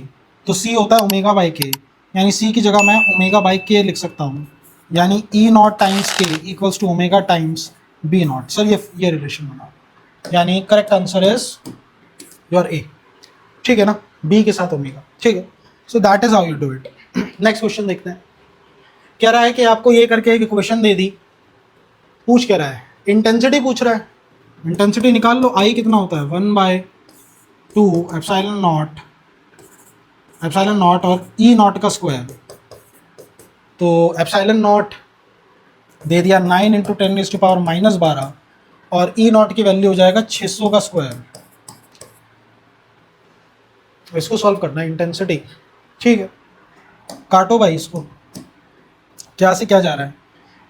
तो सी होता है ओमेगा बाई के, यानी सी की जगह मैं ओमेगा बाई के लिख सकता हूँ, यानी E naught times K equals to omega times B naught. Sir ये रिलेशन बना, यानी correct answer is your A, ठीक है ना, बी के साथ ओमेगा, ठीक है। So that is how you do it. Next question देखते हैं। कह रहा है कि आपको ये करके एक इक्वेशन दे दी, पूछ कह रहा है इंटेंसिटी पूछ रहा है, इंटेंसिटी निकाल लो, आई कितना होता है 1/2 एप्सिलॉन नॉट और ई नॉट का स्क्वायर, तो एप्सिलॉन नॉट दे दिया 9 इंटू 10⁻12 और ई नॉट की वैल्यू हो जाएगा 600 का स्क्वायर। इसको सॉल्व करना है इंटेंसिटी, ठीक है, काटो भाई इसको, क्या से क्या जा रहा है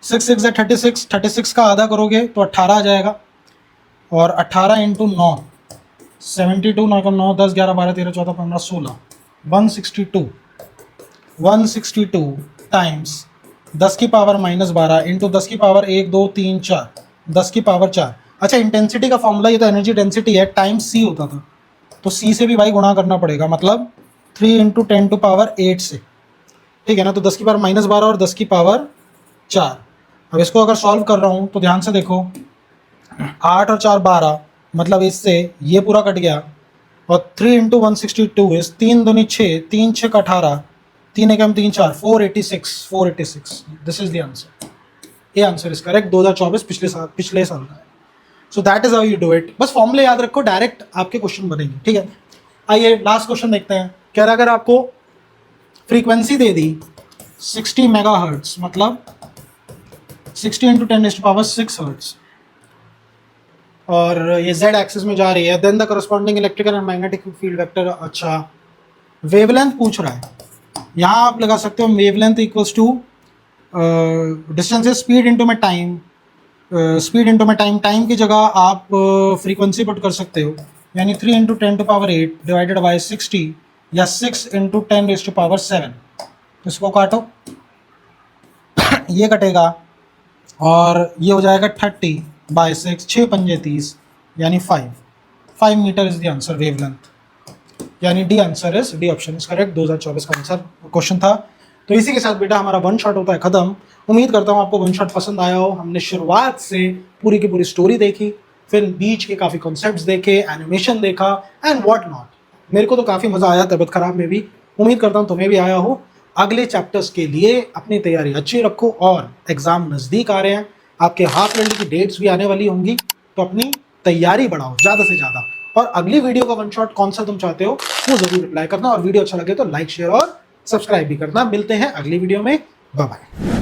6 6 है 36, 36 का आधा करोगे तो 18 आ जाएगा, और 18 इंटू 9 72, 9 का 9 10 11 12 13 14 15 16 162 टाइम्स 10 की पावर -12 इंटू 10 की पावर 1 2 3 4 10 की पावर 4। अच्छा इंटेंसिटी का फॉर्मूला ये तो एनर्जी डेंसिटी है टाइम्स सी होता था, तो सी से भी भाई गुणा करना पड़ेगा, मतलब 3 इंटू 10⁸ से, ठीक है ना। तो 10 की पावर -12 और 10 की पावर 4। अब इसको अगर सॉल्व कर रहा हूँ तो ध्यान से देखो, 8 और 4 12, मतलब इससे ये पूरा कट गया, और 3 इंटू 162 इस 3 दूनी 6, 3 6 का 18, 3 एकम 3 4 486, दिस इज द आंसर। ये आंसर इज करेक्ट, 2024 पिछले साल का है। So that is how you do it. बस फॉर्मूले याद रखो, डायरेक्ट आपके क्वेश्चन बनेंगे, ठीक है। आइए लास्ट क्वेश्चन देखते हैं। कह रहा अगर आपको फ्रीक्वेंसी दे दी 60 मेगाहर्ट्ज, मतलब 60 इंटू 10⁻6 हर्ट्ज, और ये z एक्सिस में जा रही है, then the corresponding electrical and magnetic field vector. अच्छा वेवलेंथ पूछ रहा है, यहाँ आप लगा सकते हो wavelength equals to distance is speed into में टाइम, स्पीड इंटू में टाइम, टाइम की जगह आप फ्रीक्वेंसी पुट कर सकते हो, यानी 3 इंटू 10⁸ डिवाइडेड बाई 60 या 6 इंटू 10⁷7। तो इसको काटो, ये कटेगा और ये हो जाएगा 30/6, 6 पंजे 30 यानी 5 metre is the answer wavelength, यानी D answer is, D option is correct. 2024 का आंसर क्वेश्चन था। तो इसी के साथ बेटा हमारा वन शॉट होता है खत्म। उम्मीद करता हूँ आपको वन शॉट पसंद आया हो। हमने शुरुआत से पूरी की पूरी स्टोरी देखी, फिर बीच के काफ़ी कॉन्सेप्ट्स देखे, एनिमेशन देखा एंड व्हाट नॉट। मेरे को तो काफ़ी मज़ा आया तबीयत खराब में भी। उम्मीद करता हूँ तुम्हें भी आया हो। अगले चैप्टर्स के लिए अपनी तैयारी अच्छी रखो और एग्ज़ाम नज़दीक आ रहे हैं, आपके हाफ ईयरली की डेट्स भी आने वाली होंगी, तो अपनी तैयारी बढ़ाओ ज़्यादा से ज़्यादा। और अगली वीडियो का वन शॉट कौन सा तुम चाहते हो वो ज़रूर रिप्लाई करना, और वीडियो अच्छा लगे तो लाइक शेयर और सब्सक्राइब भी करना। मिलते हैं अगली वीडियो में, बाय बाय।